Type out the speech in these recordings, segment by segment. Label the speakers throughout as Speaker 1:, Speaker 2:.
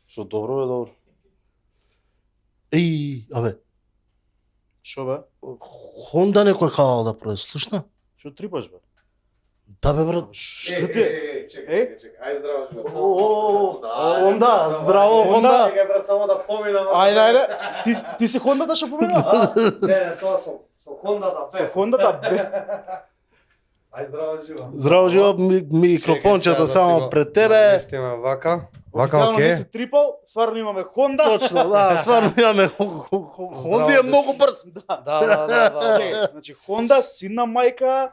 Speaker 1: Што добро бе, добро.
Speaker 2: Абе,
Speaker 1: Шо бе?
Speaker 2: Honda некој као да продаде, слушна?
Speaker 1: Што трипаш бе?
Speaker 2: Да бе брат.
Speaker 1: Што ти?
Speaker 3: Чекај, ај здраво живот.
Speaker 2: Honda, здраво Honda.
Speaker 3: Чекај брат, само да поминам.
Speaker 1: Ајде. Ти си Хондата што поминува?
Speaker 3: Не, тоа со Хондата бе.
Speaker 1: Со Хондата бе.
Speaker 3: Ај здраво живот.
Speaker 2: Здраво живот, микрофончето само пред тебе.
Speaker 3: Местиме вака.
Speaker 1: Официјално ти си трипал, стварно имаме Хонда.
Speaker 2: Точно, да, стварно имаме Honda е многу брз.
Speaker 3: Да.
Speaker 1: Значи Хонда, синна мајка,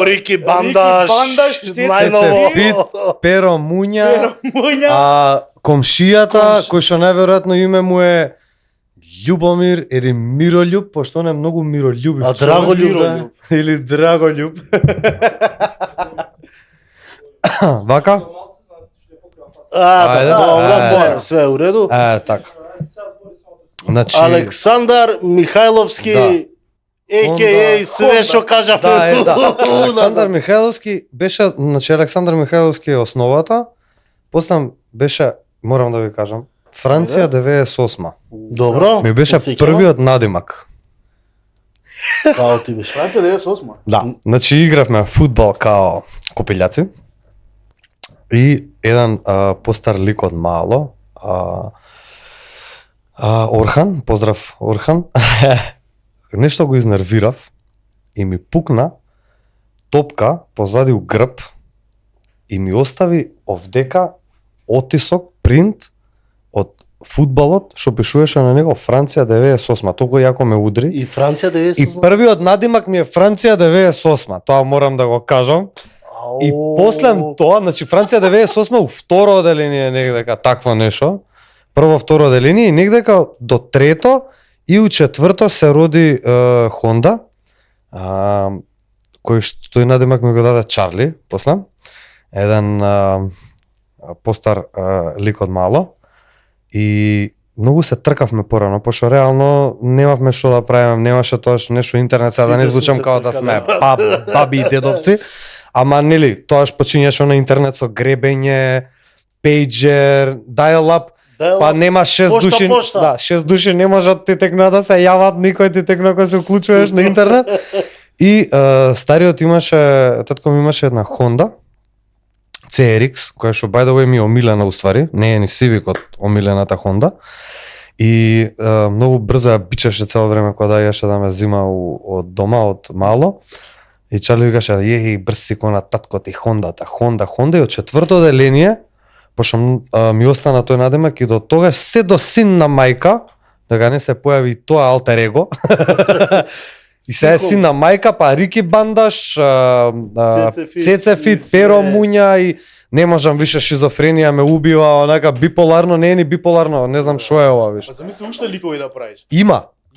Speaker 2: Рики Бандаш,
Speaker 1: Цеце
Speaker 2: најново.
Speaker 3: Фит, Перо Муња,
Speaker 1: Муња.
Speaker 3: комшијата, кој што најверојатно име му е Љубомир или Мирољуб, пошто он е многу миролјубив.
Speaker 2: А Драголюб, да.
Speaker 3: Или Драголюб. Вака? Ајде,
Speaker 2: Добро, све е у реду.
Speaker 3: Така. Значи,
Speaker 2: Александар Михајловски, a.k.a. све што кажавме.
Speaker 3: Александар Михајловски беше, значи Александар Михајловски е основата. После беше, морам да ви кажам, Франција 98.
Speaker 2: Добро.
Speaker 3: Ми беше првиот надимак.
Speaker 2: Као ти беше.
Speaker 1: Франција 98.
Speaker 3: Да, значи игравме фудбал као копилјаци. И еден постар лик од мало, Орхан, поздрав Орхан, нешто го изнервирав и ми пукна топка позади у грб и ми остави овдека отисок, принт од фудбалот што пишуваше на него Франција 98. Толку јако ме удри.
Speaker 2: И Франција 98.
Speaker 3: И првиот надимак ми е Франција 98. Тоа морам да го кажам. И после тоа, значи Франција 98 у второ оделение негдека такво нешто. Прво, второ оделение и негдека до трето и у четврто се роди Honda. Кој што тој надимак ми го даде Чарли после. Еден постар лик од мало. И многу се тркавме порано, пошто реално немавме што да правиме, немаше тоа нешто интернет, сега да не звучам као да сме баби и дедовци. Ама нели, тоаш почињаше на интернет со гребење, пејџер, dial-up, па нема 6 души, да, 6 души не можат ти текно да се јават, никој ти текно кога се уклучуваш на интернет. И стариот имаше, татко ми имаше една Honda CRX, која што by the way ми е омилена уствари, не е ни Civic од омилената Honda. И многу брзо ја бичаше цело време кога дајаше да ме зима од дома, од мало. И Чарли викаше, брз си кона татко ти Хондата, Honda и од четврто оделение, пошто ми остана тој надимак и до тогаш се до син на мајка, дека не се појави тоа алтер его. И се е син на мајка, па Рики Бандаш, Цеце Фит, Перо Муња и не можам више шизофренија ме убива, онака биполарно, не е ни биполарно, не знам што е ова више.
Speaker 1: Па замисли уште ликови да правиш.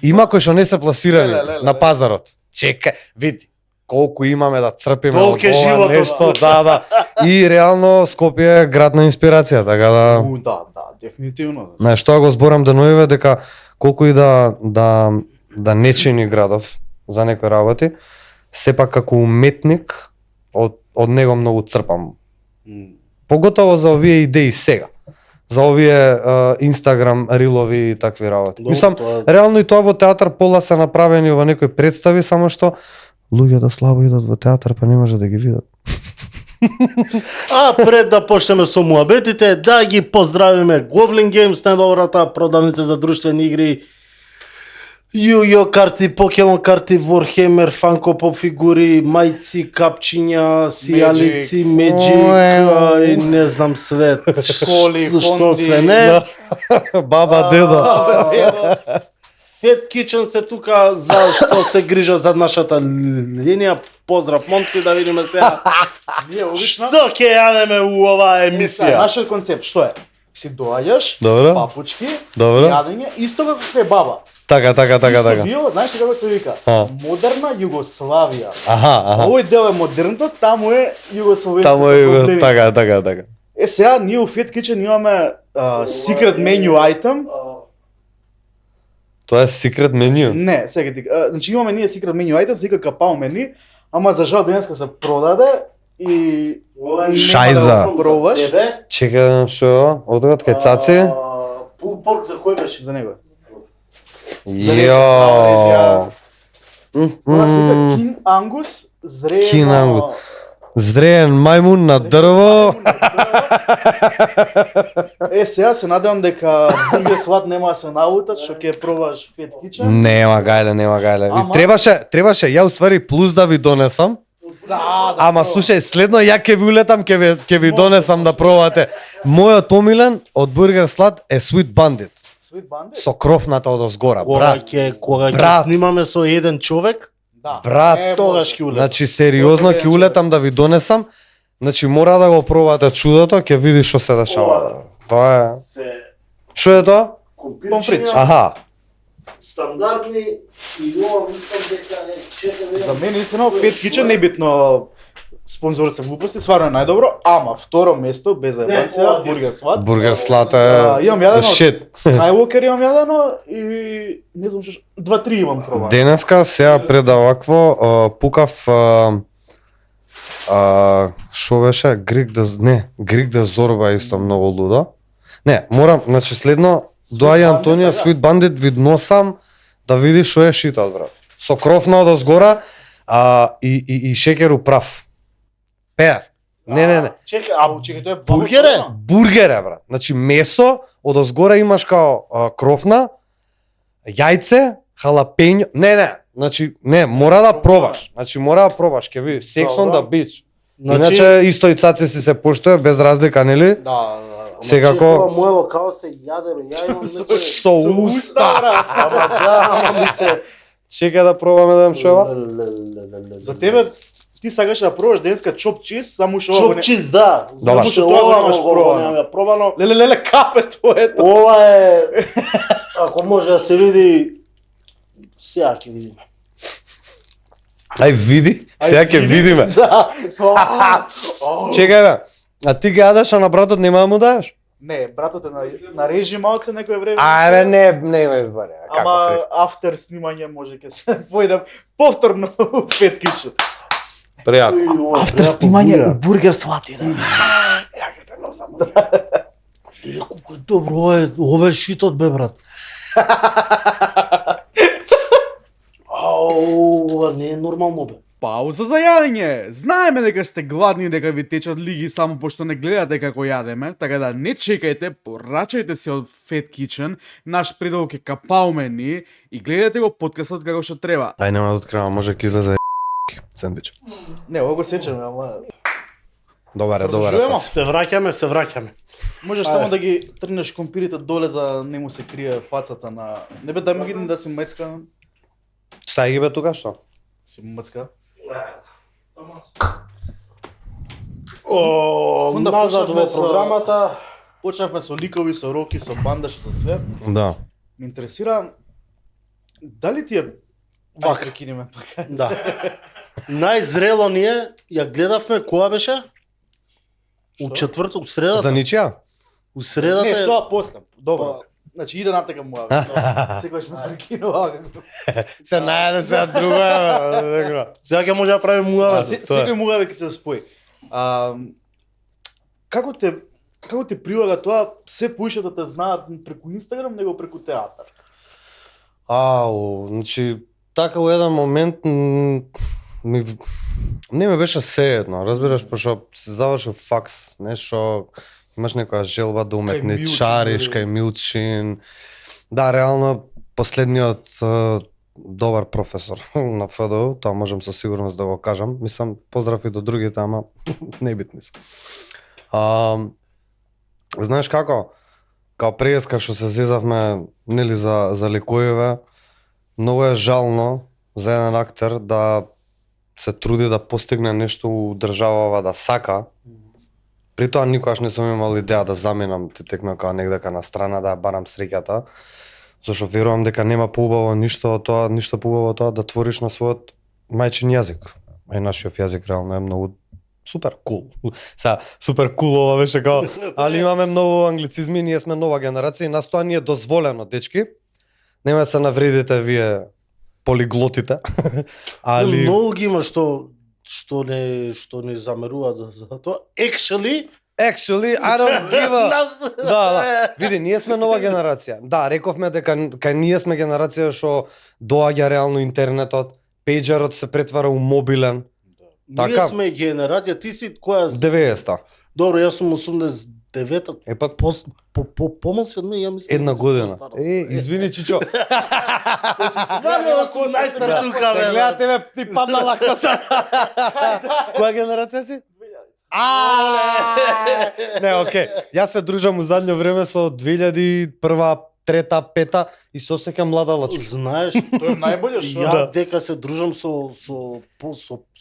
Speaker 3: Има кои што не се пласирани на пазарот. Чекај, види. Колку имаме да црпиме
Speaker 2: толку е животот
Speaker 3: нешто, да. И реално Скопје е град на инспирација, така да.
Speaker 1: Да, дефинитивно.
Speaker 3: Знаеш, тоа го зборам деноиве дека колку и да не чини градов за некои работи, сепак како уметник од него многу црпам. Поготово за овие идеи сега. За овие Инстаграм рилови и такви работи. Мислам, реално и тоа во театар пола се направени во некои представи, само што луѓето слабо идат во театар, па не може да ги видат.
Speaker 2: А пред да почнеме со муабетите, да ги поздравиме Goblin Games, најдобрата продавница за друштвени игри, Yu-Gi-Oh карти, Pokemon карти, Warhammer, Funko Pop фигури, мајци, капчиња, сијалици, Magic, и не знам свет.
Speaker 1: Школи,
Speaker 2: што све не.
Speaker 3: Баба, дедо.
Speaker 2: Fat Kitchen се тука за што се грижа за нашата линија. Поздрав момци, да видиме сега.
Speaker 1: Ние обично
Speaker 2: Што ќе јадеме у оваа емисија?
Speaker 1: Нашиот концепт што е? Си доаѓаш,
Speaker 3: Добро.
Speaker 1: папучки,
Speaker 3: Добро.
Speaker 1: јадење, исто како кај баба.
Speaker 3: Така.
Speaker 1: Исто био, знаеш како се вика?
Speaker 3: А.
Speaker 1: Модерна Југославија.
Speaker 3: Аха.
Speaker 1: Овој дел е модерното, таму е југословенското.
Speaker 3: Таму е така.
Speaker 1: Сега ние у Fat Kitchen имаме secret menu item.
Speaker 3: Тоа е секрет меню.
Speaker 1: Не, сега ти, значи имаме ние secret menu item, се вика капао мени, ама за жал денеска се продаде и
Speaker 3: Шајза.
Speaker 1: нема да пробаш.
Speaker 2: Тебе?
Speaker 3: Чекај што, одгад кај цаци?
Speaker 2: Пул порк за кој беше?
Speaker 1: За него.
Speaker 3: Јо.
Speaker 1: Ова се вика Кин Ангус, зреено...
Speaker 3: Кин Ангус. Зреен мајмун на дрво.
Speaker 1: Сега се надевам дека Бургер Сват нема да се налутат, што ќе пробаш Fat Kitchen.
Speaker 3: Нема гајле.
Speaker 1: Ама-
Speaker 3: Требаше, ја уствари плюс да ви донесам.
Speaker 1: Да,
Speaker 3: Ама слушај, следно ја ќе ви улетам, ќе ви донесам да пробате. Мојот омилен од Бургер Слат е Sweet Bandit.
Speaker 1: Sweet Bandit?
Speaker 3: Со крофната од озгора, брат.
Speaker 2: Кога ќе
Speaker 3: Брат.
Speaker 2: снимаме со еден човек,
Speaker 1: Да.
Speaker 3: Брат,
Speaker 2: тогаш ќе улетам.
Speaker 3: Значи сериозно ќе улетам да ви донесам. Значи мора да го пробате чудото, ќе видиш што се дешава. Тоа е.
Speaker 2: се
Speaker 3: Што е тоа?
Speaker 2: компирчиња,
Speaker 3: Аха.
Speaker 2: стандардни и ова мислам дека е чекаме.
Speaker 1: За мене искрено Fat Kitchen небитно спонзорот се глупости, стварно е најдобро, ама второ место без заебанција
Speaker 2: ова ти е.
Speaker 1: Бургер Сват.
Speaker 3: Бургер Слат е
Speaker 1: Имам
Speaker 3: the
Speaker 1: јадено
Speaker 3: shit.
Speaker 1: Skywalker имам јадено и не знам што 2-3 имам пробано.
Speaker 3: Денеска сега пред овакво пукав шо беше Грик да Зорба исто многу лудо. Не, морам, значи следно доаѓа Антонија
Speaker 1: Bandit,
Speaker 3: Sweet Bandit ви носам да видиш што е шитот, брат. Со крофна од озгора и шеќер управ. Пеар. Не.
Speaker 1: Чекај, тоа е
Speaker 2: Бургер е?
Speaker 3: Бургер е, брат. Значи месо, од озгора имаш као крофна, јајце, халапењо. Не. Значи, не, мора да пробаш. Значи, мора да пробаш, ќе видиш. Sex on the beach. Иначе исто и цаци си се поштоја без разлика, нели?
Speaker 1: Да.
Speaker 3: Секако
Speaker 2: мој локал се јаде, бе, ја имам
Speaker 3: со уста.
Speaker 2: ама ми се
Speaker 3: Чекај да пробаме да што е ова.
Speaker 1: За тебе ти сакаш да пробаш денеска чоп чиз, само што
Speaker 2: Чоп чиз, да.
Speaker 3: Добар.
Speaker 2: Само што
Speaker 1: Тоа го
Speaker 2: ова
Speaker 1: немаш пробано.
Speaker 2: немам ја пробано.
Speaker 1: Леле капе твоето.
Speaker 2: Ова е, ако може да се види, сега ќе видиме.
Speaker 3: Ај види, сега ќе видиме.
Speaker 2: Да.
Speaker 3: Чекај бе. А ти ги јадеш, а на братот нема да му даеш?
Speaker 1: Не, братот е на режим малце некој време.
Speaker 3: Ајде, не ме избаре.
Speaker 1: Ама афтер снимање може ќе се појдам повторно у Fat Kitchen.
Speaker 3: Пријатно.
Speaker 1: Афтер снимање у Бургер Сват иде.
Speaker 2: Или колку е добро, ова е шитот, бе, брат. Ова не е нормално, бе.
Speaker 4: Пауза за јадење. Знаеме дека сте гладни и дека ви течат лиги само пошто не гледате како јадеме, така да не чекајте, порачајте се од Fat Kitchen, наш предолг е капаумени и гледате го подкастот како што треба.
Speaker 3: Ај нема да откривам, може ќе излезе сендвич.
Speaker 1: Не, ова го сечаме, ама
Speaker 3: Добаре,
Speaker 1: Продолжуваме?
Speaker 3: цац.
Speaker 2: Се враќаме.
Speaker 1: можеш само да ги трнеш компирите доле за не му се крие фацата на... Не бе да ми ги да си мецка,
Speaker 3: Стај ги бе тука што?
Speaker 1: си мецка. Онда
Speaker 2: Назад во
Speaker 1: почнавме со-
Speaker 2: програмата.
Speaker 1: Почнавме со ликови, со роки, со бандаш, со све.
Speaker 3: Да.
Speaker 1: Ме интересира дали ти е
Speaker 2: Вака.
Speaker 1: да кинеме пака.
Speaker 2: Да. Најзрело ни е, ја гледавме, која беше? У
Speaker 1: Што?
Speaker 2: четврток, у
Speaker 3: За
Speaker 2: средата.
Speaker 3: ничија?
Speaker 2: У средата
Speaker 1: Не,
Speaker 2: е...
Speaker 1: тоа после. Добро.
Speaker 2: Па-
Speaker 1: Значи иде натака му. Секогаш ме прекинува.
Speaker 3: Се најде сега друго.
Speaker 2: Сега ќе може да правиме муавет.
Speaker 1: Секој му ќе се спои. Како те прилага тоа се поише да те знаат преку Инстаграм него преку театар?
Speaker 3: Значи, така во еден момент не ме беше сеедно, разбираш, пошто се завршил факс, нешто, имаш некоја желба да уметничариш,
Speaker 1: Милчин,
Speaker 3: кај Милчин. Да, реално, последниот добар професор на ФДУ, тоа можам со сигурност да го кажам. Мислам, поздрав и до другите, ама небитни се. Знаеш како? Као преска што се зезавме, нели, за лекоиве, многу е жално за еден актер да се труди да постигне нешто у државава, да сака. При тоа никогаш не сум имал идеја да заминам текно као негдека на страна да ја барам среќата. Зашто верувам дека нема поубаво ништо од тоа, ништо поубаво од тоа да твориш на својот мајчин јазик. А и нашиот јазик реално е многу супер кул. Супер кул ова беше као, али имаме многу англицизми, ние сме нова генерација и нас тоа ни е дозволено, дечки. Нема да се навредите вие полиглотите. Али
Speaker 2: Многу ги има што што не замеруваат за тоа. Actually,
Speaker 3: I don't give a... Да. Види, ние сме нова генерација. Да, рековме дека кај ние сме генерација што доаѓа реално интернетот, пејџерот се претвара у мобилен.
Speaker 2: Ние
Speaker 3: Така.
Speaker 2: сме генерација, ти си која...
Speaker 3: 90-та.
Speaker 2: Добро, јас сум 89-та.
Speaker 3: Епа,
Speaker 2: Помалси од мене, ја мислам.
Speaker 3: една
Speaker 2: да сум
Speaker 3: година.
Speaker 2: постар.
Speaker 3: Извини, Чичо.
Speaker 2: Стварно, 18-та тука, бе.
Speaker 3: Гледа тебе, ти падна лактоса. Која генерација си? Не, окей. Јас се дружам у задњо време со 2001, 3-та, 5-та и се осеќам млада лачка.
Speaker 2: Знаеш,
Speaker 1: Тоа е најболе што.
Speaker 2: ја дека се дружам со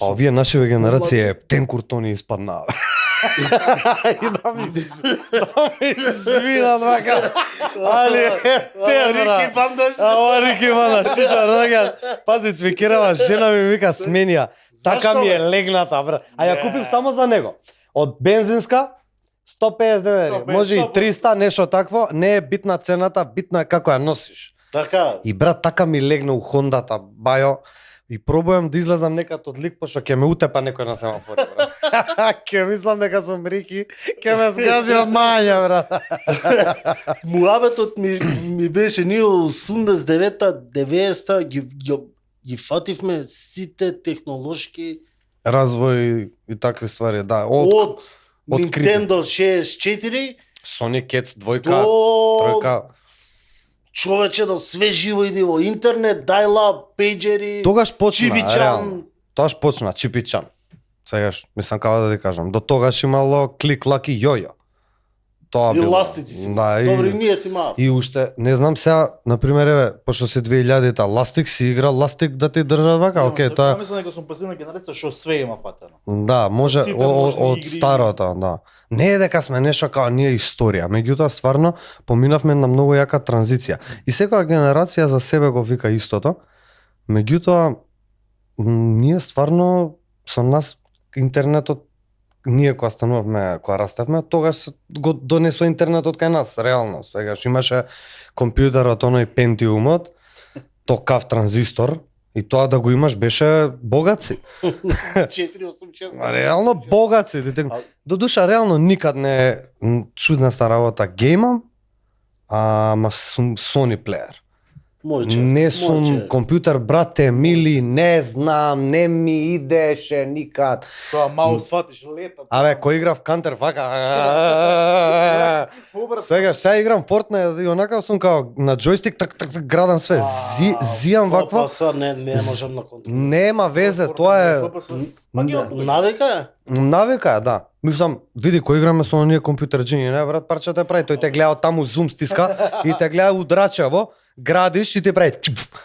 Speaker 3: А овие нашиве генерација Тенкур Тони испаднаа. И да ми свина вака. Али
Speaker 2: Рики Бандаш.
Speaker 3: Ова Рики Бандаш, чичо, рога. Пази, цвикерава, жена ми вика смени ја. Така
Speaker 2: Зашто,
Speaker 3: ми е
Speaker 2: бе?
Speaker 3: легната, брат. А ја
Speaker 2: Не.
Speaker 3: купив само за него. Од бензинска 150 денари,
Speaker 1: 150,
Speaker 3: може и 300, нешто такво, не е битна цената, битно е како ја носиш.
Speaker 2: Така.
Speaker 3: И брат, така ми легна у Хондата, бајо, и пробувам да излезам некад од лик, пошто ќе ме утепа некој на семафори, брат. Ќе мислам дека сум Рики, ќе ме сгази од мања, брат.
Speaker 2: Муабетот ми беше ние 89-та, 90-та ги фативме сите технолошки
Speaker 3: Развој и такви ствари, да. Од
Speaker 2: од
Speaker 3: открити.
Speaker 2: Nintendo 64
Speaker 3: Sony Cats двојка,
Speaker 2: до
Speaker 3: тројка.
Speaker 2: човече до све живо иде во интернет, dial-up, пејџери,
Speaker 3: Тогаш почна,
Speaker 2: чибичан.
Speaker 3: реално. Тогаш почна, чипичан. Сегаш, мислам како да ти кажам, до тогаш имало клик, лак и јојо. Тоа
Speaker 2: И
Speaker 3: било.
Speaker 2: ластици си.
Speaker 3: Да,
Speaker 2: Добри, ние си мав.
Speaker 3: И уште, не знам сега, например, еве, пошто се 2000-та, ластик си игра, ластик да ти држат вака, окей, тоа
Speaker 1: Мислам дека сум пасивна генерација што све има фатено.
Speaker 3: да, може
Speaker 1: Сите можни
Speaker 3: од
Speaker 1: игри.
Speaker 3: старото, да. Не е дека сме нешто као ние историја, меѓутоа стварно поминавме на многу јака транзиција. И секоја генерација за себе го вика истото. Меѓутоа ние стварно со нас интернетот ние кога станувавме, кога растевме, тогаш го донесо интернетот кај нас, реално. Сегаш имаше компјутерот, оној Пентиумот, токав транзистор, и тоа да го имаш беше богаци.
Speaker 2: 486.
Speaker 3: Реално богаци. До душа, реално никад не е чудната работа геймам, ама сум Sony плеер.
Speaker 2: Може.
Speaker 3: Не сум
Speaker 2: може.
Speaker 3: компјутер, брате, мили, не знам, не ми идеше никад.
Speaker 1: Тоа мало сватиш лета.
Speaker 3: Абе, кој играв Counter, вака. Сега играм Fortnite и онака сум као на джойстик, так градам све. Зијам ваква.
Speaker 2: Тоа са не можам на контрол.
Speaker 3: Нема везе, тоа е
Speaker 2: Навика е?
Speaker 3: навика, е, да. Мислам, види кој играме со оние компјутерџини, не брат, парчето е прави, тој те гледа од таму зум стиска и те гледа удрачево, градиш и ти прави.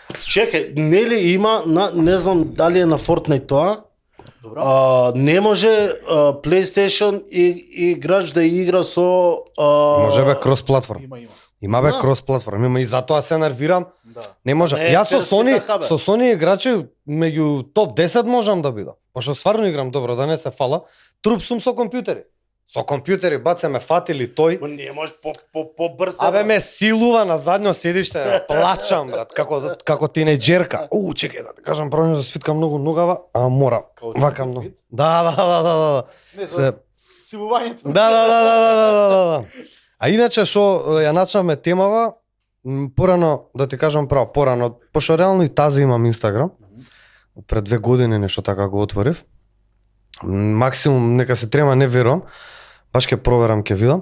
Speaker 2: Чекај, нели има, не знам дали е на Fortnite тоа, не може PlayStation играч да игра со...
Speaker 3: Може бе крос платформ.
Speaker 1: Има.
Speaker 3: Има бе
Speaker 2: Да.
Speaker 3: крос платформ, има и затоа се нервирам.
Speaker 1: Да.
Speaker 3: Не може.
Speaker 2: Не,
Speaker 3: Јас со
Speaker 2: ферски
Speaker 3: Sony,
Speaker 2: така, бе.
Speaker 3: со Sony играчи меѓу топ 10 можам да бидам. Пошто стварно играм добро, да не се фала. Труп сум со компјутери. Со компјутери баце ме фатили тој.
Speaker 2: Не може по-брз.
Speaker 3: Абе ме силува на задно седиште, плачам брат, како тинејџерка. Чекај да ти кажам, правилно да свиткам многу ногава, а мора.
Speaker 1: Као
Speaker 3: Вака
Speaker 1: детски
Speaker 3: многу.
Speaker 1: свит?
Speaker 3: Да.
Speaker 1: Не,
Speaker 3: Се
Speaker 1: силувањето.
Speaker 3: Да. А иначе што ја начнавме темава, порано да ти кажам право, порано, пошто реално и тази имам Инстаграм. Пред 2 години нешто така го отворив. Максимум нека се трема, не верувам. Баш ќе проверам, ќе видам.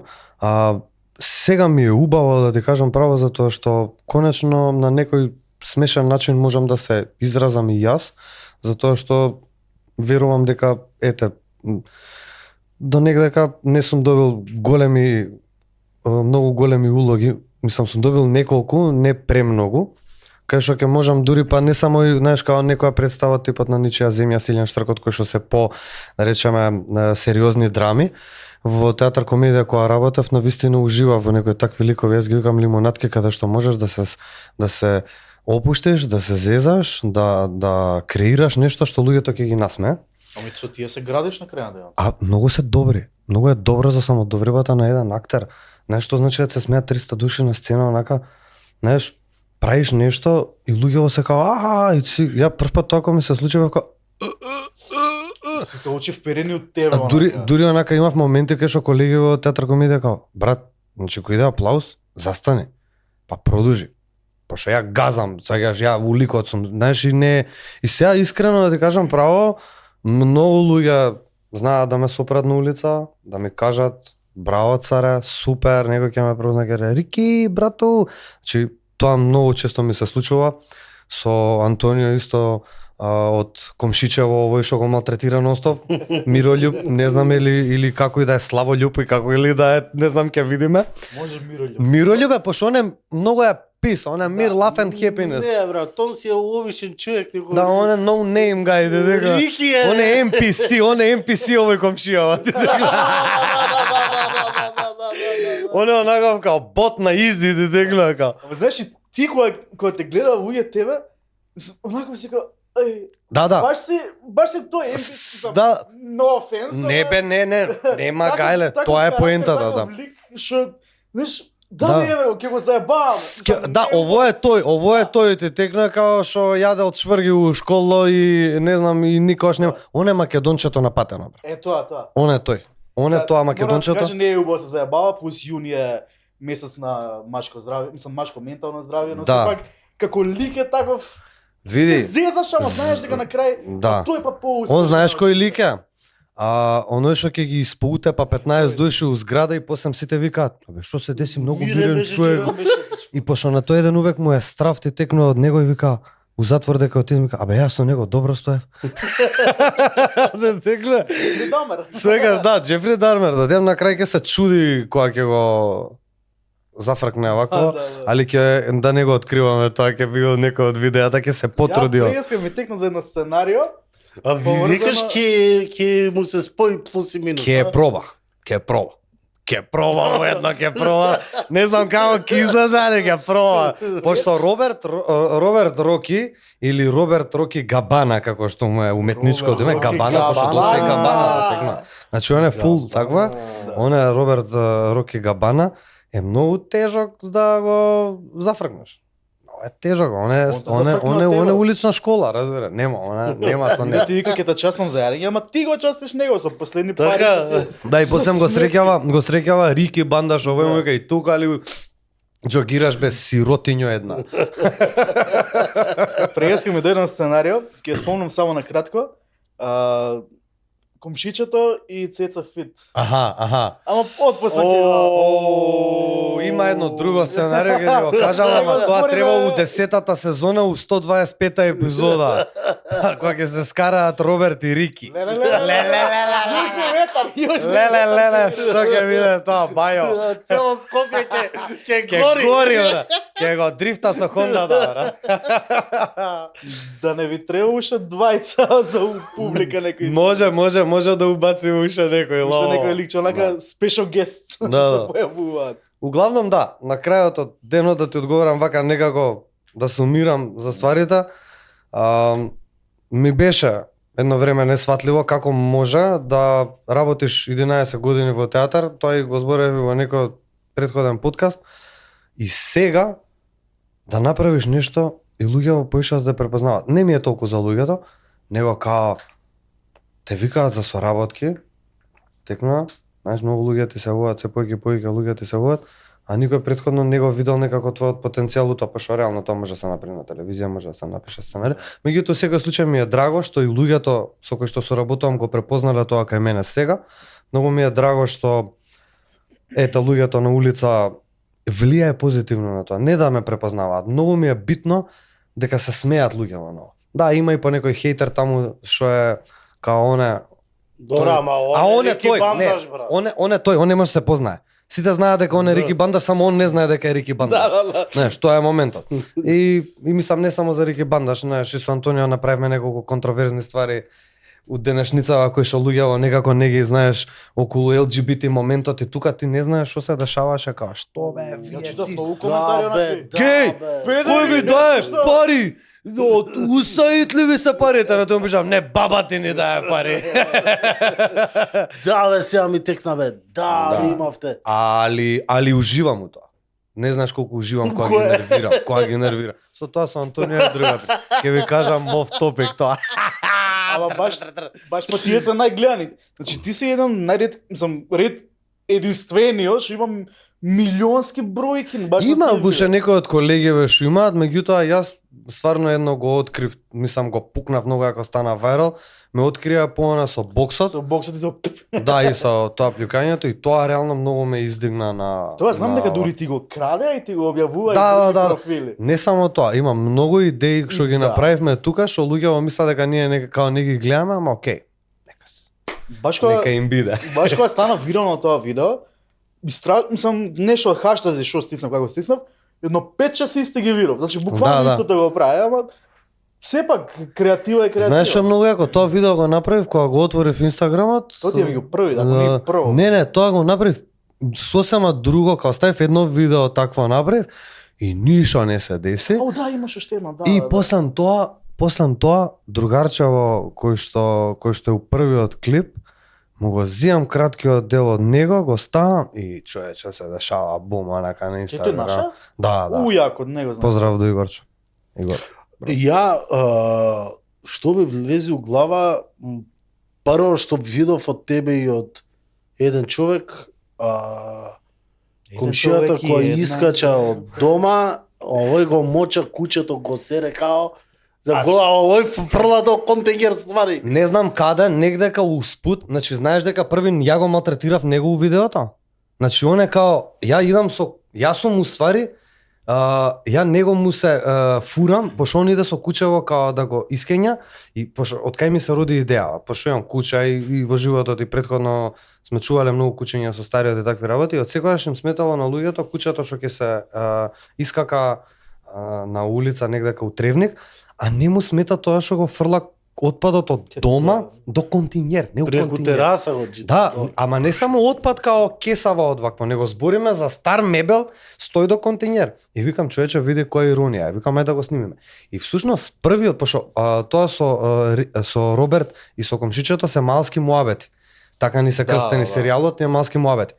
Speaker 3: Сега ми е убаво да ти кажам право затоа што конечно на некој смешен начин можам да се изразам и јас, затоа што верувам дека до негдека не сум добил многу големи улоги, мислам сум добил неколку, не премногу, кај што ќе можам дури па не само знаеш како некоја представа типот на Ничија земја Силјан Штркот кој што се по да речеме сериозни драми. Во театар комедија која работев, навистина уживав во некои такви ликови, јас ги викам лимонатки каде што можеш да се опуштиш, да се зезаш, да креираш нешто што луѓето ќе ги насмее.
Speaker 1: Ами со тие се градиш на крај на денот.
Speaker 3: А многу се добри. Многу е добро за самодовребата на еден актер. Знаеш што значи да се смеат 300 души на сцена, онака, знаеш, правиш нешто и луѓето се као ја прв пат тоа кога ми се случи како
Speaker 1: Си те очи вперени од тебе.
Speaker 3: Дури онака имав моменти кај што колеги во театар комедија као, брат, значи кој иде аплауз, застани, па продужи. Пошто ја газам, сега ја уликот сум, знаеш, и сега искрено да ти кажам право, многу луѓе знаат да ме сопрат на улица, да ми кажат браво царе, супер, некој ќе ме препозна каже Рики, брату. Значи тоа многу често ми се случува со Антонио исто од Комшичево овој што го малтретира ностоп, Миролјуб, не знам или како и да е Славолјуб и како или да е, не знам, ќе видиме.
Speaker 1: Може Миролјуб.
Speaker 3: Миролјуб е пошто он е многу е пис, он е мир, laugh and happiness.
Speaker 2: Не, брат, он си е обичен човек, него.
Speaker 3: Да, он е no name guy, дека.
Speaker 2: Рики е.
Speaker 3: Он е NPC, он е NPC овој комшија. Он е онаков као бот на изи, дека као.
Speaker 1: Ама знаеш и ти кога те гледа луѓе тебе, онаков си као
Speaker 3: Да.
Speaker 1: баш си тој NPC.
Speaker 3: Да.
Speaker 1: No offense.
Speaker 3: Не бе, нема гајле, тоа е поентата, да.
Speaker 1: Што, знаеш,
Speaker 3: Да.
Speaker 1: да не бе, ќе го заебавам.
Speaker 3: Да, ово е тој, ти текна као што јаде од шврги у школо и не знам и никош нема. Он е македончето напатено, бре.
Speaker 1: Е тоа.
Speaker 3: Он е тој. Он е тоа македончето.
Speaker 1: Каже не е убаво да се заебава, плюс јуни е месец на машко здравје, мислам машко ментално здравје, но
Speaker 3: Да.
Speaker 1: сепак како лик е таков.
Speaker 3: Види.
Speaker 1: Се зезаш, ама знаеш дека на крај
Speaker 3: Да.
Speaker 1: тој па поуспешен.
Speaker 3: Он знаеш кој лик е? Оној што ќе ги испоуте па 15 души у зграда и после сите викаат, бе што се деси, многу мирен човек. И пошто на тој еден увек му е страв ти текнува од него и вика у затвор дека отиде вика, абе јас со него добро стоев. Не текна.
Speaker 1: Дамер.
Speaker 3: Сегаш да, Џефри Дармер, да дем на крај ќе се чуди кога ќе го зафркне вако,
Speaker 1: Да.
Speaker 3: али ќе да не го откриваме, тоа ќе биде некој од видеата, ќе се потрудио.
Speaker 1: Ја преска ми текна за едно сценарио.
Speaker 2: А ви
Speaker 1: Поврзано-
Speaker 2: викаш ќе му се спои плюс и минус.
Speaker 3: Ќе проба. Ќе проба едно, ќе проба. Не знам како ќе излезе, али ќе проба. Пошто Роберт Роки или Роберт Роки Габана, како што му е уметничко име,
Speaker 1: Роки
Speaker 3: Габана, пошто
Speaker 1: Габана.
Speaker 3: доше Габана да текна. Значи он е фул таква. Он е Роберт Роки Габана, е многу тежок да го зафркнеш. Е тежок, он е улична школа, разбира. Нема со
Speaker 1: Не
Speaker 3: него.
Speaker 1: ти вика ќе те часнам за јарење, ама ти го частиш него со последни пари.
Speaker 2: Така.
Speaker 3: Да, и после го среќава Рики Бандаш, овој му вика и тука али џогираш без сиротињо една.
Speaker 1: Преска ми дојде на сценарио, ќе спомнам само на кратко. Комшичето и Цеца Фит.
Speaker 3: Аха.
Speaker 1: Ама отпосле ќе
Speaker 3: Има едно друго сценарио, ќе ти го кажам, ама тоа треба у 10-та сезона, у 125-та епизода. Кога ќе се скараат Роберт и Рики.
Speaker 1: Леле,
Speaker 3: Што ќе биде тоа, бајо?
Speaker 2: Цело Скопје ќе
Speaker 3: Ќе гори, бра. Ќе го дрифта со Хондата, бра.
Speaker 1: Да не ви треба уште двајца за публика некој.
Speaker 3: Може да убаци уште некој
Speaker 1: Уште
Speaker 3: лово.
Speaker 1: некој лик, онака special guests
Speaker 3: Да,
Speaker 1: се
Speaker 3: да.
Speaker 1: појавуваат.
Speaker 3: Углавном да, на крајот од денот да ти одговорам вака некако да сумирам за стварите. Ми беше едно време несватливо како може да работиш 11 години во театар, тој го збореви во некој претходен подкаст, и сега да направиш нешто и луѓето поишат да те препознаваат. Не ми е толку за луѓето, него као те викаат за соработки, текнува, знаеш, многу луѓе ти се јавуваат, се поеќе луѓе ти се јавуваат, а никој претходно не го видел некако твојот потенцијал, тоа пошто реално тоа може да се направи на телевизија, може да се напише сценарij. Меѓутоа секој случај ми е драго што и луѓето со кои што соработувам го препознале тоа кај мене сега. Многу ми е драго што луѓето на улица влијае позитивно на тоа. Не да ме препознаваат, многу ми е битно дека се смеат луѓе во ново. Да, има и по некој хейтер таму што е као оне.
Speaker 2: Добра, ама
Speaker 3: он е
Speaker 2: Рики
Speaker 3: тој,
Speaker 2: Бандаш,
Speaker 3: не,
Speaker 2: брат.
Speaker 3: он е тој, он не може да се познае. Сите знаат дека он е Рики Бандаш, само он не знае дека е Рики Бандаш.
Speaker 1: Да.
Speaker 3: Знаеш, тоа е моментот. И мислам не само за Рики Бандаш, знаеш, и со Антонио направивме неколку контроверзни ствари у денешницава кои што луѓето некако не ги знаеш околу LGBT моментот, и тука ти не знаеш што се дешаваше, као што бе,
Speaker 1: Ја
Speaker 3: вие
Speaker 1: читав
Speaker 3: ти
Speaker 1: многу коментари на
Speaker 2: бе,
Speaker 1: тој.
Speaker 3: Геј!
Speaker 2: бе.
Speaker 3: Кој ви дае пари? Од усаит ли ви се парите? На тоа му пишам, не, баба ти ни дае пари.
Speaker 2: Да, бе, сега ми текна, бе. Да,
Speaker 3: Да.
Speaker 2: имавте.
Speaker 3: Али уживам у тоа. Не знаеш колку уживам кога ги нервирам, Со тоа со Антонио е друга. Ќе ви кажам мов топик тоа.
Speaker 1: Ама баш по тие се најгледани. Значи ти си еден најред, ред единствениот што имам милионски бројки баш на
Speaker 3: Има
Speaker 1: тие
Speaker 3: буше
Speaker 1: видеа.
Speaker 3: некои од колегиве што имаат, меѓутоа јас стварно едно го открив, мислам го пукнав многу ако стана вајрал, ме открија поана со боксот,
Speaker 1: Со боксот и со
Speaker 3: да и со тоа плюкањето и тоа реално многу ме издигна на.
Speaker 1: Тоа знам
Speaker 3: на
Speaker 1: дека
Speaker 3: ова.
Speaker 1: дури ти го краде и ти го објавува
Speaker 3: Да,
Speaker 1: и други
Speaker 3: да, да.
Speaker 1: профили.
Speaker 3: Не само тоа, има многу идеи што ги
Speaker 1: Да.
Speaker 3: направивме тука, што луѓето мислат дека ние нека као не ги гледаме, ама окей.
Speaker 1: Баш кога
Speaker 3: Нека им биде.
Speaker 1: баш кога стана вирално тоа видео, мислам нешто од хаштази што стиснав како стиснав, едно 5 часи исти ги видов. Значи буквално
Speaker 3: Да.
Speaker 1: истото го прави, ама сепак креатива е креатива.
Speaker 3: Знаеш што многу јако, тоа видео го направив кога го отворив Инстаграмот.
Speaker 1: Тоа ти е го први, ако не и прво.
Speaker 3: Не, тоа го направив сосема друго, као ставив едно видео такво направив и ништо не се деси.
Speaker 1: О, да, имаше штема, да.
Speaker 3: И
Speaker 1: да.
Speaker 3: после тоа другарчево кој што е у првиот клип, му го зијам краткиот дел од него, го ставам и човече се дешава бум онака на
Speaker 1: Че тој
Speaker 3: Инстаграм.
Speaker 1: наша?
Speaker 3: Да, да.
Speaker 1: Ујако, не го знам.
Speaker 3: Поздрав до Игорчо. Игор.
Speaker 2: Ја, што ми влези у глава, прво што видов од тебе и од еден човек, комшијата
Speaker 1: човек и
Speaker 2: која
Speaker 1: една
Speaker 2: искача од
Speaker 1: џенца.
Speaker 2: дома, овој го моча куќето, го сере као, за го, а овој фрла до контегер ствари.
Speaker 3: Не знам каде, негде као успут, значи знаеш дека први ја го малтретирав него у видеото? Значи он е као, јас сум уствари, ја него му се фурам, пошто он иде со кучево као да го искења и пошто од кај ми се роди идеја, пошто имам куча и во животот и претходно сме чувале многу кучиња со стариот и такви работи, од секогаш им сметало на луѓето кучето што ќе се искака на улица негде кај тревник, а не му смета тоа што го фрла отпадот од дома до континер, не у
Speaker 2: Преку
Speaker 3: континер.
Speaker 2: тераса го джита.
Speaker 3: Да, ама не само отпад као кесава од вакво, него збориме за стар мебел, стои до континер. И викам, човече, види која иронија. И викам, ајде да го снимиме. И всушност првиот, пошто тоа со Роберт и со комшичето се малски муабети. Така ни се крстени
Speaker 1: да.
Speaker 3: серијалот, не малски муабети.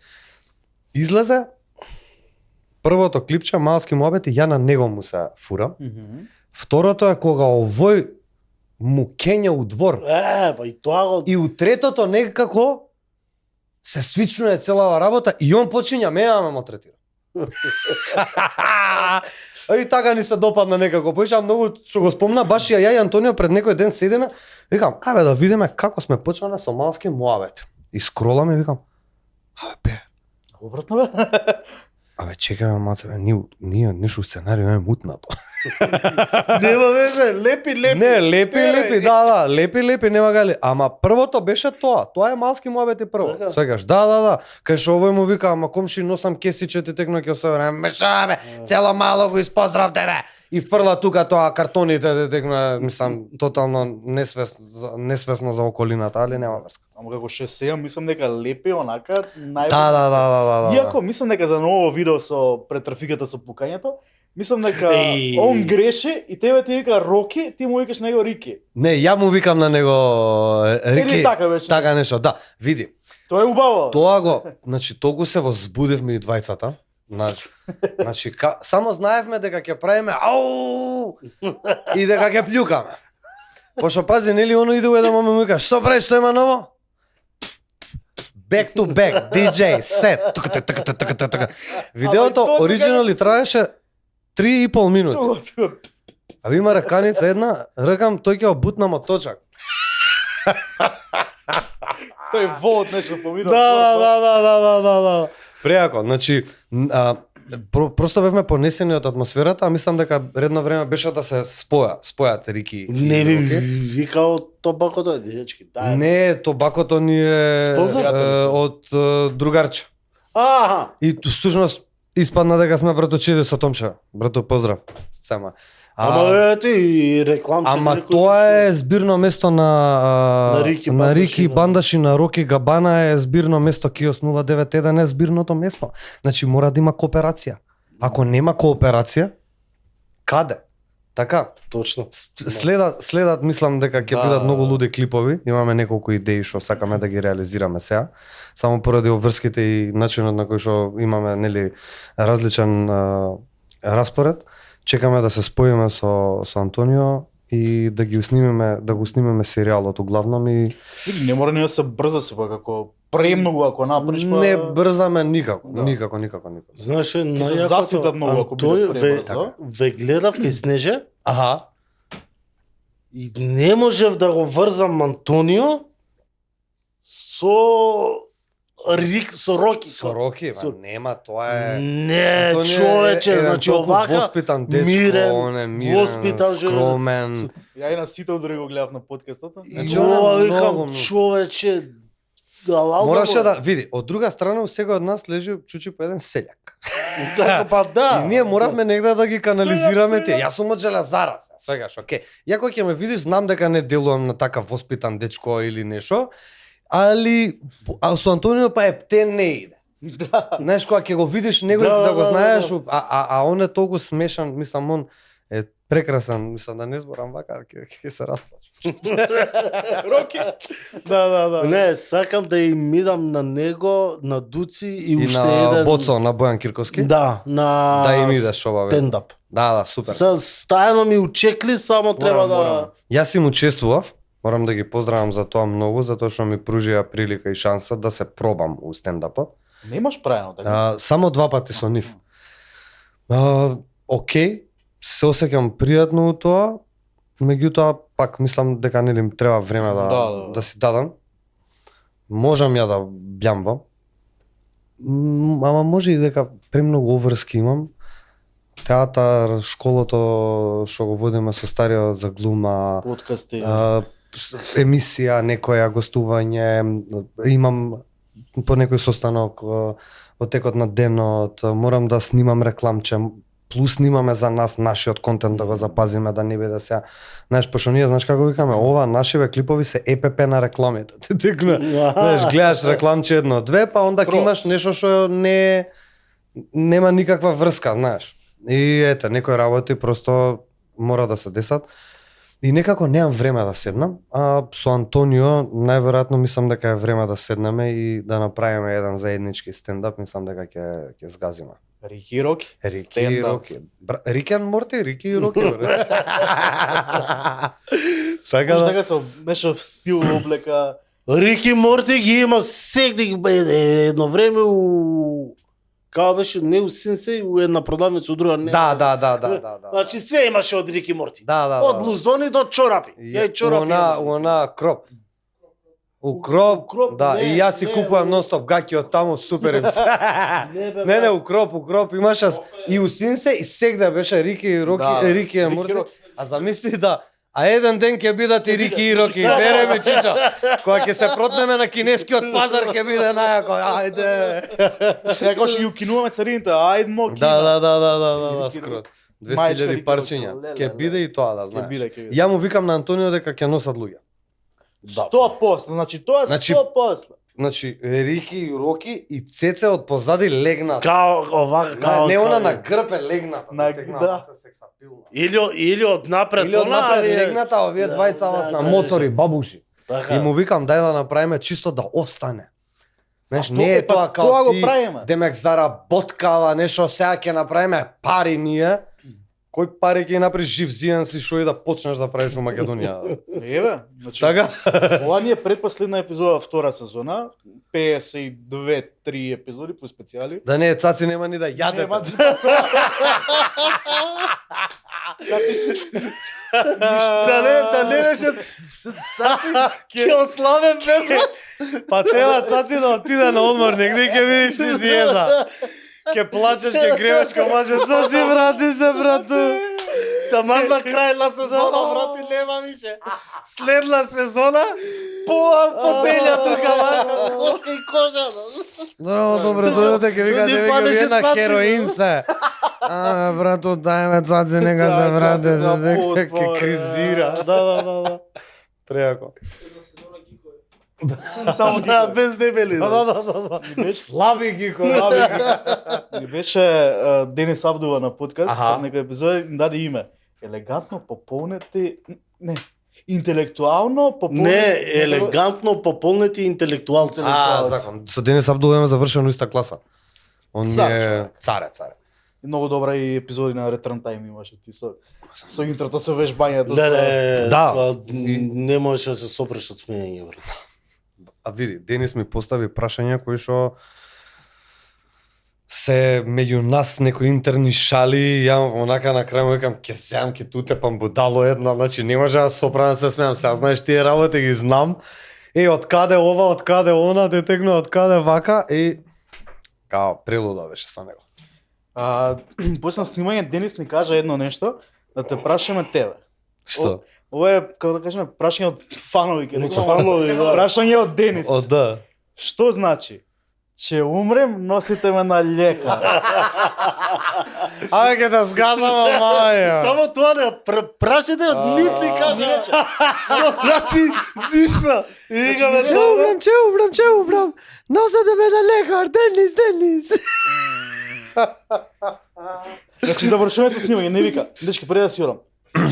Speaker 3: Излезе првото клипче малски муабети, ја на него му се фурам. Второто е кога овој му кења у двор.
Speaker 2: Па и тоа го...
Speaker 3: И у третото некако се свичнува целава работа и он почиња мене да ме малтретира. И така ни се допадна некако. Поиша многу што го спомна, баш ја и Антонио пред некој ден седеме, викам, абе да видиме како сме почнале со малски муабет. И скроламе, викам, абе,
Speaker 1: Обратно бе.
Speaker 3: абе чекаме маце, бе, ние нешто сценарио е мутнато.
Speaker 2: Нема везе, лепи.
Speaker 3: Не, лепи,
Speaker 2: Терај.
Speaker 3: да, лепи, нема гали. Ама првото беше тоа. Тоа е малски муабети прво.
Speaker 2: Така.
Speaker 3: Секаш, да. Кај што овој му вика, ама комши носам кесиче ти текно ќе се време. Меша бе, цело мало го испоздравте бе. И фрла тука тоа картоните те текна, мислам, тотално несвесно за околината, али нема врска.
Speaker 1: Ама како што сега мислам дека лепи онака најбоље.
Speaker 3: Да.
Speaker 1: Иако мислам дека за ново видео со пред трафиката со пукањето, мислам дека
Speaker 2: Еј.
Speaker 1: он греши и тебе ти вика Роки, ти му викаш него Рики.
Speaker 3: Не, ја му викам на него Рики.
Speaker 1: Или така беше.
Speaker 3: Така нешто, да. Види,
Speaker 1: Тоа е убаво.
Speaker 3: тоа го, значи толку се возбудевме и двајцата. Значи, само знаевме дека ќе правиме ау и дека ќе плюкаме. Пошто пази, нели оно иде у еден момент му вика, што правиш, што има ново? Back to back, DJ, set. Така. Видеото
Speaker 1: точно
Speaker 3: оригинали траеше 3,5 минути.
Speaker 1: Тука.
Speaker 3: А ви има раканица една, рекам, тој ќе обутна моточак.
Speaker 1: Тој вод нешто помина.
Speaker 3: Да. Преако, значи, просто бевме понесени од атмосферата, а мислам дека редно време беше да се спојат Рики и
Speaker 2: Не ви
Speaker 3: Роки.
Speaker 2: викао тобакото, дечки, дај.
Speaker 3: Не, тобакото ни е
Speaker 2: Спонзор?
Speaker 3: од другарче.
Speaker 2: Аха.
Speaker 3: И всушност испадна дека сме браточиди со Томче. Брато, поздрав. Сцема.
Speaker 2: Ама ете и рекламче.
Speaker 3: Ама
Speaker 2: некој
Speaker 3: тоа
Speaker 2: беше.
Speaker 3: е збирно место на
Speaker 2: На Рики
Speaker 3: Рики
Speaker 2: Бандаш,
Speaker 3: Бандаш и на Роки Габана е збирно место, Киос 091 е збирното место. Значи мора да има кооперација. Ако нема кооперација, каде? Така,
Speaker 2: Точно.
Speaker 3: следат мислам дека ќе
Speaker 1: Да.
Speaker 3: бидат многу луди клипови. Имаме неколку идеи што сакаме да ги реализираме сега. Само поради обврските и начинот на кој што имаме нели различен распоред. Чекаме да се споиме со Антонио и да го снимеме серијалот углавном и
Speaker 1: Или не мора ни да се брза се па како премногу ако направиш па
Speaker 3: не брзаме никако,
Speaker 1: Да.
Speaker 3: никако.
Speaker 2: Знаеш,
Speaker 1: се
Speaker 2: најакото,
Speaker 1: заситат многу ако биде пребрзо.
Speaker 2: ве гледав кај Снеже
Speaker 3: Аха.
Speaker 2: и не можев да го врзам Антонио со Роки.
Speaker 3: Со Роки,
Speaker 2: со-
Speaker 3: нема, тоа е
Speaker 2: Не,
Speaker 3: Антонио
Speaker 2: човече,
Speaker 3: еден
Speaker 2: значи
Speaker 3: толку
Speaker 2: овака
Speaker 3: воспитан дечко,
Speaker 2: мирен,
Speaker 3: он е мирен,
Speaker 2: воспитан,
Speaker 3: скромен.
Speaker 1: Ја и на сите дори го гледав на подкастот.
Speaker 3: Значи,
Speaker 2: Ова
Speaker 3: она
Speaker 2: викам,
Speaker 3: многу.
Speaker 2: човече, алал
Speaker 3: Мораше да види, од друга страна у секој од нас лежи чучи по еден селјак.
Speaker 2: Така па да.
Speaker 3: И ние моравме негде да ги канализираме
Speaker 2: Селјак,
Speaker 3: тие.
Speaker 2: селјак.
Speaker 3: Јас сум од Железара, свегаш, окей. Ја кога ќе ме видиш, знам дека не делувам на така воспитан дечко или нешто, али со Антонио па ептен не иде. Знаеш, кога ќе го видиш него да го знаеш, а он е толку смешан, мислам, он е прекрасен, мислам да не зборам вака, ќе се расплачам.
Speaker 1: Роки.
Speaker 3: Да.
Speaker 2: Не, сакам да им мидам на него, на Дуци и
Speaker 3: И
Speaker 2: уште
Speaker 3: на
Speaker 2: еден...
Speaker 3: Боцо, на Бојан Кирковски.
Speaker 2: Да, на...
Speaker 3: Да им идеш ова бе.
Speaker 2: стендап.
Speaker 3: Да, супер.
Speaker 2: Са стајано ми учекли, само треба да...
Speaker 3: Јас им учествував, морам да ги поздравам за тоа многу, затоа што ми пружија прилика и шанса да се пробам у стендапот.
Speaker 1: Немаш правено така.
Speaker 3: Само 2 пати со нив. Океј, се осеќам пријатно у тоа, меѓутоа пак мислам дека нели им треба време да си дадам. Можам ја да бјамвам. Ама може и дека премногу обврски имам. Театар, школото што го водиме со стариот за глума,
Speaker 1: Подкасти.
Speaker 3: емисија, некоја гостување, имам по некој состанок во текот на денот, морам да снимам рекламче, плюс снимаме за нас нашиот контент да го запазиме, да не биде сега. Знаеш, пошто ние знаеш како викаме, ова нашиве клипови се ЕПП на рекламите. Ти знаеш, гледаш рекламче едно, две, па онда ќе имаш нешто што нема никаква врска, знаеш. И ете, некои работи просто мора да се десат. И некако немам време да седнам, а со Антонио најверојатно мислам дека е време да седнеме и да направиме еден заеднички стендап, мислам дека ќе згазиме.
Speaker 1: Рики и Роки.
Speaker 3: Рики и Роки. Рикен Морти, Рики и Роки. Така
Speaker 1: Може
Speaker 3: да.
Speaker 1: така со нешто стил облека.
Speaker 2: Рики Морти ги има сегде едно време у... Као беше не у Синсеј, у една продавница, у друга не.
Speaker 3: Да.
Speaker 2: Значи све имаше од Рики Морти.
Speaker 3: Да.
Speaker 2: Од блузони до чорапи. Ја чорапи.
Speaker 3: Она кроп. У кроп, да,
Speaker 2: не,
Speaker 3: и јас си
Speaker 2: не,
Speaker 3: купувам
Speaker 2: не.
Speaker 3: ностоп гаќи од таму, супер им се. Не, у кроп имаше и у Синсе и сегде беше Рики и Роки,
Speaker 1: Да,
Speaker 3: Рики и
Speaker 1: Рики и
Speaker 3: Морти.
Speaker 1: Роки.
Speaker 3: А замисли да, а еден ден ќе бидат и Рики и Роки, вереме чичо. Кога ќе се протнеме на кинескиот пазар ќе биде најако, ајде.
Speaker 1: Сега кога ќе ги укинуваме царините, ајде мо кина.
Speaker 3: Да,
Speaker 1: Рики и
Speaker 3: скрот.
Speaker 1: Мајчка
Speaker 3: 200.000
Speaker 1: Рики
Speaker 3: парчиња.
Speaker 1: Роки, леле,
Speaker 3: Ќе биде и тоа да знаеш.
Speaker 1: биде, ќе биде.
Speaker 3: Ја му викам на Антонио дека ќе носат луѓе.
Speaker 1: 100%, значи тоа е
Speaker 3: Значи,
Speaker 1: 100%.
Speaker 3: Значи, Рики и Роки и Цеце од позади легната.
Speaker 2: Као овака, као...
Speaker 3: Не она на грб е легната.
Speaker 1: На- да.
Speaker 3: Сексапилна.
Speaker 2: Или од напред.
Speaker 3: Или од
Speaker 2: она,
Speaker 3: напред
Speaker 2: овие-
Speaker 3: легната, а овие
Speaker 2: Да,
Speaker 3: двајца
Speaker 2: да,
Speaker 3: вас на
Speaker 2: да,
Speaker 3: мотори, бабуши.
Speaker 2: Така.
Speaker 3: И му викам дај да направиме чисто да остане. Знаеш,
Speaker 1: А
Speaker 3: не е
Speaker 1: па
Speaker 3: тоа
Speaker 1: тоа
Speaker 3: као
Speaker 1: го
Speaker 3: ти
Speaker 1: правиме.
Speaker 3: демек заработкава нешто, сега ќе направиме пари ние. Кој пари ќе направиш жив зијан си шо и да почнеш да правиш у Македонија.
Speaker 1: Еве, значи
Speaker 3: Така?
Speaker 1: ова ни е предпоследна епизода втора сезона, 52-3 епизоди плюс специјали.
Speaker 3: Да не, цаци нема ни да јадете.
Speaker 1: Нема
Speaker 3: Да не беше цаци, ќе ославе без. Па треба цаци да отиде на одмор негде и ќе видиш ти диета. Ќе плачеш, ќе греваш, ќе маже цаци, врати се, брату.
Speaker 2: Таман на крај на сезона, врати, нема више.
Speaker 3: Следна сезона, пола потелја тука,
Speaker 2: Коска и кожа.
Speaker 3: Здраво, добре, дојдете, ќе викате,
Speaker 2: Ни
Speaker 3: веќе
Speaker 2: падеше
Speaker 3: вие на
Speaker 2: цаци,
Speaker 3: хероин се. Брату, дајме цаци, нека се
Speaker 1: Да,
Speaker 3: врати,
Speaker 1: цаци на
Speaker 3: ќе
Speaker 1: потвора.
Speaker 3: кризира. Да. Преако.
Speaker 1: Само
Speaker 2: Да, без дебели.
Speaker 3: Да. Слаби ги
Speaker 1: Ми беше Денис Абдува на подкаст,
Speaker 3: Аха.
Speaker 1: некој епизод им даде име. Елегантно пополнети, не, интелектуално пополнети.
Speaker 2: Не, елегантно пополнети интелектуалци.
Speaker 3: Закон. Со Денис Абдул имаме завршено иста класа. Он
Speaker 1: Цар,
Speaker 3: е
Speaker 1: човек.
Speaker 3: царе.
Speaker 1: И многу добра и епизоди на Return Time имаше ти со интрото со вежбањето.
Speaker 2: Не,
Speaker 3: Да.
Speaker 2: не можеш да се сопреш од смеење, брат.
Speaker 3: А види, Денис ми постави прашања кои што се меѓу нас некои интерни шали, ја онака на крај му викам ќе земам ќе тутепам будало една, значи не може да сопрам да се смеам, сега знаеш тие работи ги знам. Од каде ова, од каде она, детекнува од каде вака и као прелуда беше со него.
Speaker 1: После снимање Денис ни кажа едно нешто, да те прашаме тебе.
Speaker 3: Што?
Speaker 1: Ова е, како да кажеме, прашање од фанови, ќе рекам.
Speaker 2: Фанови, да.
Speaker 1: Прашање од Денис.
Speaker 3: Да.
Speaker 1: Што значи? Че умрем, носите ме на лекар.
Speaker 3: Ајде ќе те згазам, маја.
Speaker 2: Само тоа не прашите од нит ни кажа. Што значи ништо. И викаме
Speaker 3: Че умрам. Носете ме на лекар, Денис.
Speaker 1: Значи завршуваме со снимање, не вика. Дечки, пред да си одам.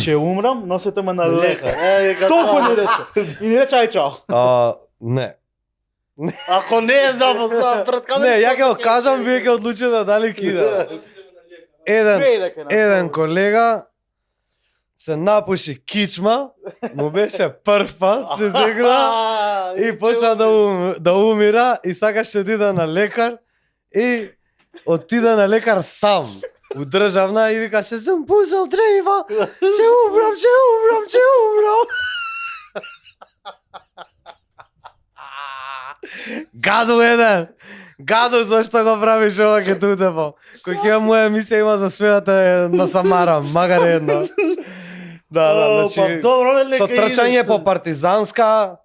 Speaker 1: Че умрам, носете ме на лекар. Толку ни рече. И ни рече ај чао.
Speaker 3: Не.
Speaker 2: Ако не е за пред камера.
Speaker 3: Не, ја ќе го кажам, вие ќе одлучите дали кида. Еден колега се напуши кичма, му беше прв пат, се тегна и почна да умира и сакаше да иде на лекар и отиде на лекар сам. У државна и викаше сум пусал дрейва, че умрам. Гадо зашто го правиш ова ке тутепо. Кој ќе моја емисија има за свеата е на Самара, магар едно. Да, значи
Speaker 2: добро, бе,
Speaker 3: со
Speaker 2: лека
Speaker 3: трчање
Speaker 2: идеш,
Speaker 3: по партизанска,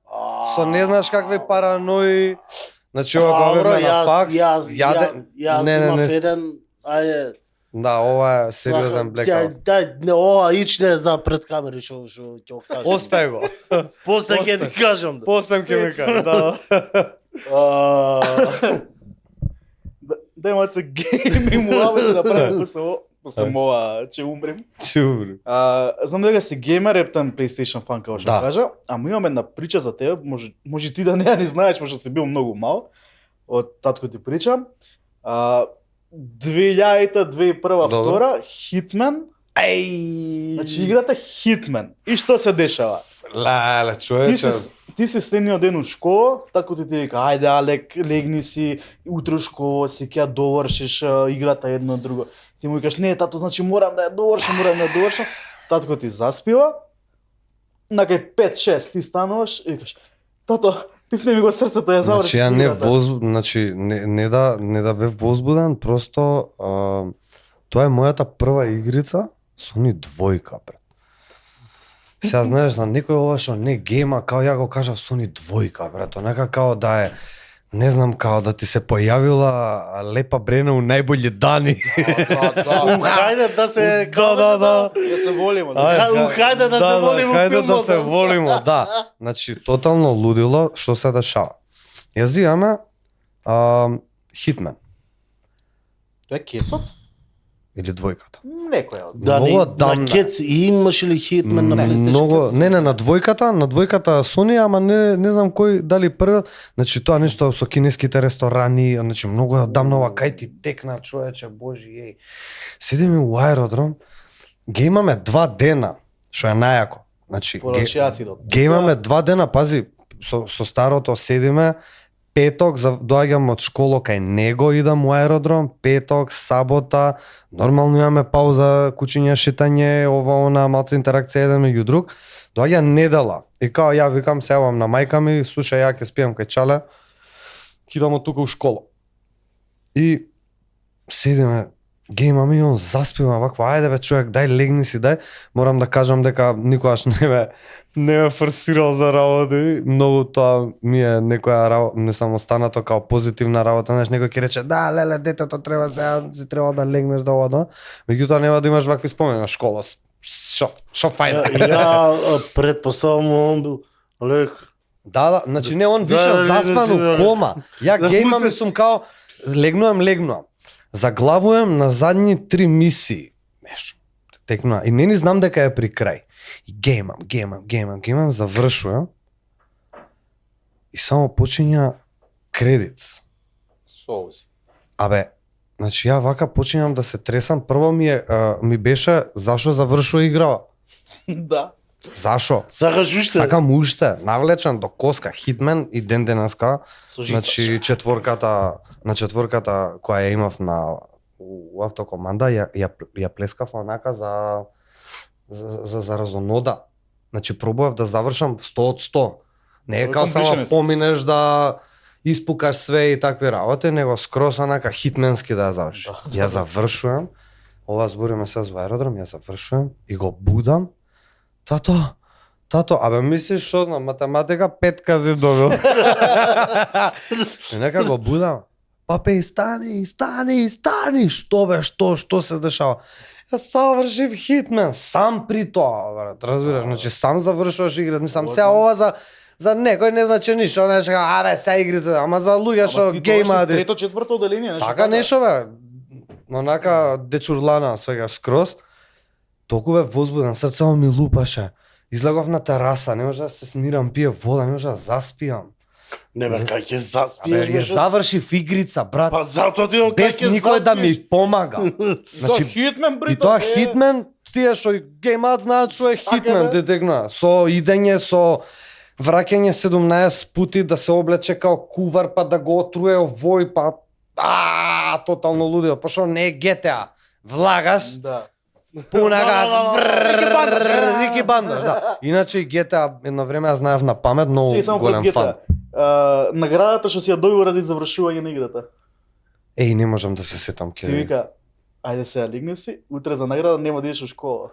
Speaker 3: со не знаш какви паранои. Значи ова го бевме на факс.
Speaker 2: Јас имав еден, ајде.
Speaker 3: Да, ова е сериозен блекаут.
Speaker 2: Дај, ова ичне за пред камери што ќе го кажам.
Speaker 3: Остај го.
Speaker 2: После ќе ти кажам.
Speaker 3: После ќе ми кажа, да.
Speaker 1: Дај маце гейминг муабет да правим после ова, че умрем.
Speaker 3: Чури.
Speaker 1: Знам дека си геймер, ептен PlayStation фан, како што
Speaker 3: Да.
Speaker 1: кажа, ама имам една прича за тебе, може ти да не ја не знаеш, пошто си бил многу мал, од татко ти причам. 2000-та, 2001-та, втора, Hitman. Значи играта Hitman. И што се дешава?
Speaker 3: Леле, човече.
Speaker 1: Ти си следниот ден у школа, татко ти вика, ајде Алек, легни си, утре у школа си, ќе ја довршиш играта едно друго. Ти му викаш, не, тато, значи морам да ја довршам. Татко ти заспива, накај 5-6 ти стануваш и викаш, тато, пипне ми го срцето, ја завршиш
Speaker 3: Значи ја
Speaker 1: играта.
Speaker 3: значи не да бев возбуден, просто тоа е мојата прва игрица со ни двојка, брат. Сега знаеш за некој ова што не гейма, као ја го кажав со ни двојка, брат, онака као да е не знам, као да ти се појавила лепа брена у најбољи дани.
Speaker 2: Хајде да се
Speaker 3: Да.
Speaker 1: Да се волиме.
Speaker 2: Хајде да се волиме
Speaker 3: Хајде да
Speaker 2: филмот.
Speaker 3: се волиме, да. Значи, тотално лудило, што се дешава. Ја зиваме Hitman
Speaker 1: Тоа е кесот?
Speaker 3: или двојката.
Speaker 1: Некоја од.
Speaker 2: Да,
Speaker 3: Многу
Speaker 2: на
Speaker 3: дамна.
Speaker 2: Кец имаш ли Hitman на PlayStation?
Speaker 3: Многу, не, на двојката Sony, ама не знам кој дали првиот. Значи тоа нешто со кинеските ресторани, значи многу одамна ова кај ти текна, човече, божи еј. Седиме у аеродром, ги имаме 2 дена, што е најако. Значи ги имаме 2 дена, пази, со старото седиме, петок доаѓам од школа кај него, идам у аеродром, петок, сабота, нормално имаме пауза, кучиње, шетање, ова, она, малце интеракција еден меѓу друг. Доаѓа недела. И као ја викам, се јавам на мајка ми, слушај, ја ќе спијам кај чале, кидам од тука у школа. И седиме, геймаме и он заспива ваква, ајде бе човек, дај легни си, дај. Морам да кажам дека никогаш не ме форсирал за работи, многу тоа ми е некоја работа, не само останато као позитивна работа, знаеш, некој ќе рече, да, леле, детето треба сега, си треба да легнеш да ова, меѓутоа нема да имаш вакви спомени на школа. Шо фајда?
Speaker 2: Ја предпоставам он бил лек.
Speaker 3: Да, значи не, он више заспан у кома. Ја геймам и сум као, легнувам. Заглавувам на задни 3 мисии. Нешто. Текнува. И не знам дека е при крај. И геймам, завршувам. И само почиња кредит.
Speaker 1: Соузи.
Speaker 3: Абе, Значи ја вака починам да се тресам, прво ми беше зашо завршува игра.
Speaker 1: Да.
Speaker 3: Зашо?
Speaker 2: Сакаш уште?
Speaker 3: Сакам уште, навлечен до коска, Хитмен и ден денеска.
Speaker 2: Со жица.
Speaker 3: Значи четворката која ја имав на у автокоманда ја плескав онака за разонода. Значи пробував да завршам 100 од 100. Не е као само
Speaker 1: Completionist.
Speaker 3: поминеш да испукаш све и такви работи, него скрос онака хитменски да ја завршиш. Ја завршувам, ова збориме се за аеродром, ја завршувам и го будам. Тато, абе мислиш што на математика 5 кази добил. И нека го будам. Папе, стани, што бе, што се дешава? Ја завршив Хитмен, сам при тоа, брат, разбираш, значи сам завршуваш играта, мислам, сега ова за некој не значи ништо, не шега, абе, се игрите, ама за луѓе што геймаат.
Speaker 1: Трето, четврто оделение, нешто.
Speaker 3: Така нешто бе. Онака дечурлана свега скроз. Толку бе возбуден, срцето ми лупаше. Излегов на тераса, не може да се смирам, пие вода, не може да заспиам.
Speaker 2: Не бе, кај ќе
Speaker 3: Абе,
Speaker 2: заспиеш?
Speaker 3: ја завршив игрица, брат.
Speaker 2: Па затоа ти кај
Speaker 3: Без
Speaker 2: ќе
Speaker 3: никој да
Speaker 2: заспиеш?
Speaker 3: ми помага.
Speaker 1: Значи, Хитмен,
Speaker 3: И
Speaker 1: брито.
Speaker 3: тоа Хитмен, тие што геймаат знаат што е Хитмен,
Speaker 1: бе?
Speaker 3: те текна. Со идење, со враќање 17 пути да се облече као кувар, па да го отруе овој, па тотално лудио, па што не е GTA. Влагаш,
Speaker 1: Да.
Speaker 3: пуна газ, Рики Бандаш, да. Иначе и GTA едно време ја знаев на памет, многу
Speaker 1: Чеј само
Speaker 3: голем
Speaker 1: пред
Speaker 3: фан.
Speaker 1: GTA. Наградата што си ја добил ради завршување на играта.
Speaker 3: Еј, не можам да се сетам
Speaker 1: Ти
Speaker 3: ке.
Speaker 1: вика, ајде сега лигни си, утре за награда нема да идеш у школа.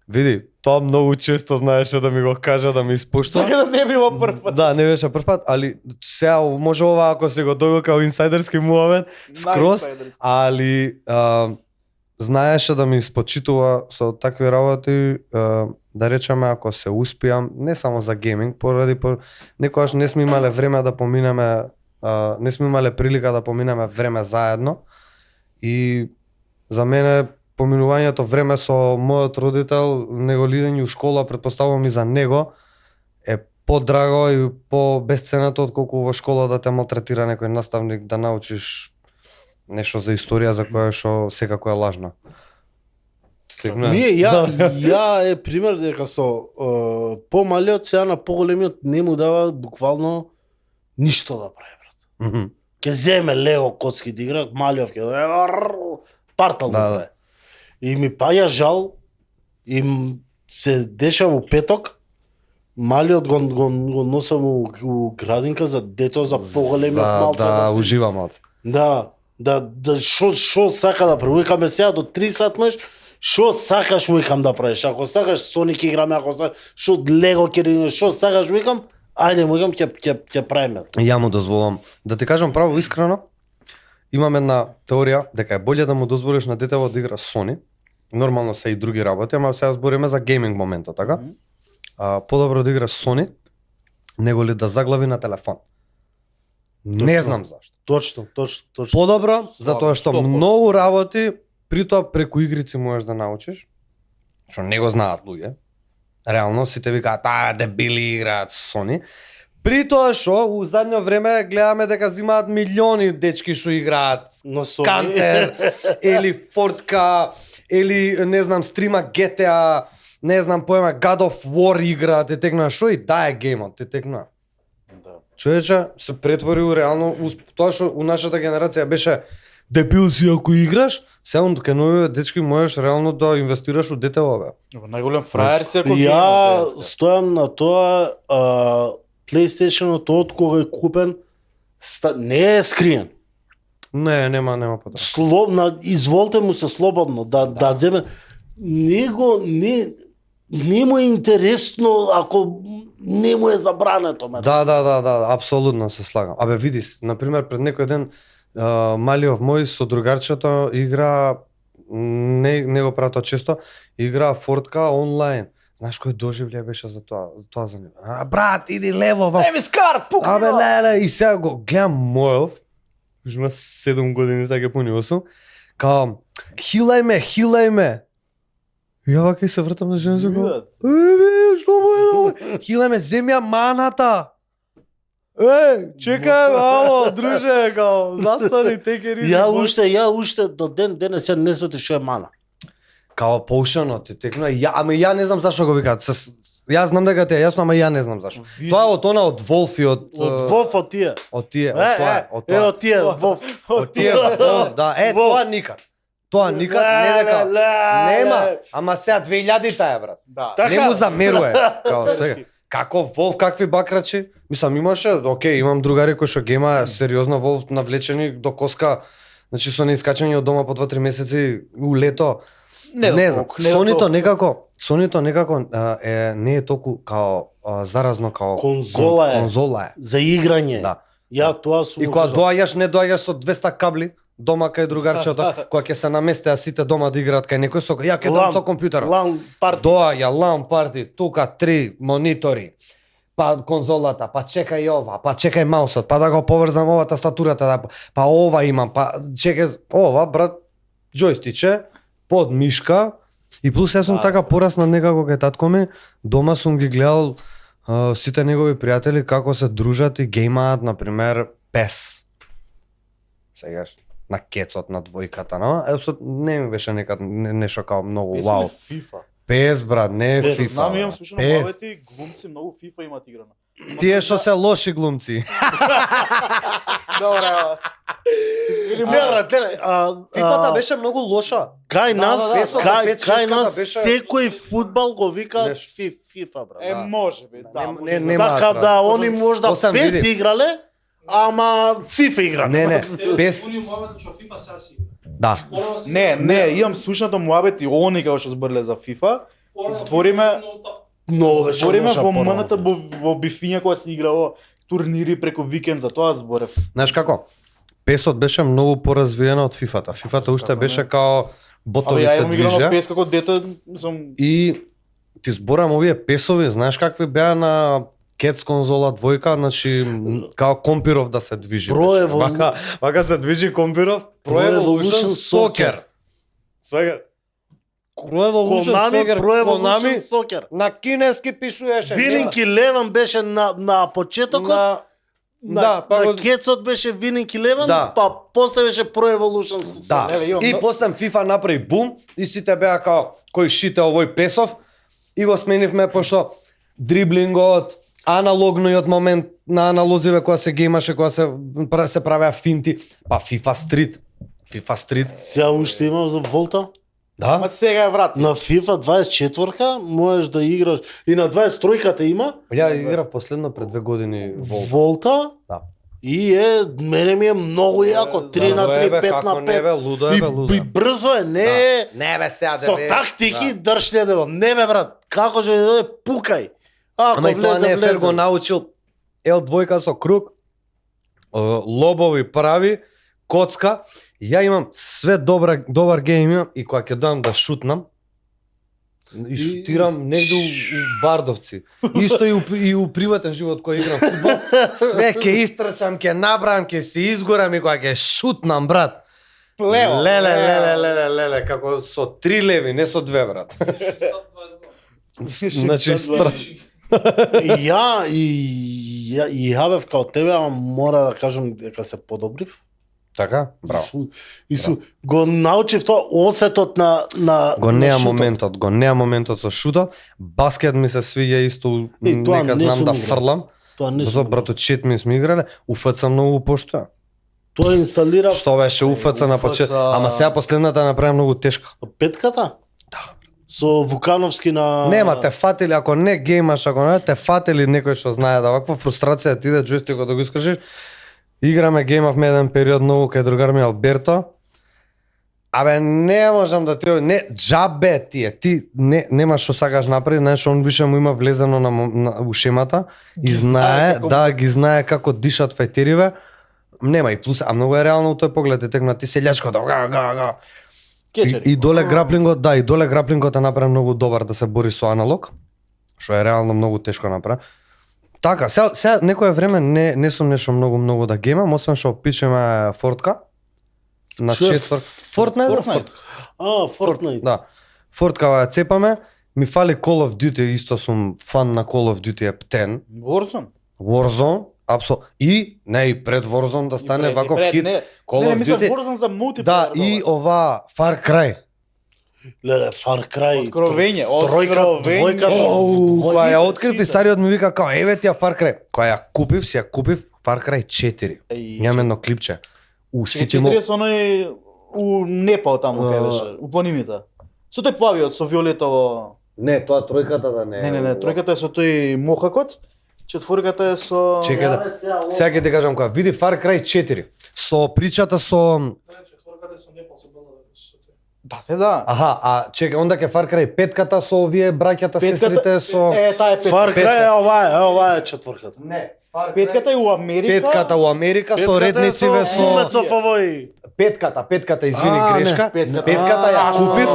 Speaker 3: Види, тоа многу често знаеше да ми го каже, да ми испуштува.
Speaker 1: Така да не било прв пат.
Speaker 3: Да, не беше прв пат, али сега може ова ако се го добил као инсайдерски муавет, скроз,
Speaker 1: Најинсайдерски.
Speaker 3: али знаеше да ми испочитува со такви работи, да речеме ако се успиам, не само за гейминг, некогаш не сме имале време да поминеме, не сме имале прилика да поминеме време заедно и за мене поминувањето време со мојот родител, него лидење у школа, претпоставувам и за него, е подраго и по-бесценето отколку во школа да те малтретира некој наставник, да научиш нешто за историја за која што секако е лажна.
Speaker 2: Ние, ја е пример дека со помалиот сега на поголемиот не му дава буквално ништо да прави, брат.
Speaker 3: Мгм.
Speaker 2: Ке земе лего коцки да игра, малиот ке партал да
Speaker 3: Да, да.
Speaker 2: прави. И ми паѓа жал, и се дешава у петок, малиот го носам у градинка за дето, за поголемиот малца
Speaker 3: да
Speaker 2: се-
Speaker 3: ужива малце.
Speaker 2: Да шо сака да прави. Викаме сега до 3 сат можеш, шо сакаш викам да правиш. Ако сакаш Соник играме, ако сакаш шо Лего ќе играме, шо сакаш викам, ајде викам ќе правиме.
Speaker 3: Ја му дозволам. Да ти кажам право искрено, имам една теорија дека е боле да му дозволиш на детево да игра Sony. Нормално се и други работи, ама сега збориме за гейминг моментот, така? Подобро да игра Sony, него ли да заглави на телефон. Не знам зашто.
Speaker 2: Точно.
Speaker 3: Подобро, затоа што
Speaker 2: 100%.
Speaker 3: многу работи, при тоа преку игрици можеш да научиш, што не го знаат луѓе. Реално сите викаат, дебили играат Sony. При тоа што у задно време гледаме дека зимаат милиони дечки што играат
Speaker 2: Но со
Speaker 3: Кантер, или Фортка, или не знам стрима GTA, не знам поема God of War игра, те текна шо и да е геймот, те текна. Човече се претвори у реално тоа што у нашата генерација беше дебил си ако играш, сега кај новите дечки можеш реално да инвестираш у детево бе.
Speaker 1: Најголем фраер си ако
Speaker 2: Ја стојам на тоа, PlayStation-от од кога е купен, не е скриен.
Speaker 3: Не, нема потреба.
Speaker 2: Изволте му се слободно да земе. Не му е интересно ако не му е забрането, ме.
Speaker 3: Да, апсолутно се слагам. Абе види, например пред некој ден малиов мој со другарчето игра, не го прават често, игра Фортка онлайн. Знаеш кој доживле беше за тоа за него? Брат, иди лево,
Speaker 1: ми скар, пукни.
Speaker 3: абе леле, и сега го гледам мојов, има 7 години, сега ќе пуни 8, као, хилај ме. Ја вака и се вртам на жена се као, што му е ново? Хилај ме, земја маната.
Speaker 2: чекај, ало, друже, као, застани, take it easy. Ја уште до ден денес ја не свети што е мана.
Speaker 3: Као поушено ти текна, ја не знам зашо го викаат. Јас знам дека ти е јасно, ама ја не знам зашо. Тоа е од она од Волф и од
Speaker 2: Вов од тие.
Speaker 3: од тие, од
Speaker 2: Е,
Speaker 3: тоа.
Speaker 2: од тие, Вов.
Speaker 3: Од тие, Волф, да, тоа никад. Тоа никад не дека нема, ама сега 2000-та е брат.
Speaker 1: Да.
Speaker 2: Така.
Speaker 3: Не му замерува, као сега. Како Волф, какви бакрачи? Мислам, имаше, окей, имам другари кои што гема сериозно Волф навлечени до коска, значи со неискачање од дома по 2-3 месеци у лето. Не знам, Сонито некако не е толку као заразно као
Speaker 2: Конзола е.
Speaker 3: Конзола е.
Speaker 2: За играње.
Speaker 3: Да.
Speaker 2: Ја тоа сум.
Speaker 3: И кога доаѓаш, не доаѓаш со 200 кабли дома кај другарчето, кога ќе се наместеа сите дома да играат кај некој со ја ќе дам со компјутерот.
Speaker 2: Лан парти.
Speaker 3: Доаѓа LAN парти, тука 3 монитори. Па конзолата, па чекај ова, па чекај маусот, па да го поврзам ова тастатурата, да, па ова имам, па чекај ова брат, џојстиче, под мишка. И плюс јас сум така пораснал некако кај татко ми, дома сум ги гледал сите негови пријатели како се дружат и геймаат, например, PES. Сегаш на кецот на двојката, но не ми беше некад нешто као многу вау.
Speaker 1: FIFA.
Speaker 3: PES брат, не е
Speaker 2: PES,
Speaker 3: FIFA.
Speaker 1: Знам, имам слушано
Speaker 3: PES.
Speaker 1: мавети, глумци многу FIFA имат играно.
Speaker 3: Тие што се лоши глумци.
Speaker 1: Добре.
Speaker 2: Не, брат,
Speaker 3: FIFA-та беше многу лоша.
Speaker 2: Кај нас,
Speaker 3: да, да,
Speaker 2: кај
Speaker 3: пет-шестката
Speaker 2: нас
Speaker 3: беше-
Speaker 2: секој фудбал го вика
Speaker 3: Нешто.
Speaker 2: FIFA, брат.
Speaker 1: Е, може би, да.
Speaker 3: Не-
Speaker 1: може
Speaker 3: не-
Speaker 1: за-
Speaker 3: нема-
Speaker 2: Така
Speaker 3: брат.
Speaker 2: да, они можда
Speaker 3: Осам
Speaker 2: PES
Speaker 3: види.
Speaker 2: играле, ама FIFA играле.
Speaker 3: Не, PES,
Speaker 5: Они моват што FIFA сега си.
Speaker 3: да.
Speaker 1: Не, имам слушнато муабети они како што зборле за FIFA. Збориме-
Speaker 2: Но беше
Speaker 1: Збориме
Speaker 2: лоша
Speaker 1: во
Speaker 2: порано.
Speaker 1: МНТ во бифиња кога се играло турнири преку викенд, за тоа зборев.
Speaker 3: Знаеш како? PES-от беше многу поразвиено од FIFA-та. FIFA-та уште беше као
Speaker 1: Абе,
Speaker 3: ботови
Speaker 1: ја
Speaker 3: се
Speaker 1: имам играно
Speaker 3: движеа.
Speaker 1: PES како дете, мислам,
Speaker 3: И ти зборам овие PES-ови, знаеш какви беа на Кец конзола двојка, значи као компиров да се движи.
Speaker 2: Pro
Speaker 3: беше. Вака се движи компиров, Pro Evolution Soccer. Сега Pro Evolution
Speaker 2: Konami,
Speaker 3: Soccer,
Speaker 2: Pro Evolution
Speaker 3: Konami
Speaker 2: Soccer.
Speaker 3: на кинески пишуеше.
Speaker 2: Winning Eleven беше на почетокот,
Speaker 3: на да, па
Speaker 2: на
Speaker 3: го-
Speaker 2: Кецот беше Winning Eleven,
Speaker 3: Да.
Speaker 2: па после беше Pro Evolution Soccer.
Speaker 3: Да,
Speaker 1: Не, бе, имам
Speaker 3: и
Speaker 1: много-
Speaker 3: после FIFA направи бум и сите беа као кој шите овој песов и го сменивме пошто дриблингот, аналогниот момент на аналозиве кога се геймаше, кога се правеа финти, па FIFA Street.
Speaker 2: Сега уште имам за Волта.
Speaker 3: Да?
Speaker 1: ама сега е врат.
Speaker 2: На FIFA 24-ка можеш да играш и на 23-ката има
Speaker 3: Ја играв последно пред 2 години Волт.
Speaker 2: Волта.
Speaker 3: Да.
Speaker 2: И мене ми е многу јако, 3 на 3, 5 на 5.
Speaker 3: Не бе, лудо е бе, лудо.
Speaker 2: И брзо е, не е
Speaker 3: Не бе, сега
Speaker 2: со тактики држле да не бе брат, како ќе да пукај. Ако
Speaker 3: Ама и тоа не
Speaker 2: влезе,
Speaker 3: е фер, го
Speaker 2: влезе.
Speaker 3: научил L2 со круг, лобови прави, коцка. Ја имам све добар гейм имам и кога ќе доам да шутнам, и шутирам негде у Бардовци. Исто и у приватен живот кој играм фудбал, све ќе истрчам, ќе набрам, ќе се изгорам и кога ќе шутнам, брат.
Speaker 1: Лево.
Speaker 3: Леле, како со 3 леви, не со 2, брат. Значи,
Speaker 2: И ја бев као тебе, ама мора да кажам дека се подобрив.
Speaker 3: Така? Браво.
Speaker 2: Го научив тоа осетот на
Speaker 3: Го
Speaker 2: на
Speaker 3: неа
Speaker 2: шутот.
Speaker 3: моментот со шутот. Баскет ми се свиѓа исто,
Speaker 2: И тоа
Speaker 3: нека
Speaker 2: не
Speaker 3: знам
Speaker 2: сум
Speaker 3: да
Speaker 2: играл.
Speaker 3: фрлам.
Speaker 2: Тоа не
Speaker 3: Зато
Speaker 2: сум.
Speaker 3: брато чет ми сме играле, UFC многу поштоа.
Speaker 2: Тоа инсталира
Speaker 3: Што беше UFC на почет, ама сега последната направи многу тешка.
Speaker 2: петката?
Speaker 3: Да.
Speaker 2: Со Вукановски на
Speaker 3: Нема те фатили, ако не геймаш, ако не те фатили некој што знае да ваква фрустрација ти иде џојстикот да го искажеш. Играме геймавме еден период многу кај другар ми Алберто. Абе не можам да ти не џабе ти немаш што сакаш направи, знаеш он више му има влезено на ушемата и знае,
Speaker 1: како-
Speaker 3: да ги знае како дишат фајтериве. Нема и плюс, а многу е реално у тој поглед, и текна ти селјачко да га.
Speaker 1: Кечери.
Speaker 3: И доле граплингот, да, и доле граплингот е направен многу добар да се бори со аналог, што е реално многу тешко направи. Така, сега некое време не сум нешто многу да геймам, освен што пичеме Фортка. На
Speaker 2: Што е
Speaker 3: четврт. Fortnite?
Speaker 1: Fortnite.
Speaker 2: Fortnite.
Speaker 3: Да. Фортка ја цепаме, ми фали Call of Duty, исто сум фан на Call of Duty 10.
Speaker 1: Warzone.
Speaker 3: Warzone, И не и пред Warzone да стане ваков хит. Call
Speaker 1: Не,
Speaker 3: of
Speaker 1: мислам
Speaker 3: Duty.
Speaker 1: Warzone за мултиплеер.
Speaker 3: Да, и ова Far Cry.
Speaker 2: Леле, Far Cry.
Speaker 1: Откровење,
Speaker 2: Тројка,
Speaker 1: откровење.
Speaker 2: двојка.
Speaker 3: Кога ја открив и
Speaker 1: сите.
Speaker 3: стариот ми вика као еве ти ја Far Cry. Кога ја купив, си ја купив Far Cry 4. Имам едно клипче. У сите му
Speaker 1: 40 оној у Непал таму кај беше, у планините. Со тој плавиот со виолетово.
Speaker 3: Не, тоа тројката да не.
Speaker 1: Не, тројката е со тој мохакот, четворката е со
Speaker 3: Чекај да. Сега ќе ти кажам која. Види Far Cry 4. Со причата со
Speaker 1: Да.
Speaker 3: Аха, а чекај, онда ке Far Cry 5-ката со овие браќата, сестрите со
Speaker 1: таа е
Speaker 2: Far Cry е ова е четврката.
Speaker 3: Не,
Speaker 1: Петката е у Америка.
Speaker 3: Петката у Америка со реднициве со
Speaker 2: Улецов овој.
Speaker 3: Петката, извини,
Speaker 2: А, не.
Speaker 3: грешка.
Speaker 1: Петката.
Speaker 3: Петката ја
Speaker 1: А,
Speaker 3: купив,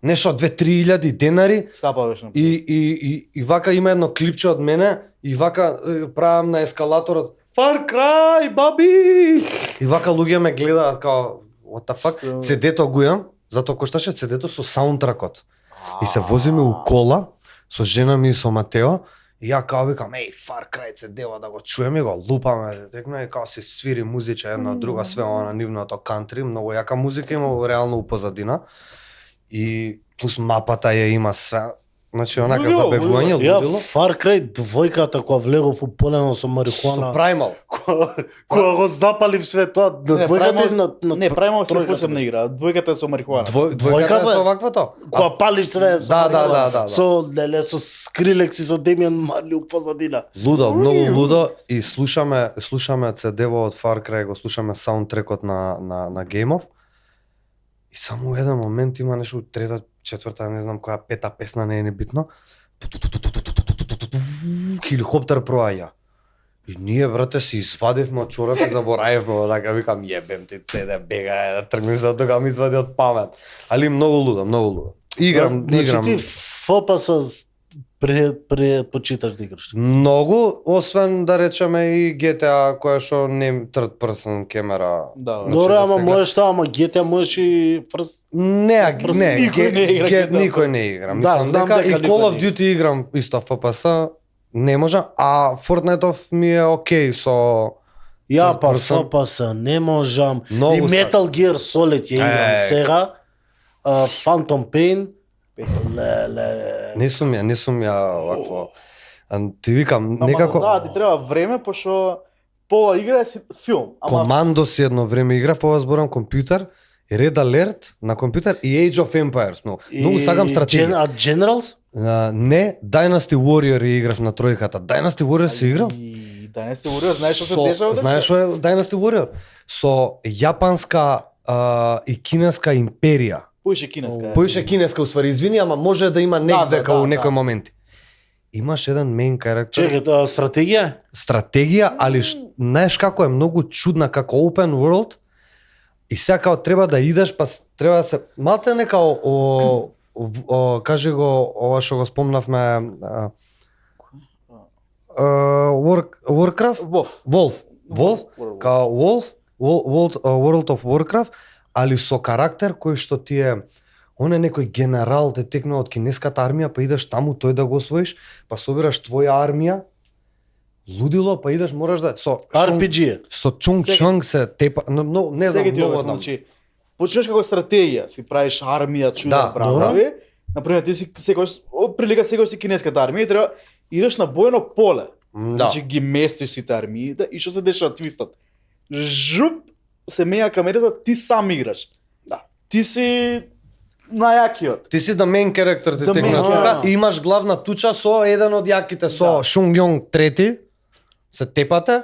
Speaker 3: нешто 2-3 илјади денари
Speaker 1: Скапа беше.
Speaker 3: и вака има едно клипче од мене и вака правам на ескалаторот Far Cry, баби! И вака луѓе ме гледаат као what the fuck? CD-то го имам, затоа кошташе CD-то со саундтракот. И се возиме у кола со жена ми и со Матео. И ја као викам, еј, Far Cry CD-ва да го чуеме и го лупаме. Текме као се свири музича една друга, све ова на нивното кантри, многу јака музика има реално у позадина. И плюс мапата ја има све. Значи онака
Speaker 1: Лудило,
Speaker 3: забегување,
Speaker 2: Ја
Speaker 3: лудило.
Speaker 2: Far Cry двојката кога влегов уполено со
Speaker 3: Со
Speaker 2: марихуана.
Speaker 3: Primal.
Speaker 2: Кога го запалив све тоа, на двојката и на
Speaker 1: Не, Primal се
Speaker 2: тројката.
Speaker 1: посебна игра. Двојката е со марихуана.
Speaker 3: Двојката
Speaker 2: Двојката
Speaker 3: е
Speaker 2: е-
Speaker 3: со ваквото.
Speaker 2: Кога палиш све. со
Speaker 3: Да, да,
Speaker 2: марихуана.
Speaker 3: да.
Speaker 2: Со леле со Скрилекс и со Демиан Марли у позадина.
Speaker 3: Лудо, многу лудо и слушаме CD-во од Far Cry, го слушаме саундтрекот на Game of. И само у еден момент има нешто трета, четврта, не знам која пета песна, не е небитно. Хеликоптер проаѓа. И ние, брате, си извадивме од чорап и заборавивме, онака викам, јебем ти CD, бега, да тргни се од тога ми извади од памет. Али многу лудо, многу лудо. Играм.
Speaker 2: Значи ти FPS предпочиташ да играш.
Speaker 3: Многу, освен да речеме и GTA која што не third person камера.
Speaker 1: Да,
Speaker 3: Значи,
Speaker 2: Добре,
Speaker 3: да
Speaker 2: ама
Speaker 3: се гледа.
Speaker 2: можеш таа, ама GTA можеш и фрст.
Speaker 3: Не, не,
Speaker 1: Никој не игра GTA.
Speaker 3: никој не игра.
Speaker 2: Да,
Speaker 3: Мислам
Speaker 2: знам
Speaker 3: дека
Speaker 2: дека
Speaker 3: и
Speaker 2: никој
Speaker 3: Call of
Speaker 2: не
Speaker 3: Duty играм исто FPS, не може, а Fortnite ми е окей со
Speaker 2: Ја па
Speaker 3: Person.
Speaker 2: FPS не можам.
Speaker 3: Многу
Speaker 2: И
Speaker 3: са.
Speaker 2: Metal Gear Solid ја играм
Speaker 3: Е.
Speaker 2: сега. Phantom Pain. Леле.
Speaker 3: не сум ја вакво. Ти викам,
Speaker 1: Ама
Speaker 3: некако
Speaker 1: да, ти треба време, пошто пола игра е си филм. Ама
Speaker 3: Командо си едно време играв, ова зборам компјутер, и Red Alert на компјутер и Age of Empires, многу сакам стратегија.
Speaker 2: А Generals?
Speaker 3: Не, Dynasty Warrior ја играв на тројката. Dynasty Warrior се играл?
Speaker 1: И Dynasty Warriors, знаеш што се
Speaker 3: Со-
Speaker 1: дешава?
Speaker 3: Знаеш што е Dynasty Warrior? Со јапанска и кинеска империја.
Speaker 1: Поише кинеска.
Speaker 3: Поише кинеска уствари, извини, ама може да има негде у некој
Speaker 1: да.
Speaker 3: моменти. Имаш еден мейн карактер,
Speaker 2: Чекај, стратегија?
Speaker 3: стратегија, али знаеш како е многу чудна, како open world, и сега као треба да идеш, па треба да се малте нека кажи го ова што го спомнавме Warcraft?
Speaker 1: Вов.
Speaker 3: Wolf, као World of Warcraft, али со карактер кој што ти е он е некој генерал те текнува од кинеската армија, па идеш таму тој да го освоиш, па собираш твоја армија, лудило, па идеш мораш да со
Speaker 2: RPG.
Speaker 3: со Чунг Чонг се тепа, но не знам
Speaker 1: Сега ти
Speaker 3: многу
Speaker 1: обяснам,
Speaker 3: одам.
Speaker 1: значи почнеш како стратегија, си правиш армија, чуда,
Speaker 3: Да,
Speaker 1: брави. Например, ти си секојаш прилика секојаш си кинеската армија и треба идеш на бојно поле.
Speaker 3: Да.
Speaker 1: Значи ги местиш сите армиите и што се дешава твистот? Жуп се меја камерата, ти сам играш. Да. Ти си најакиот.
Speaker 3: Ти си да main character ти
Speaker 1: The
Speaker 3: текнува
Speaker 1: main,
Speaker 3: тука
Speaker 1: да.
Speaker 3: и имаш главна туча со еден од јаките, со
Speaker 1: Да.
Speaker 3: Шунг Јонг трети, се тепате.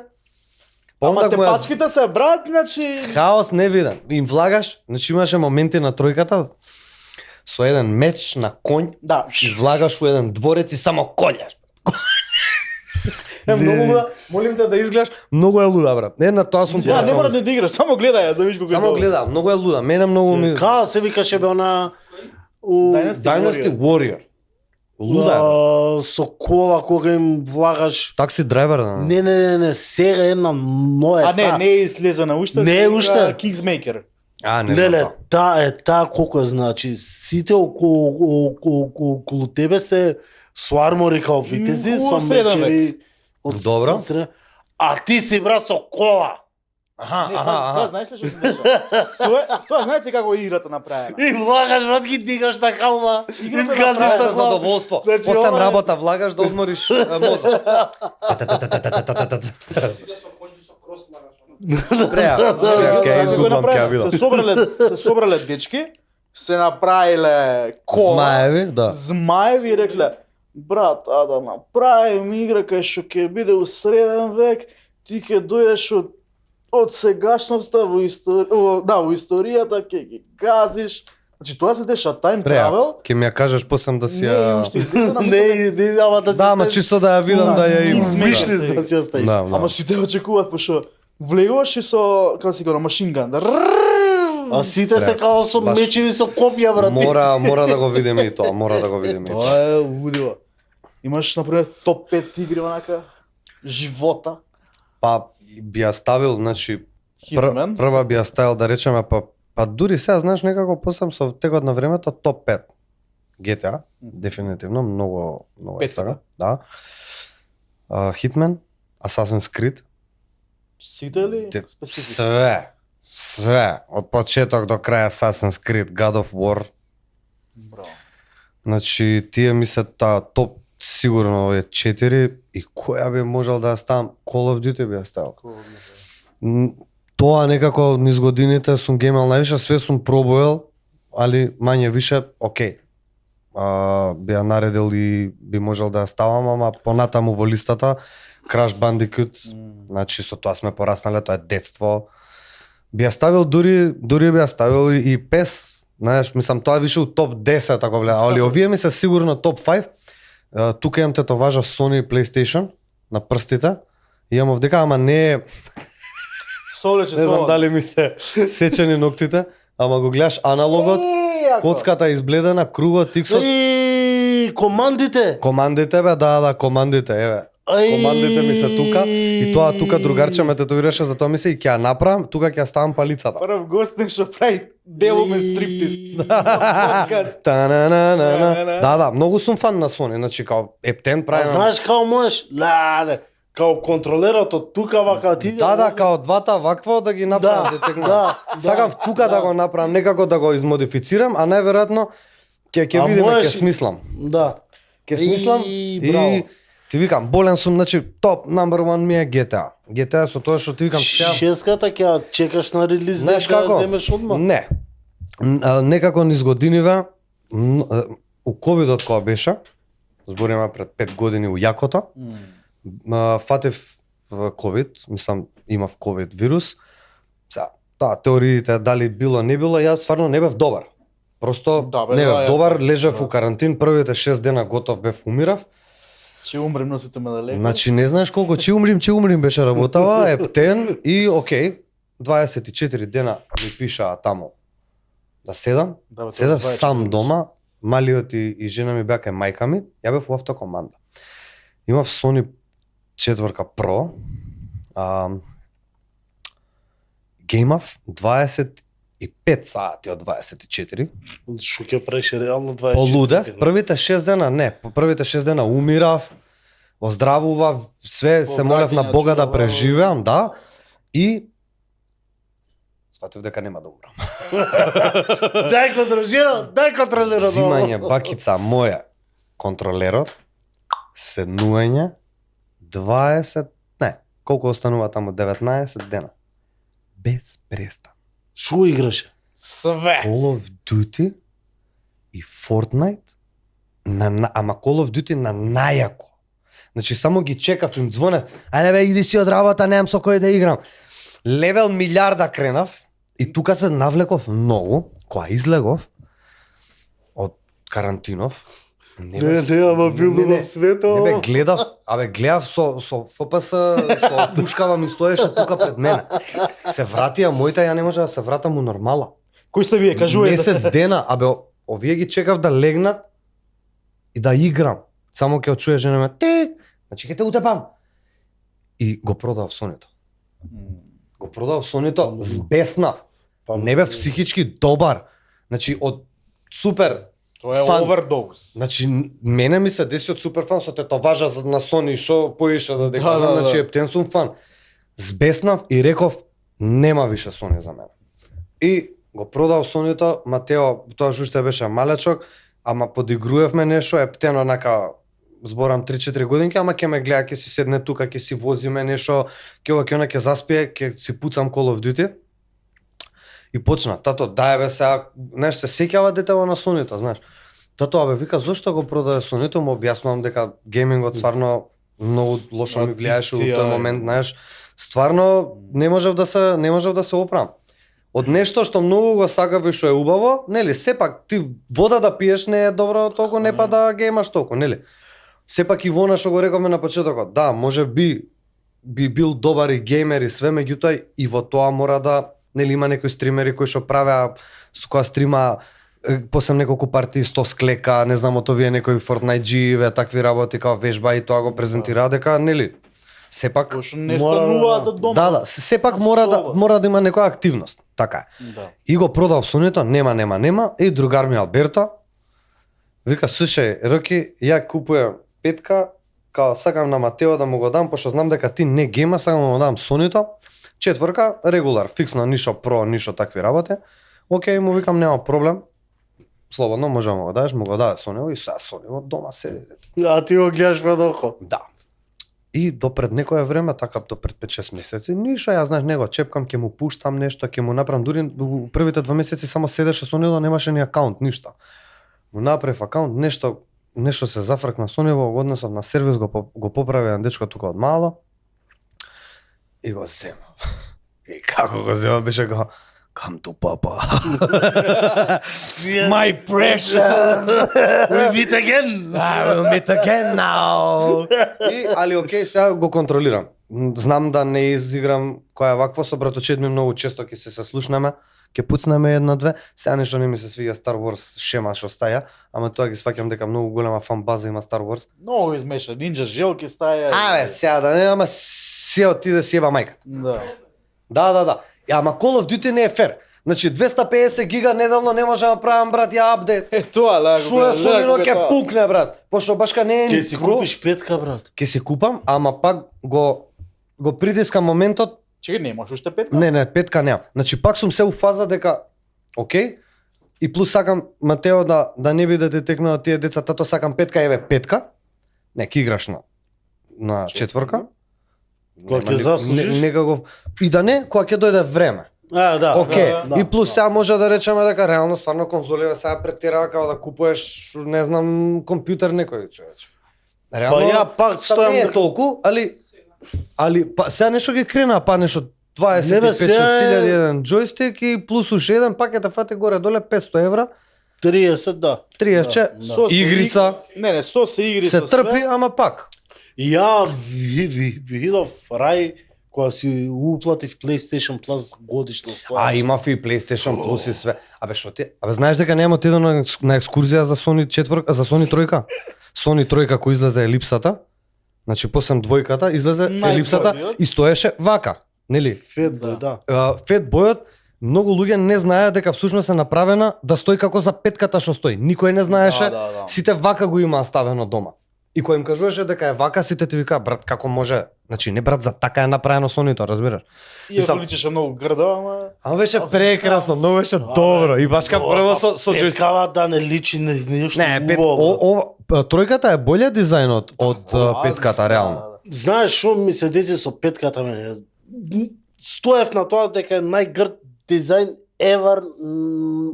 Speaker 3: Па
Speaker 1: Ама
Speaker 3: онда го ја-
Speaker 1: тепачките се брат, значи
Speaker 3: Хаос невиден. Им влагаш, значи имаше моменти на тројката со еден меч на конј
Speaker 1: да.
Speaker 3: и влагаш у еден дворец и само колјаш. Е многу луда, молим те да изгледаш, многу е луда брат. Не на тоа сум
Speaker 1: Да, не мора
Speaker 3: порасал.
Speaker 1: да играш, само гледај ја да видиш колку е
Speaker 3: Само
Speaker 1: добро.
Speaker 3: гледам, многу е луда. Мене многу ми
Speaker 2: Као се викаше бе она у
Speaker 3: Dynasty Warrior. Луда е. брат.
Speaker 2: со кола кога им влагаш.
Speaker 3: Такси драйвер да.
Speaker 2: Не, сега една нова
Speaker 1: А не, не е излезена уште.
Speaker 2: Не е
Speaker 1: се
Speaker 2: уште.
Speaker 1: вика Kingsmaker.
Speaker 3: А, не
Speaker 2: Леле,
Speaker 3: знам.
Speaker 2: таа колку е, значи, сите околу тебе се со армори као витези,
Speaker 1: У
Speaker 2: со
Speaker 1: среден
Speaker 2: мечеви.
Speaker 3: Добро.
Speaker 2: А ти си брат со кола.
Speaker 3: Аха,
Speaker 1: Не, тоа знаеш ли што се деша? Тоа знаеш ли како е играта направена?
Speaker 2: И влагаш, брат, ги дигаш на калма. И
Speaker 1: Играта
Speaker 2: газиш
Speaker 1: направена
Speaker 2: на
Speaker 3: за
Speaker 2: глава.
Speaker 3: задоволство.
Speaker 2: Значи,
Speaker 3: После
Speaker 2: ова е-
Speaker 3: работа влагаш да одмориш мозок. Ќе изгубам ќе видам.
Speaker 1: Се собрале дечки, се направиле кола.
Speaker 3: Змаеви, да.
Speaker 1: Змаеви и рекле, брат, да направим игра кај што ќе биде у среден век, ти ќе дојдеш од сегашноста во историјата, ќе ги газиш. Значи тоа се деша time travel.
Speaker 3: Ке ми ја кажеш после да си
Speaker 1: Не,
Speaker 3: ја...
Speaker 1: уште изгледа
Speaker 2: Не, ама да се...
Speaker 3: Да, ама чисто да ја видам да ја имам.
Speaker 1: Измислиш
Speaker 2: да си оставиш.
Speaker 3: Да, да.
Speaker 1: Ама си те очекуваат пошто влегуваш и со како си го машинган.
Speaker 2: А сите се као со
Speaker 3: Баш.
Speaker 2: мечеви со копија, брат.
Speaker 3: Мора да го видиме и тоа, мора да го видиме и тоа.
Speaker 1: Тоа е лудиво. Имаш например топ 5 игри онака живота.
Speaker 3: Па би ја ставил, значи
Speaker 1: Hitman.
Speaker 3: прва би ја ставил да речеме па дури сега знаеш некако посам со текот на времето топ 5. GTA дефинитивно многу ја
Speaker 1: Петата.
Speaker 3: сакам, да. Hitman, Assassin's Creed,
Speaker 1: Сите ли? Специфични.
Speaker 3: све, од почеток до крај Assassin's Creed, God of War.
Speaker 1: Браво.
Speaker 3: Значи тие ми се таа топ сигурно е 4 и која би можел да ја ставам? Call of Duty би ја ставил. Тоа некако низ годините сум геймал највише, све сум пробувал, али мање више окей. Би ја наредил и би можел да ја ставам, ама понатаму во листата Crash Bandicoot, значи со тоа сме пораснале, тоа е детство. Би ја ставил дури би ја ставил и PES, знаеш, мислам тоа више у топ 10 ако влезе, али овие ми се сигурно топ 5. Тука имам тетоважа Sony PlayStation на прстите. Имам овдека, ама не е,
Speaker 1: Солече,
Speaker 3: не знам дали ми се сечени ноктите, ама го гледаш аналогот, коцката е избледена, кругот, тиксот,
Speaker 2: И командите.
Speaker 3: командите бе, да, командите, еве. Командите ми се тука и тоа тука другарче ме тетовираше, затоа ми се и ќе ја направам, тука ќе ја ставам палицата.
Speaker 1: Прв гостинг што прави делумен стриптиз. Подкаст.
Speaker 3: Та-на-на-на-на. Да, многу сум фан на Sony, значи као Ептен
Speaker 2: А
Speaker 3: правим.
Speaker 2: знаеш као можеш? Не. Као контролерот од тука вака ти.
Speaker 3: Да, као двата вакво да ги направам детектно.
Speaker 2: да.
Speaker 3: Сакам тука да го направам, некако да го измодифицирам, а најверојатно ќе
Speaker 2: А
Speaker 3: видиме, ќе
Speaker 2: можеш-
Speaker 3: смислам.
Speaker 2: Да.
Speaker 3: Ќе смислам
Speaker 2: браво.
Speaker 3: и ти викам, болен сум, значи топ number 1 ми е GTA. GTA со тоа што ти викам сега.
Speaker 2: Шеската ќе ја чекаш на релиз
Speaker 3: Знаеш
Speaker 2: да ја
Speaker 3: како?
Speaker 2: земеш одма.
Speaker 3: Не. Некако низ годиниве у ковидот кога беше, збориме пред 5 години у јакото, фатев ковид, мислам имав ковид вирус. Сега, теориите дали било не било, јас стварно не бев добар. Просто
Speaker 1: Да, бе,
Speaker 3: не
Speaker 1: да,
Speaker 3: бев
Speaker 1: ја,
Speaker 3: добар,
Speaker 1: да,
Speaker 3: лежав
Speaker 1: да.
Speaker 3: у карантин, првите 6 дена готов бев, умирав.
Speaker 1: Ќе умрем, носите ме далеко.
Speaker 3: Значи не знаеш колку че умрим беше работава, Ептен и окей, 24 дена ми пишаа таму да седам.
Speaker 1: Да, бе, тоа
Speaker 3: Седав
Speaker 1: звајаче
Speaker 3: сам
Speaker 1: вирус.
Speaker 3: дома, малиот и жена ми беа кај мајка ми, ја бев у автокоманда. Имав Sony 4 Pro, геймав 25 сати од 24.
Speaker 2: Што ќе правиш реално 24?
Speaker 3: Полудев, првите 6 дена не, првите 6 дена умирав, оздравував, све се молев на Бога да преживеам, да, и сватив дека нема да умрам.
Speaker 2: Дај контролерот.
Speaker 3: Зимање бакица моја контролерот, седнување 20, не, колку останува таму 19 дена. Без престан.
Speaker 2: Шо играше?
Speaker 1: Све.
Speaker 3: Call of Duty и Fortnite, ама Call of Duty на најако. Значи само ги чекав, им звонев, ајде бе, иди си од работа, немам со кој да играм. Левел милиарда кренав и тука се навлеков многу, кога излегов од карантинов.
Speaker 2: Не, ама било во свето.
Speaker 3: Не бе, гледав со ФПС, со пушкава ми стоеше тука пред мене. Се вратија моите, ја не може да се вратам у нормала.
Speaker 1: Кој сте вие, кажувајте.
Speaker 3: Месец дена, овие ги чекав да легнат и да играм. Само ќе чуе жена ме, значи ќе те утепам. И го продав Сонито. Го продав Сонито, збеснав. Не бев психички добар. Значи од супер
Speaker 1: Тоа е
Speaker 2: Фан.
Speaker 1: овердоз.
Speaker 3: Значи, мене ми се деси од суперфан со тетоважа на Sony, шо поише да дека,
Speaker 1: Да.
Speaker 3: значи ептен сум фан. Збеснав и реков, нема више Sony за мене. И го продав Sony-то, Матео, тоа уште беше малечок, ама подигруевме нешто, ептен онака, зборам 3-4 годинки, ама ќе ме гледа, ќе си седне тука, ќе си возиме нешто, ќе ова ќе она ќе заспие, ќе си пуцам Call of Duty. И почна, тато, дај бе сега, знаеш, се сеќава детево на Sony-то, знаеш. Тато, абе, вика, зошто го продаде Sony-то, му објаснувам дека геймингот стварно многу лошо ми влијаеше во тој момент, знаеш. Стварно не можев да се оправам. Од нешто што многу го сакав и што е убаво, нели, сепак ти вода да пиеш не е добро толку, не па да геймаш толку, нели. Сепак и вона што го рековме на почетокот, да, може би бил добар и геймер и све, меѓутоа и во тоа мора да, нели, има некои стримери кои што правеа која стрима после неколку партии 100 склека, не знам, од овие некои Fortnite G-ве, такви работи као вежба и тоа го презентира дека, нели, сепак
Speaker 1: Пошто не
Speaker 2: Мора,
Speaker 1: стануваат
Speaker 2: да.
Speaker 1: од дома.
Speaker 3: да, сепак мора да има некоја активност, така е.
Speaker 1: Да.
Speaker 3: И го продав Sony-то, нема, и другар ми Алберто вика, слушај, Роки, ја купувам петка, као сакам на Матео да му го дам, пошто знам дека ти не гейма, сакам да му дам Sony-то, четврка, регулар, фиксно, ништо про, ништо такви работи. Океј, му викам, нема проблем. Слободно, може да му го дадеш, му го даде Sony, и сега Sony од дома седи.
Speaker 2: А ти го гледаш пред око.
Speaker 3: Да. И допред некое време, така допред 5-6 месеци, ништо, ја знаеш, него чепкам, ќе му пуштам нешто, ќе му направам, дури у првите 2 месеци само седеше со него, немаше ни акаунт, ништо. Му направив акаунт, нешто се зафркна со него, го однесов на сервис, го поправи на дечко тука од мало и го зема. И како го зема, беше го come to papa.
Speaker 1: My precious.
Speaker 2: We meet again.
Speaker 3: I will meet again now. Али окей, сега го контролирам. Знам да не изиграм која е вакво, со браточет ми многу често ќе се слушнеме, ќе пуцнеме една-две. Сега нешто не ми се свиѓа Star Wars шема што стаја, ама тоа ги сваќам дека многу голема фан база има Star Wars.
Speaker 1: Многу измеша, нинџа желки стаја.
Speaker 3: Абе, сега да не, ама се отиде си еба мајка.
Speaker 1: Да.
Speaker 3: Да. Ама Call of Duty не е фер. Значи 250 гига неделно не може да правам, брат, ја апдейт.
Speaker 1: Е тоа лаго.
Speaker 3: Шо е Sony-но ќе пукне, брат. Пошто башка не е
Speaker 2: Ке си
Speaker 3: нико.
Speaker 2: купиш петка, брат.
Speaker 3: Ќе си купам, ама пак го притискам моментот.
Speaker 1: Чекај, немаш уште петка?
Speaker 3: Не, петка нема. Значи пак сум се у фаза дека окей. И плюс сакам Матео да не биде детекнува тие деца, тато сакам петка, еве петка. Не, ки играш на четврка.
Speaker 2: Кога ќе заслужиш?
Speaker 3: Некако и да не, кога ќе дојде време.
Speaker 2: Да.
Speaker 3: Окей.
Speaker 2: да,
Speaker 3: И плюс сега може да речеме дека реално стварно конзолите сега претирава како да купуваш, не знам, компјутер некој човече.
Speaker 2: Па ја пак
Speaker 3: стојам не е
Speaker 2: стојам
Speaker 3: толку, али па сега нешто ги крена, па нешто 25
Speaker 2: сега е-
Speaker 3: еден джойстик и плюс уште еден пак те фате горе доле 500 евра,
Speaker 2: 30, да.
Speaker 3: 30
Speaker 2: Да.
Speaker 1: Со се
Speaker 3: игрица,
Speaker 1: Не, со се игри
Speaker 3: се
Speaker 1: со све.
Speaker 3: трпи, ама пак.
Speaker 2: И ја видов рај кога си уплатив PlayStation Plus годишно
Speaker 3: А имав и PlayStation Plus и све. Абе што ти? Абе знаеш дека нема отидено на екскурзија за Sony 4, за Sony 3? Sony 3 кој излезе елипсата. Значи после двојката излезе елипсата и стоеше вака, нели?
Speaker 2: Фетбој, да.
Speaker 3: Фет бојот, многу луѓе не знаеа дека всушност е направена да стои како за петката што стои. Никој не знаеше,
Speaker 1: Да.
Speaker 3: сите вака го имаа ставено дома. И кој им кажуваше дека е вака, сите ти викаа, брат, како може? Значи не брат, за така е направено Sony-то, разбираш?
Speaker 1: Иако личеше многу грдо, ама
Speaker 3: Ама беше прекрасно, многу беше добро. И башка прво со джойстик.
Speaker 2: Петкава да не личи на нешто
Speaker 3: Не, пет,
Speaker 2: убаво.
Speaker 3: тројката е боле дизајнот од петката, реално.
Speaker 2: Знаеш што ми се деси со петката мене? Стоев на тоа дека е најгрд дизајн ever.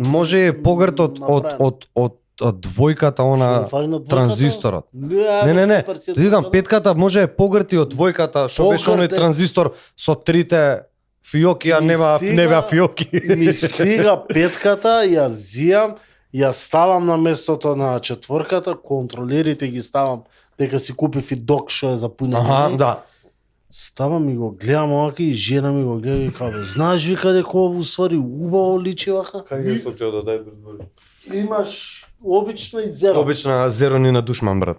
Speaker 3: Може и погрт од двојката, она транзисторот. Не. Ти викам, петката може е погрти од двојката, што беше оној транзистор со трите фиоки, а не беа фиоки.
Speaker 2: Ми стига петката, ја зијам, ја ставам на местото на четврката, контролерите ги ставам, дека си купив и док што е за пунање.
Speaker 3: Да.
Speaker 2: Ставам и го гледам овака и жена ми го гледа и каде, знаеш вика дека ова усвари убаво личи вака?
Speaker 3: Кај се очео да дај безбори.
Speaker 2: Имаш обично и зеро.
Speaker 3: Обична зеро ни на душман, брат.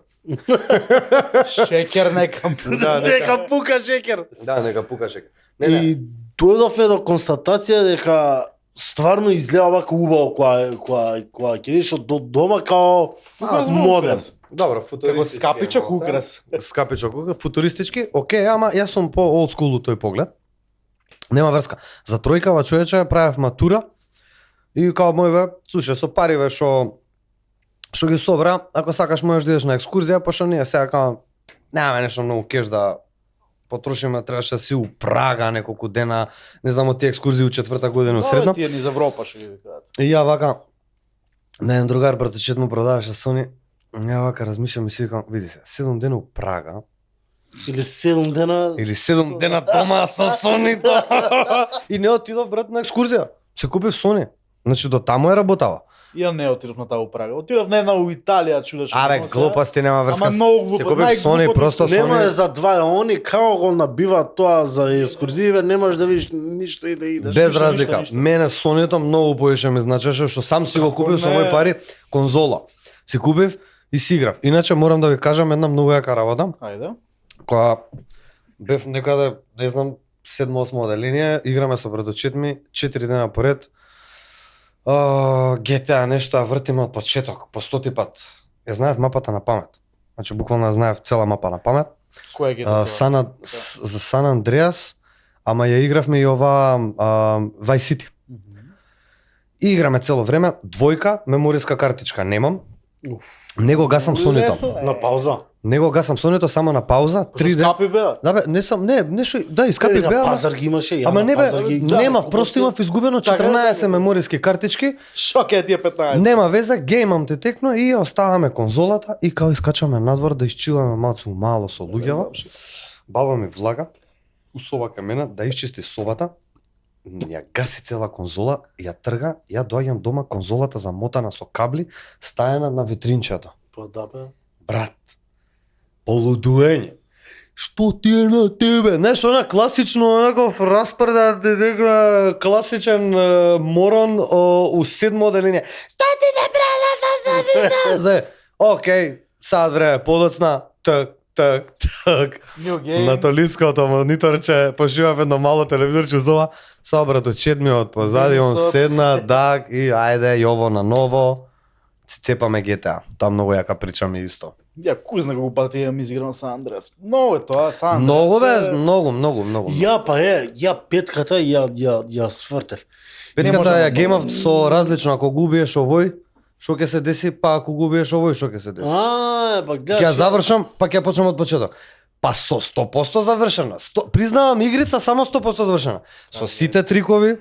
Speaker 1: шекер некам.
Speaker 2: Нека пука шекер.
Speaker 3: Да, нека пука шекер.
Speaker 2: И дојдовме до констатација дека стварно изгледа вака убаво кога ќе видиш од дома као модерн.
Speaker 3: Добро,
Speaker 1: Како скапичок украс.
Speaker 3: Скапичок украс, футуристички. Океј, ама јас сум по олд скул тој поглед. Нема врска. За тројкава човече правев матура и као мојве, слушај, со париве што ги собра, ако сакаш можеш да идеш на екскурзија, пошто ние сега као немаме нешто многу кеш да потрошиме, требаше да си у Прага неколку дена, не знам од тие екскурзии у 4-та година средно.
Speaker 1: Тие низ Европа што ги викаат.
Speaker 3: И ја вака на еден другар браточет му продаваше Сони. Ја вака размишлям и си викам, види се, 7 дена у Прага
Speaker 2: Или 7 дена...
Speaker 3: или 7 дена дома со Сонито. И не отидов брат на екскурзија. Се купив Сони. Значи до таму е работава.
Speaker 1: Ја не отидов на таа у Прага. Отидов на една у Италија, чудеш.
Speaker 3: Абе, глупости нема врска.
Speaker 1: Ама многу глупо.
Speaker 3: Се купив Сони, просто
Speaker 2: Нема
Speaker 3: Сони.
Speaker 2: за два, они као го набива тоа за екскурзиве, не можеш да видиш ништо и да идеш.
Speaker 3: Без
Speaker 1: ништо,
Speaker 3: разлика.
Speaker 1: ништо.
Speaker 3: Мене Сонито многу повеќе ми значеше што сам си го
Speaker 1: Како
Speaker 3: купив со
Speaker 1: не?
Speaker 3: мои пари конзола. Си купив и си играв. Иначе морам да ви кажам една многу јака работа.
Speaker 1: Ајде.
Speaker 3: Кога бев некаде, не знам, 7-8 оделение, играме со браточет ми 4 дена поред. GTA нешто ја вртиме од почеток, по 100 пат. Ја знаев мапата на памет. Значи буквално ја знаев цела мапа на памет.
Speaker 1: Кој е тоа?
Speaker 3: За Сан Андреас, ама ја игравме и ова Vice City. И играме цело време, двојка, мемориска картичка немам. Не го гасам Сонито.
Speaker 2: На пауза.
Speaker 3: Не го гасам Сонито, само на пауза, 3 дена.
Speaker 1: Скапи беа.
Speaker 3: Да бе, не сам, не, нешто, да, искапи
Speaker 2: На
Speaker 3: беа.
Speaker 2: пазар ги имаше, ја
Speaker 3: Ама
Speaker 2: на
Speaker 3: не
Speaker 2: пазар
Speaker 3: бе,
Speaker 2: ги...
Speaker 3: немав, просто имав изгубено
Speaker 1: Така,
Speaker 3: 14 мемориски картички.
Speaker 1: Шок е тие 15.
Speaker 3: Нема веза, геймам те текно и ја оставаме конзолата и као искачаме надвор да исчиламе мацу мало со луѓева. Баба ми влага у соба кај мене да исчисти собата. Ја гаси цела конзола, ја трга, ја доаѓам дома, конзолата замотана со кабли, стајана на витринчето.
Speaker 2: Па да бе.
Speaker 3: Брат, полудуење. Што ти е на тебе? Знаеш, она класично, онаков распрда, класичен морон у 7 оделение. Што ти не брала? Зе, окей, сад време, подоцна, так,
Speaker 1: New game.
Speaker 3: на толицкото мониторче, пошивав едно мало телевизорче узова, со браточет ми од позади, он
Speaker 1: Со-
Speaker 3: седна, дак, и ајде, јово на ново, си цепаме GTA. Тоа многу јака прича ми исто.
Speaker 1: Ја кој знае колку пати ја ми изиграм Сан Андреас. Многу е тоа, Сан Андреас.
Speaker 3: Многу бе,
Speaker 1: е-
Speaker 3: многу.
Speaker 2: Ја па ја петката ја свртев.
Speaker 3: Петката
Speaker 1: можеме
Speaker 3: ја
Speaker 1: да-
Speaker 3: геймав со различно, ако го убиеш овој, што ќе се деси, па ако го убиеш овој, што ќе се деси.
Speaker 2: Па
Speaker 3: Ќе ја
Speaker 2: гледаш.
Speaker 3: завршам, па ќе почнем од почеток. Па со 100% завршена. Признавам игрица само 100% завршена. Со сите трикови,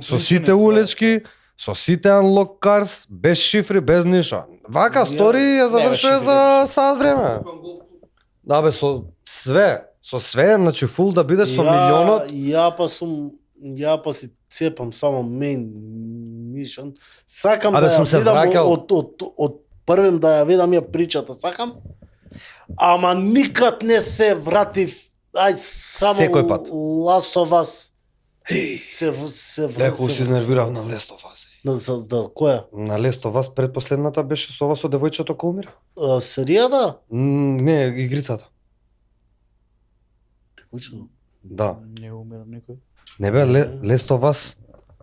Speaker 3: со сите улички, со сите unlock cars, без шифри, без ништо. Вака стори ја завршува
Speaker 1: шифри,
Speaker 3: за сад време. Да бе, со све, значи фул да биде со милионот.
Speaker 2: Ја па си цепам само main mission. Сакам
Speaker 3: Абе,
Speaker 2: да
Speaker 3: сум
Speaker 2: ја
Speaker 3: се
Speaker 2: видам
Speaker 3: враќал.
Speaker 2: од првем да ја видам ја причата, сакам. Ама никад не се вратив. Ај само
Speaker 3: Секој пат.
Speaker 2: Last of Us. Се
Speaker 3: Леко се изнервирав на Last of Us.
Speaker 2: Да, која?
Speaker 3: На Last of Us предпоследната беше со ова со девојчето Колмира.
Speaker 2: Серијата?
Speaker 3: Не, игрицата. Да.
Speaker 1: Не умирам никој.
Speaker 3: Не бе, Last of Us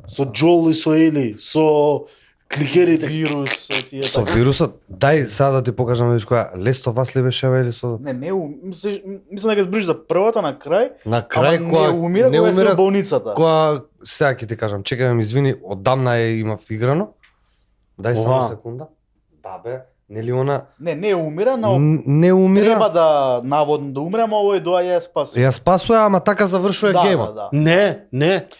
Speaker 2: Со Джол и со Ели, со кликерите.
Speaker 1: Вирус, тие
Speaker 3: со
Speaker 1: така.
Speaker 3: вирусот. Дај сега да ти покажам видиш која. Last of Us ли беше бе или со
Speaker 1: Не, мислам дека збориш за првата на крај.
Speaker 3: на крај
Speaker 1: Ама
Speaker 3: која
Speaker 1: не умира кога е се во болницата.
Speaker 3: која сега ќе ти кажам, чекај ме извини, одамна ја имав играно. Дај само
Speaker 2: Ова.
Speaker 3: секунда. Да бе, нели она
Speaker 1: Не умира, но
Speaker 3: не умира.
Speaker 1: треба да наводно да умре, ама овој доаѓа ја спасува.
Speaker 3: Ја спасува, ама така завршува геймот.
Speaker 1: Да.
Speaker 2: Не.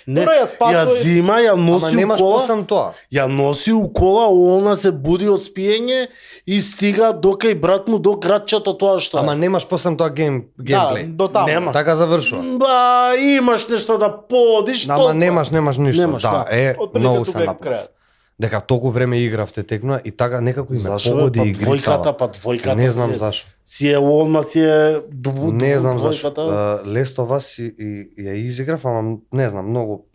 Speaker 1: Добро, ја спасува
Speaker 2: Ја
Speaker 1: и-
Speaker 2: зима, ја
Speaker 3: Ама
Speaker 2: носи у
Speaker 3: немаш
Speaker 2: кола.
Speaker 3: постам тоа.
Speaker 2: Ја носи у кола, она се буди од спиење и стига до кај брат му до градчето тоа што.
Speaker 3: Ама немаш постам тоа геймплей.
Speaker 1: до таму.
Speaker 2: Нема.
Speaker 3: Така завршува.
Speaker 2: Ба, имаш нешто да подиш,
Speaker 3: Ама немаш ништо.
Speaker 2: Немаш,
Speaker 3: да,
Speaker 2: да.
Speaker 3: многу се
Speaker 1: тука е
Speaker 3: направи.
Speaker 1: крајот.
Speaker 3: Дека толку време игравте текнува и така некако име
Speaker 2: Зашо
Speaker 3: погоди
Speaker 2: па
Speaker 3: игрицава.
Speaker 2: двојката
Speaker 3: Не знам
Speaker 2: си е-
Speaker 3: зашо.
Speaker 2: Си е олма, си е
Speaker 3: Не знам зашо.
Speaker 2: двојката.
Speaker 3: Last of Us и ја изиграв, ама не знам, многу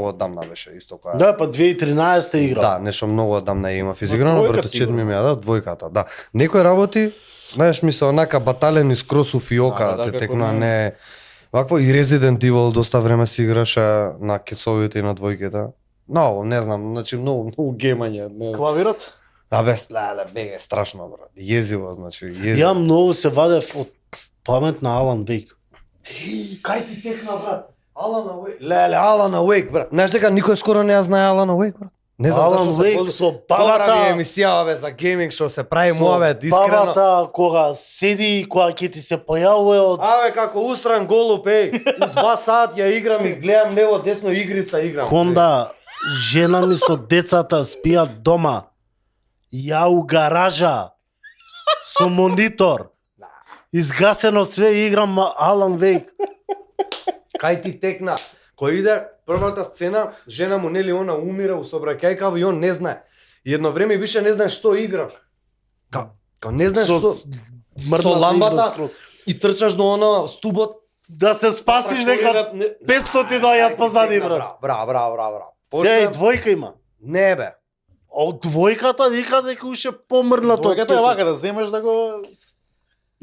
Speaker 3: одамна беше исто која.
Speaker 2: Да, па 2013 игра.
Speaker 3: Да, нешто многу одамна ја имав изиграно,
Speaker 1: двојка
Speaker 3: браточет ми
Speaker 1: сигурно.
Speaker 3: ја да, двојката, да. Некои работи, знаеш, ми се онака батален и скрос у фиока,
Speaker 1: Да,
Speaker 3: те
Speaker 1: како
Speaker 3: текнува
Speaker 1: не.
Speaker 3: не. Вакво и Resident Evil доста време си играше на кецовите и на двојките. Много, не знам, значи многу гемање.
Speaker 1: Клавирот?
Speaker 3: Абе, леле, беге страшно, брат. Језиво, значи, језиво.
Speaker 2: Ја многу се вадев од памет на Алан Вейк.
Speaker 3: Кај ти текна, брат? Алана Уейк. Леле, Алана Уейк, брат. Знаеш дека никој скоро не ја знае Алана Уейк, брат? Не знам
Speaker 2: Алан
Speaker 3: зашто се
Speaker 2: Вейк
Speaker 3: поди-
Speaker 2: со
Speaker 3: Добра ми е
Speaker 2: бабата,
Speaker 3: емисија, бе, за гейминг што се прави
Speaker 2: со
Speaker 3: муабет, искрено.
Speaker 2: бабата кога седи и кога ќе ти се појавува од
Speaker 3: Абе, како устран голуб, еј. У 2 сат ја играм и гледам лево десно игрица играм.
Speaker 2: Хонда, жена ми со децата спијат дома. Ја у гаража со монитор. Изгасено све играм Алан Вейк.
Speaker 3: Кај ти текна? Кој иде првата сцена, жена му нели она умира у сообраќајка и он не знае. И едно време више не знае што играш. Као не знаеш
Speaker 2: Со
Speaker 3: што
Speaker 2: мрдната игра
Speaker 3: ламбата
Speaker 2: скроз.
Speaker 3: и трчаш до она стубот.
Speaker 2: Да се спасиш дека 500 доаѓаат позади, брат.
Speaker 3: Бра.
Speaker 2: Се и двојка има.
Speaker 3: Не бе.
Speaker 2: Од двојката вика дека уше помрднато. од
Speaker 1: Двојката е
Speaker 2: петот.
Speaker 1: вака да земеш да го...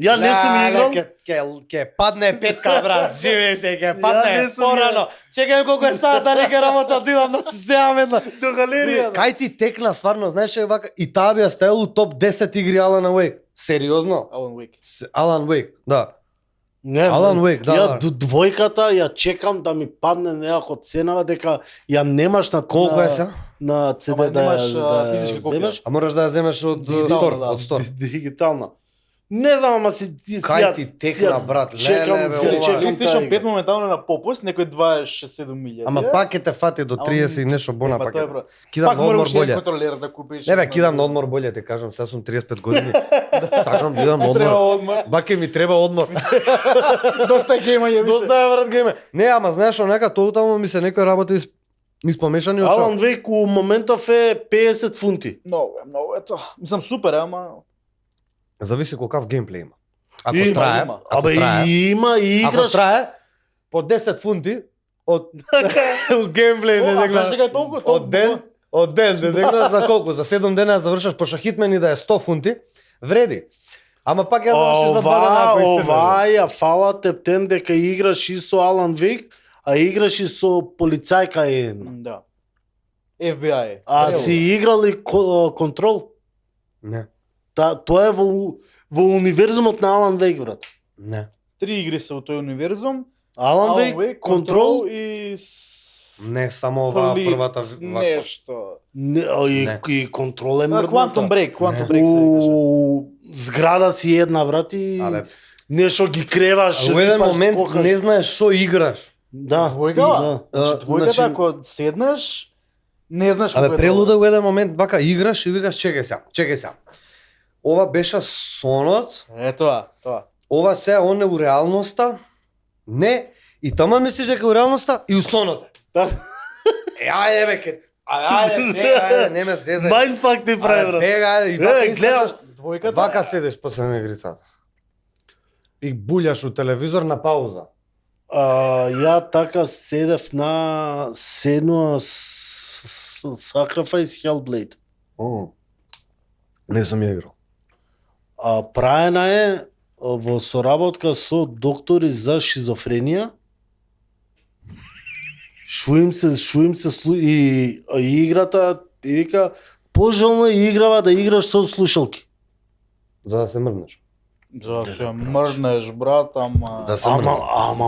Speaker 2: Ја не сум играл.
Speaker 3: Ке падне петка, брат, живе се, ке падне
Speaker 2: не сум
Speaker 3: порано. Чекај колку е сат, дали ке работа, отидам да се земам една.
Speaker 2: До галерија.
Speaker 3: Кај ти текна, стварно, знаеш е вака, и таа би ја ставил у топ 10 игри Алана Уейк. Сериозно?
Speaker 1: Алан Уейк.
Speaker 3: Алан Уейк, да.
Speaker 2: Не,
Speaker 3: Алан Уейк, да,
Speaker 2: Ја
Speaker 3: да.
Speaker 2: двојката ја чекам да ми падне некако ценава дека ја немаш на
Speaker 3: Колку
Speaker 2: на-
Speaker 3: е се?
Speaker 2: на CD
Speaker 1: Ама
Speaker 2: да
Speaker 1: немаш,
Speaker 2: ја
Speaker 1: физичка копија.
Speaker 2: земеш
Speaker 3: А мораш да ја земеш од
Speaker 1: Дигитално,
Speaker 3: стор,
Speaker 1: да.
Speaker 3: од стор.
Speaker 2: дигитална. Не знам, ама си
Speaker 3: Кај ти текна, брат, леле, бе, ова.
Speaker 1: PlayStation 5 моментално на попуст, некој 27 милијади.
Speaker 3: Ама пак ќе те фати до
Speaker 1: Ама,
Speaker 3: 30 и нешто бона
Speaker 1: Па
Speaker 3: пак.
Speaker 1: тоа е
Speaker 3: Ќе.
Speaker 1: бро.
Speaker 3: Кидам
Speaker 1: Пак
Speaker 3: на одмор
Speaker 1: мораш еден
Speaker 3: боле.
Speaker 1: контролер да купиш.
Speaker 3: Не бе, кидам на одмор боле, ти кажам, сега сум 35 години. Сакам да идам на
Speaker 1: Треба
Speaker 3: одмор.
Speaker 1: одмор.
Speaker 3: Баке ми треба одмор.
Speaker 1: Доста геймање више.
Speaker 3: Доста е брат гейме. Не, ама знаеш онака тоа таму ми се некои работи испомешани од
Speaker 2: Алан Вейк у моментов е 50 фунти.
Speaker 1: Многу е тоа. Мислам супер, ама
Speaker 3: Зависи колкав геймплей има. Ако
Speaker 1: Има,
Speaker 3: трае,
Speaker 1: има.
Speaker 3: ако
Speaker 2: Абе
Speaker 3: трае,
Speaker 2: има и
Speaker 3: ако
Speaker 2: играш.
Speaker 3: трае по 10 фунти од у геймплей не
Speaker 1: О, а знаеш дека
Speaker 3: дегна.
Speaker 1: е толку
Speaker 3: Од ден не дегна за колку? За 7 дена завршаш по Hitman и да е 100 фунти, вреди. Ама пак ја завршиш за 2 дена ако истина.
Speaker 2: Ова ја фала тептен дека играш и со Алан Вейк, а играш и со полицајка една.
Speaker 1: Да. FBI.
Speaker 2: А
Speaker 1: Требало.
Speaker 2: си играл и контрол?
Speaker 3: Не,
Speaker 2: Тоа е во универзумот на Алан Вейк, брат.
Speaker 3: не.
Speaker 1: 3 игри се во тој универзум.
Speaker 2: Алан Вейк, контрол
Speaker 1: и
Speaker 3: Не, само оваа
Speaker 1: Полит,
Speaker 3: првата
Speaker 1: нешто.
Speaker 2: и, и контрол е
Speaker 1: Quantum Break, Quantum
Speaker 3: Не.
Speaker 1: Break се викаше.
Speaker 2: У зграда си една, брат, и
Speaker 3: Абе,
Speaker 2: нешто ги креваш.
Speaker 3: у еден
Speaker 2: рипаш,
Speaker 3: момент
Speaker 2: скокаш.
Speaker 3: не знаеш што играш.
Speaker 2: Да,
Speaker 1: Двојка,
Speaker 2: да.
Speaker 1: Значи двојката
Speaker 3: Значи-
Speaker 1: ако седнеш, не знаеш како
Speaker 3: Абе, прелуда у еден момент вака играш и викаш чекај сега. Ова беше сонот,
Speaker 1: Е тоа.
Speaker 3: ова се он е у реалноста. Не, и тама мислиш дека у реалноста и у сонот.
Speaker 2: Да.
Speaker 3: Ајде бе, ајде, бега, ајде, не ме зезај.
Speaker 2: Майндфак ти прави,
Speaker 3: Ајде,
Speaker 2: брат.
Speaker 3: бега, ајде, и вака
Speaker 2: Гледаш,
Speaker 3: излезаш,
Speaker 1: Двојката.
Speaker 3: вака седиш после на игрицата. И булјаш у телевизор на пауза.
Speaker 2: Ја така седев на Senua Sacrifice Hellblade.
Speaker 3: Не сум ја играл.
Speaker 2: Праена е во соработка со доктори за шизофренија. Шуим се и играта и вика пожелно е играва да играш со слушалки.
Speaker 3: За да се мрднеш.
Speaker 1: За да се мрднеш, брат, ама...
Speaker 3: Да се
Speaker 2: Ама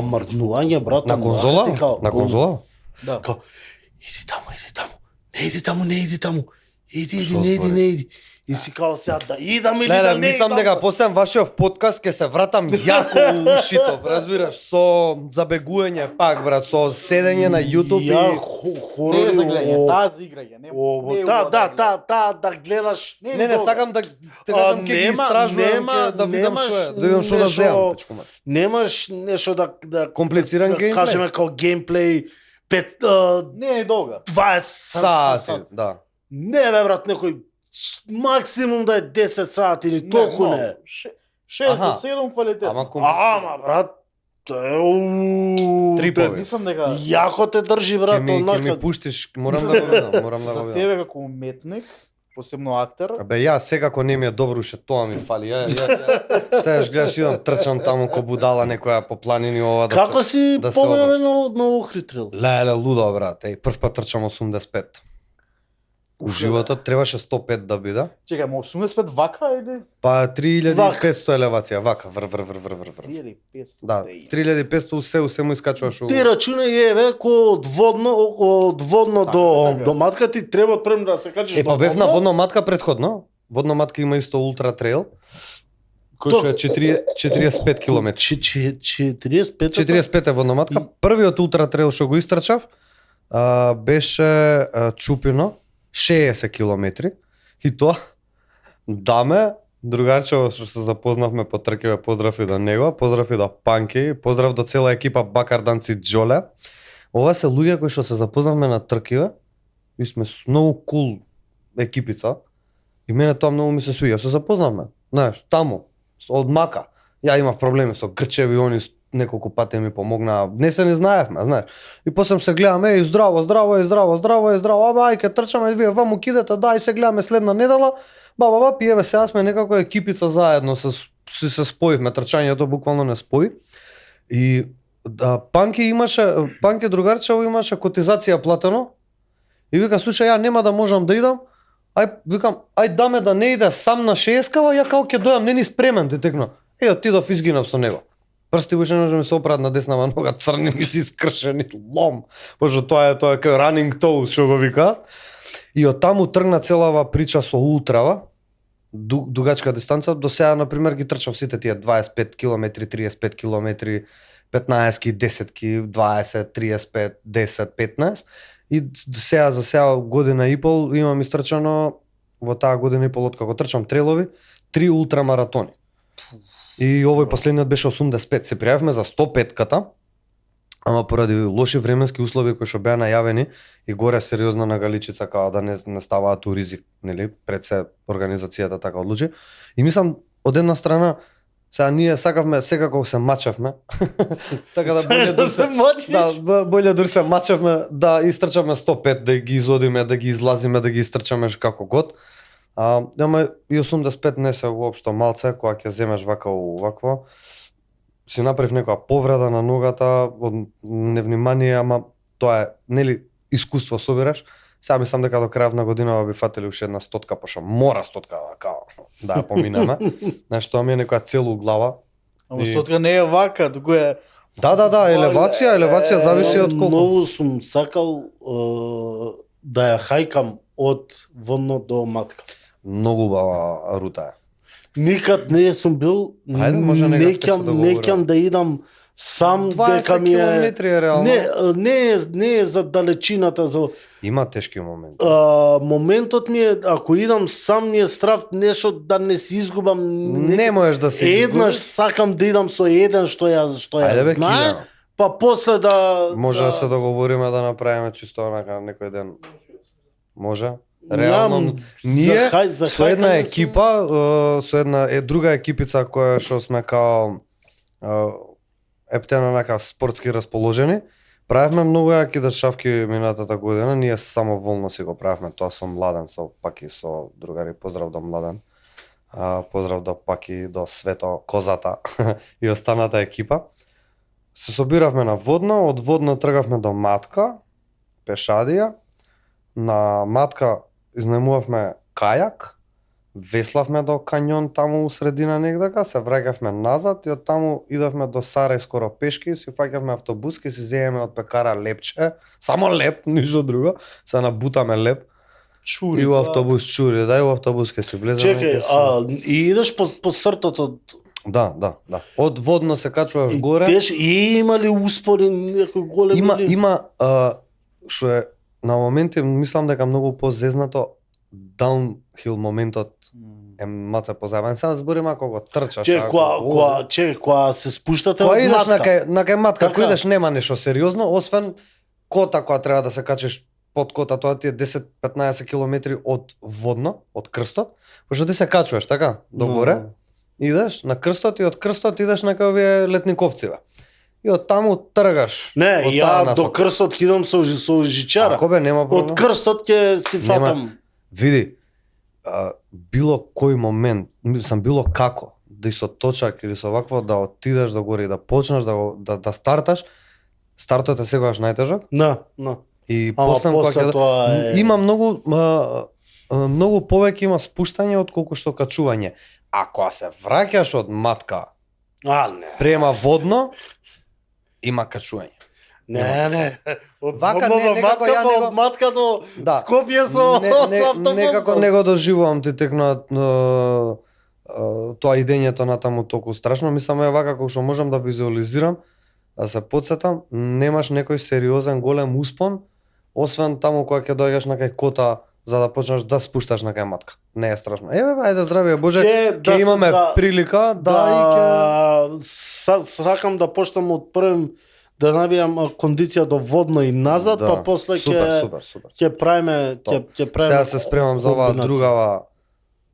Speaker 3: мрднеш.
Speaker 2: мрднување, брат.
Speaker 3: На конзола? На конзола?
Speaker 1: Да.
Speaker 2: Као, иди таму. Не иди таму. Иди,
Speaker 3: Шо
Speaker 2: не
Speaker 3: збориш?
Speaker 2: иди. И си као сега да идам или
Speaker 3: Леле,
Speaker 2: да не
Speaker 3: мислам
Speaker 2: идам.
Speaker 3: дека после вашиот подкаст ќе се вратам јако у ушитов, разбираш, со забегување пак, брат, со седење на YouTube
Speaker 2: Ја
Speaker 3: и...
Speaker 1: Не
Speaker 2: хорови
Speaker 1: е за гледање, таа за играње. Не,
Speaker 2: да гледаш.
Speaker 3: Не, сакам да те кажам ќе ги истражувам, ќе да видам што е, да видам што да земам, печко мат.
Speaker 2: Немаш нешто да
Speaker 3: Комплициран
Speaker 2: да
Speaker 3: геймплей.
Speaker 2: кажеме као геймплей 5
Speaker 1: Не е долга.
Speaker 2: 20
Speaker 3: Сати, да.
Speaker 2: Не бе брат, некој максимум да е 10 сати или толку не.
Speaker 1: 6
Speaker 3: Аха.
Speaker 1: до 7 квалитет.
Speaker 3: Ама
Speaker 2: Ама брат,
Speaker 3: Трипови.
Speaker 1: Мислам дека
Speaker 2: Јако те држи брат,
Speaker 3: Ќе ми
Speaker 2: онака.
Speaker 3: пуштиш, морам да го видам, морам да
Speaker 1: за
Speaker 3: го видам.
Speaker 1: тебе како уметник посебно актер.
Speaker 3: Абе, ја секако не ми е добро, уште тоа ми фали. Сега гледаш, идам, трчам таму ко будала некоја по планини ова да
Speaker 2: Како
Speaker 3: се...
Speaker 2: си
Speaker 3: да се
Speaker 2: победен на Охритрил?
Speaker 3: Леле, лудо, брат. Прв пат трчам 85. У животот требаше 105 да биде.
Speaker 1: Чекај, мо 85 вака или
Speaker 3: Па 3500 елевација, вака, вр.
Speaker 1: 3500?
Speaker 3: Да, 3500 се му искачуваш у...
Speaker 2: Ти рачунај еве ко од водно до матка ти треба прем да се качиш
Speaker 3: Па бев на водна матка предходно. Водна матка има исто ултра трейл, кој што е 45 км.
Speaker 2: 45
Speaker 3: 45 е водна матка. Првиот ултра трейл што го истрчав беше Чупино, 60 км. И тоа даме другарчево што се запознавме по тркиве, поздрав и до него, поздрав и до Панки, поздрав до цела екипа Бакарданци Џоле. Ова се луѓе кои што се запознавме на тркиве и сме многу кул екипица. И мене тоа многу ми се свиѓа. Се запознавме, знаеш, таму, од мака. Ја имав проблеми со грчеви, они неколку пати ми помогнаа. Не се не знаевме, знаеш. И после се гледаме, здраво, абе, ај ке трчаме, вие ваму кидете, дај се гледаме следна недела. Ба, пиеве сега сме некако екипица заедно, се споивме, трчањето буквално не спои. И Панки другарчево имаше котизација платено. И вика, слушај, ја нема да можам да идам. Ај даме да не иде сам на 60-кава, ја као ќе дојам, не ни спремен, ти текна. Отидов изгинав со него. Прсти беше може ми се опрат на деснава нога, црни ми си скршени, лом. Пошто тоа е како running toes, што го викаат. И од таму тргна целава прича со ултрава, дугачка дистанца. До сега, например, ги трчав сите тие 25 км, 35 км, 15, 10, 20, 35, 10, 15. И сега, за сега година и пол имам истрчано, во таа година и пол откако трчам трейлови, 3 ултрамаратони. И овој последниот беше 85. Се пријавивме за 105-ката, ама поради лоши временски услови кои што беа најавени и горе сериозно на Галичица као да не ставаат у ризик, нели, пред се организацијата така одлучи. И мислам, од една страна, сега ние сакавме, секако се мачевме. Така да боле да се
Speaker 2: мачиш.
Speaker 3: Да, боле дури се мачевме да истрчаме 105, да ги изодиме, да ги излазиме, да ги истрчаме како год. Ама и 85 не се уопшто малце, кога ќе земеш вакво, си направив некоја повреда на ногата од невнимание, ама тоа е, нели, искуство собираш. Сега мислам дека до крајот на годинава би фатели уште една 100, пошто мора 100 да ја поминеме. Знаеш, тоа ми е некоја цел у глава.
Speaker 1: Ама сотка не е вака, туку е...
Speaker 3: Да, елевација зависи од колку.
Speaker 2: Многу сум сакал да ја хајкам од водно до матка.
Speaker 3: Многу убава рута е.
Speaker 2: Никад не сум бил,
Speaker 3: Ајде, може некако се
Speaker 2: некам да идам сам
Speaker 3: 20
Speaker 2: дека ми е...
Speaker 3: километри е реално.
Speaker 2: Не е за далечината, за...
Speaker 3: Има тешки моменти.
Speaker 2: Моментот ми е, ако идам сам ми е страв нешто да не си изгубам.
Speaker 3: Не можеш да се
Speaker 2: Еднаш сакам да идам со еден што ја
Speaker 3: Ајде бе,
Speaker 2: знае,
Speaker 3: кида.
Speaker 2: па после да...
Speaker 3: Може да се договориме да направиме чисто онака некој ден. Може? Реално ние со една екипа, со една друга екипица која што сме као ептена нака спортски расположени, правевме многу јаки дешавки минатата година, ние само волно си го правевме тоа со Младен, со Паки, со другари, поздрав до Младен. Поздрав до Паки, до Свето, Козата и останата екипа. Се собиравме на Водно, од Водно тргавме до Матка, пешадија. На Матка изнајмувавме кајак, веславме до кањон таму у средина негдека, се враќавме назад и од таму идавме до Сарај скоро пешки, си фаќавме автобуски, си земеме од пекара лепче, само леп, ништо друго, се набутаме леп.
Speaker 1: Чури.
Speaker 3: И у автобус чури, да, и у автобус ке си влеземе.
Speaker 2: Чекај, и идеш по сртото.
Speaker 3: Да. Од Водно се качуваш горе.
Speaker 2: И има ли успори некој голем?
Speaker 3: Има што е на моменти мислам дека многу позезнато даунхил моментот е маца позаебан. Сега збориме ако го трчаш.
Speaker 2: Кога се спуштате
Speaker 3: кога
Speaker 2: од
Speaker 3: идеш
Speaker 2: матка.
Speaker 3: на кај матка,
Speaker 2: Така.
Speaker 3: кога идеш нема нешто сериозно, освен кота која треба да се качиш под кота, тоа ти е 10-15 километри од Водно, од крстот, пошто ти се качуваш така до горе. Идеш на крстот и од крстот идеш на кај овие летниковциве. И од таму тргаш.
Speaker 2: Не,
Speaker 3: од таа
Speaker 2: ја
Speaker 3: насока.
Speaker 2: до крстот кидам со жичара.
Speaker 3: Ако бе, нема проблем.
Speaker 2: Од крстот ќе си
Speaker 3: Нема.
Speaker 2: фатам.
Speaker 3: Види, било кој момент, мислам било како, да и со точак или со вакво да отидеш до горе и да почнеш да старташ, стартот е секогаш најтежок.
Speaker 2: Да.
Speaker 3: И
Speaker 2: Ама
Speaker 3: после
Speaker 2: после тоа е...
Speaker 3: има многу повеќе има спуштање отколку што качување. Ако се враќаш од матка
Speaker 2: не.
Speaker 3: према водно, има качување.
Speaker 2: Не. Од
Speaker 3: Вака,
Speaker 2: водно
Speaker 3: не,
Speaker 2: до
Speaker 3: некако
Speaker 2: матка,
Speaker 3: ја
Speaker 2: па
Speaker 3: него-
Speaker 2: од матка до
Speaker 3: Да.
Speaker 2: Скопје со автобус.
Speaker 3: Некако не го доживувам ти текна тоа идењето на таму толку страшно. Мислам е вака како што можам да визуализирам, да се потсетам, немаш некој сериозен голем успон, освен таму кога ќе доаѓаш на кај кота за да почнеш да спушташ на кај матка. Не е страшно. Ајде здравје Боже, ќе имаме прилика
Speaker 2: сакам да почнам од првим да набијам кондиција до водно и назад, па после ќе правиме ќе правиме.
Speaker 3: Сега се спремам за оваа другава.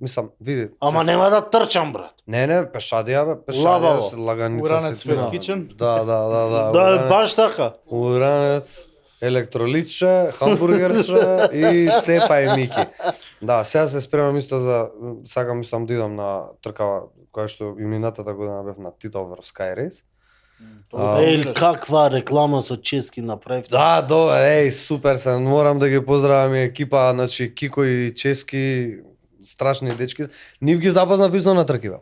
Speaker 3: Мислам, види.
Speaker 2: Ама нема да трчам, брат.
Speaker 3: Не, пешадија бе,
Speaker 2: Лабаво.
Speaker 3: лаганица.
Speaker 1: Уранец Fat Kitchen?
Speaker 3: Да.
Speaker 2: Да, баш така.
Speaker 3: Уранец, електролитче, хамбургерче и цепа и мики. Да, сега се спремам исто за мислам да идам на тркава која што и минатата година бев на Тито врв Sky Race.
Speaker 2: Каква реклама со чески направивте?
Speaker 3: Да, супер се, морам да ги поздравам и екипа, значи Кико и Чески, страшни дечки. Нив ги запознав исто на тркива.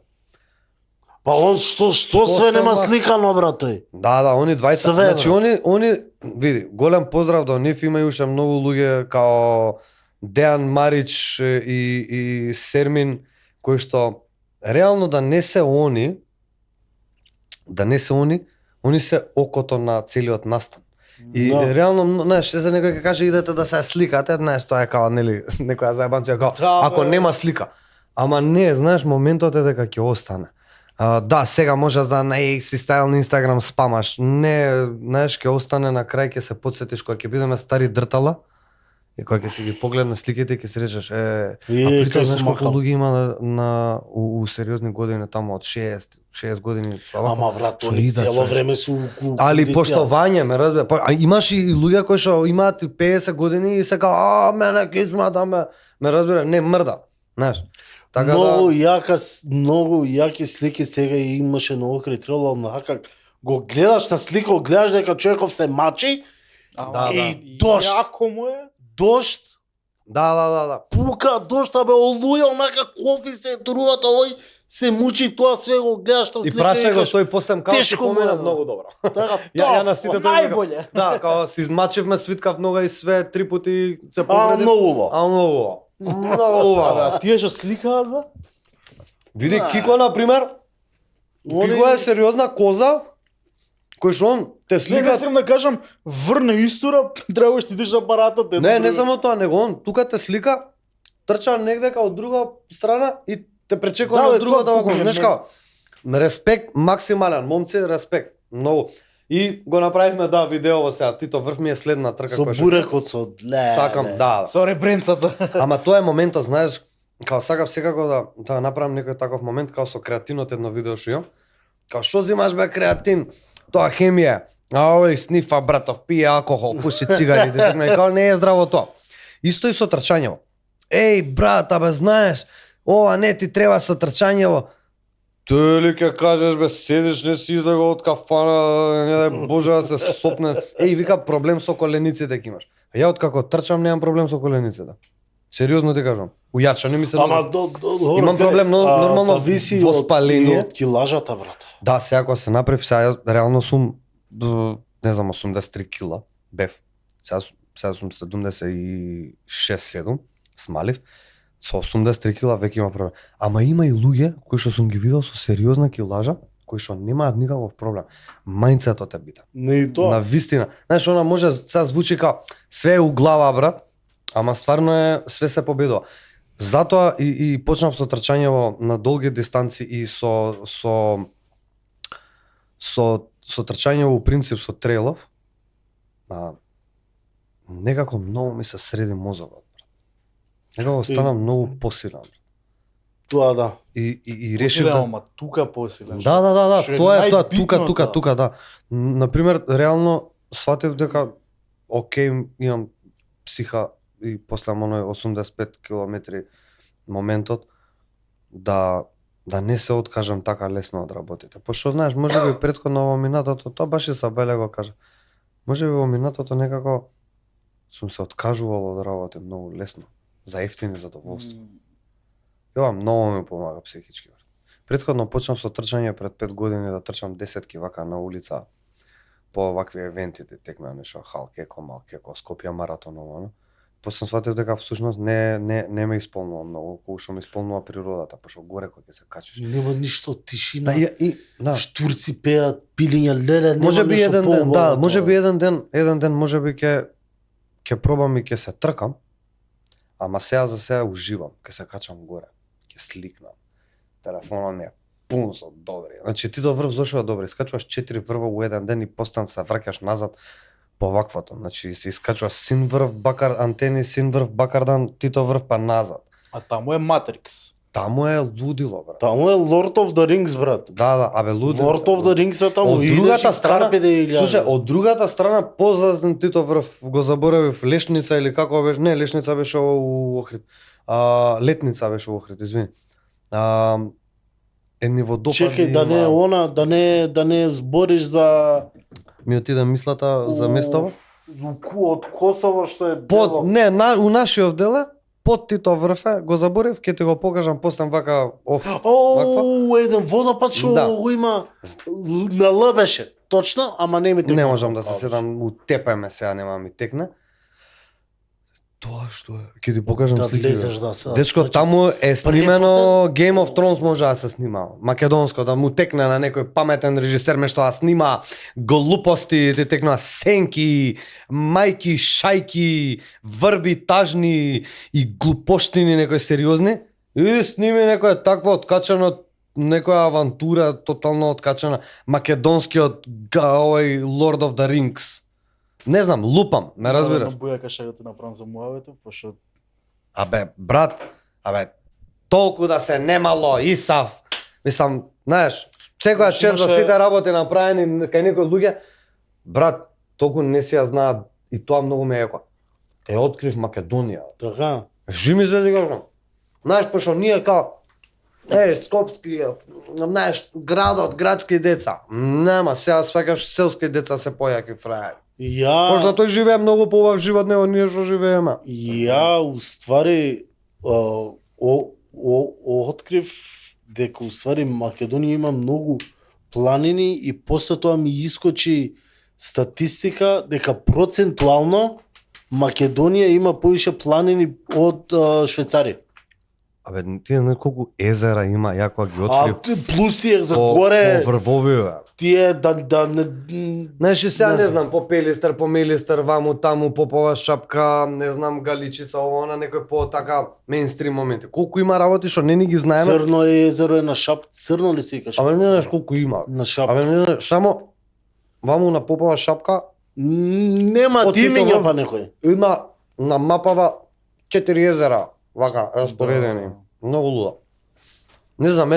Speaker 2: Па он што све нема сликано, брат, тој?
Speaker 3: Да, они двајца.
Speaker 2: Све,
Speaker 3: Значи они види, голем поздрав до нив, има уште многу луѓе као Дејан Марич и Сермин кои што реално да не се они се окото на целиот настан. И реално, знаеш, за некој ќе каже идете да се сликате, знаеш, тоа е као нели некоја заебанција као ако нема слика. Ама не, знаеш, моментот е дека ќе остане. Да, сега можеш да си стајал на Инстаграм спамаш. Не, знаеш, ќе остане на крај, ќе се потсетиш кога ќе бидеме стари дртала. И кога ќе си ги погледнеш сликите и ќе си речеш притоа знаеш колку луѓе има у сериозни години таму од 6 години.
Speaker 2: Ама брат, они цело време су
Speaker 3: али поштовање, ме разбира. А имаш и луѓе кои што имаат 50 години и се као мене кизма да ме разбира, не мрда, знаеш. Така
Speaker 2: многу јаки слики сега имаше на Охрид Трейл, на как го гледаш на слика, гледаш дека човеков се мачи и дошт.
Speaker 1: Јако му е?
Speaker 2: Дошт.
Speaker 3: Да.
Speaker 2: Пука дошт, бе, олуја, онака кофи се туруват, овој се мучи, тоа све го гледаш на слика.
Speaker 3: И праша го тој постем као си помена многу добро.
Speaker 2: Така,
Speaker 3: ја на сите тоа
Speaker 1: најболе.
Speaker 3: Да, као си измачивме, свиткав нога и све, 3 пати се повредив. Многу.
Speaker 1: Тие што сликаат, бе?
Speaker 3: Види Кико на пример. Кико е сериозна коза. Кој што он те слика.
Speaker 1: Не сакам да кажам, врне истора, треба што идеш апаратот.
Speaker 3: Не само тоа, него он тука те слика, трча негде као од друга страна и те пречекува од другата вако. Знаеш као, респект максимален, момци, респект, многу. И го направивме видеово сега, Тито врв ми е следна трка
Speaker 2: со бурекот со
Speaker 3: сакам, да.
Speaker 1: Со ребренцата.
Speaker 3: Ама тоа е моментот, знаеш, као сакав секако да направам некој таков момент као со креатинот едно видео што имам. Као што зимаш бе креатин? Тоа хемија. Овој снифа братов, пие алкохол, пуши цигари, и као не е здраво тоа. Исто и со трчањево. Брат, абе знаеш, ова не ти треба со трчањево. Тој ли ќе кажеш бе, седиш, не си излегол од кафана, не дај Боже да се сопне. Вика проблем со колениците ќе имаш. А ја откако трчам немам проблем со колениците. Сериозно ти кажам. Ујача не ми се.
Speaker 2: Ама
Speaker 3: имам проблем нормално во спаление
Speaker 2: од килажата, брат.
Speaker 3: Да, сега кога се направив, сега реално сум не знам 83 кила бев. Сега сум 76-7, смалив. Со 83 кила веќе има проблем. Ама има и луѓе кои што сум ги видел со сериозна килажа, кои што немаат никаков проблем. Мајндсетот е битен.
Speaker 2: Не и тоа.
Speaker 3: На вистина. Знаеш, она може сега звучи као све е у глава, брат, ама стварно е све се победува. Затоа и почнав со трчањево на долги дистанци и со трчањево у принцип со трейлов. Некако многу ми се среди мозокот. Некако стана многу посилен.
Speaker 2: Тоа да.
Speaker 3: И решив да...
Speaker 1: Ама тука посилен.
Speaker 3: Да. Тоа е тоа, тука, да. Например, реално сватив дека окей, имам психа и после оној 85 километри моментот да не се откажам така лесно од работите. Пошто знаеш, можеби претходно во минатото, тоа баш и Сабеле го кажа. Можеби во минатото некако сум се откажувал од работи многу лесно за ефтини задоволства. И ова многу ми помага психички. Претходно почнав со трчање пред 5 години да трчам 10 вака на улица по вакви евенти, текна нешто Халкеко, Малкеко, Скопје маратон ово. После сватив дека всушност не ме исполнува многу, колку што ме исполнува природата, пошто горе кога ќе се качиш.
Speaker 2: Нема ништо, тишина.
Speaker 3: Да.
Speaker 2: Штурци пеат, пилиња, леле, нема
Speaker 3: Можеби
Speaker 2: нешто
Speaker 3: еден ден,
Speaker 2: поубаво.
Speaker 3: да, можеби еден ден можеби ќе пробам и ќе се тркам. Ама сега за сега уживам, ќе се качам горе, ќе сликнам. Телефонот ми е пун со добри. Значи ти до врв зошто добри, скачуваш 4 врва у еден ден и постан се враќаш назад по ваквото. Значи се искачуваш син врв бакар антени, син врв бакардан, тито врв па назад.
Speaker 1: А таму е Матрикс.
Speaker 3: Таму е лудило, брат.
Speaker 2: Таму е Lord of the Rings, брат.
Speaker 3: Да, абе лудило.
Speaker 2: Lord of the Rings е таму.
Speaker 3: Од
Speaker 2: Идеш
Speaker 3: другата
Speaker 2: и
Speaker 3: страна,
Speaker 2: Карпе де Илјада.
Speaker 3: слушај, од другата страна позаден тито врв го заборавив Лешница или како беше, не, Лешница беше у Охрид. Летница беше у Охрид, извини. Едни водопади.
Speaker 2: Чекај, да не е она, да не збориш за
Speaker 3: Ми отиде мислата за местово.
Speaker 2: од Косово што е
Speaker 3: Под
Speaker 2: дело.
Speaker 3: не, у нашиот дел е, под тито врфе, го заборев, ќе ти го покажам после вака ваква.
Speaker 2: О, еден водопад што
Speaker 3: Да.
Speaker 2: го има на Л беше. Точно, ама не ми текна.
Speaker 3: Не можам да се седам, утепаме сега, нема ми текне. Тоа што е? Ќе ти покажам
Speaker 2: Да
Speaker 3: слики.
Speaker 2: влезеш
Speaker 3: бе.
Speaker 2: да се.
Speaker 3: Дечко,
Speaker 2: Значи,
Speaker 3: таму е снимено Game of Thrones може да се снима. Македонско, да му текне на некој паметен режисер мешто да снима глупости, ти текна сенки, мајки, шајки, врби тажни и глупоштини некои сериозни. И сними некој такво откачано, некоја авантура тотално откачана, македонскиот овој Lord of the Rings. Не знам, лупам, ме разбираш?
Speaker 1: Бујака што ти направам за муавето, пошто
Speaker 3: Абе, брат, толку да се немало, Исав. Мислам, знаеш, секоја чест за
Speaker 1: имаше-
Speaker 3: сите работи направени кај некои луѓе, брат, толку не си ја знаат и тоа многу ме еко. Открив Македонија.
Speaker 2: Така.
Speaker 3: Жими се да кажам. Знаеш, пошто ние као скопски, знаеш, градски деца. Нема, сега сваќаш селски деца се појаки фрајери. Пошто тој живее многу поубав живот него ние што живееме.
Speaker 2: Ја уствари открив дека уствари Македонија има многу планини и после тоа ми искочи статистика дека процентуално Македонија има повише планини од Швајцарија.
Speaker 3: Абе, ти не знаеш колку езера има, ја кога ги открив.
Speaker 2: Плюс тие за
Speaker 3: По
Speaker 2: горе,
Speaker 3: врвови, бе.
Speaker 2: тие да не...
Speaker 3: Знаеш, и сега
Speaker 2: Не
Speaker 3: не
Speaker 2: знам.
Speaker 3: знам, по Пелистер, по Мелистер, ваму, таму, Попова шапка, не знам, Галичица, ово, на некој по така мейнстрим моменти. Колку има работи што не ни ги знаеме,
Speaker 2: Црно езеро е на Шап, црно ли се викаш?
Speaker 3: абе не знаеш колку има.
Speaker 2: На Шап.
Speaker 3: Абе не знаеш, само ваму на Попова шапка
Speaker 2: Нема
Speaker 3: Од
Speaker 2: тимења
Speaker 3: Титов-
Speaker 2: па некој.
Speaker 3: има на мапава 4 езера, вака, распоредени. Многу луда. Не знам,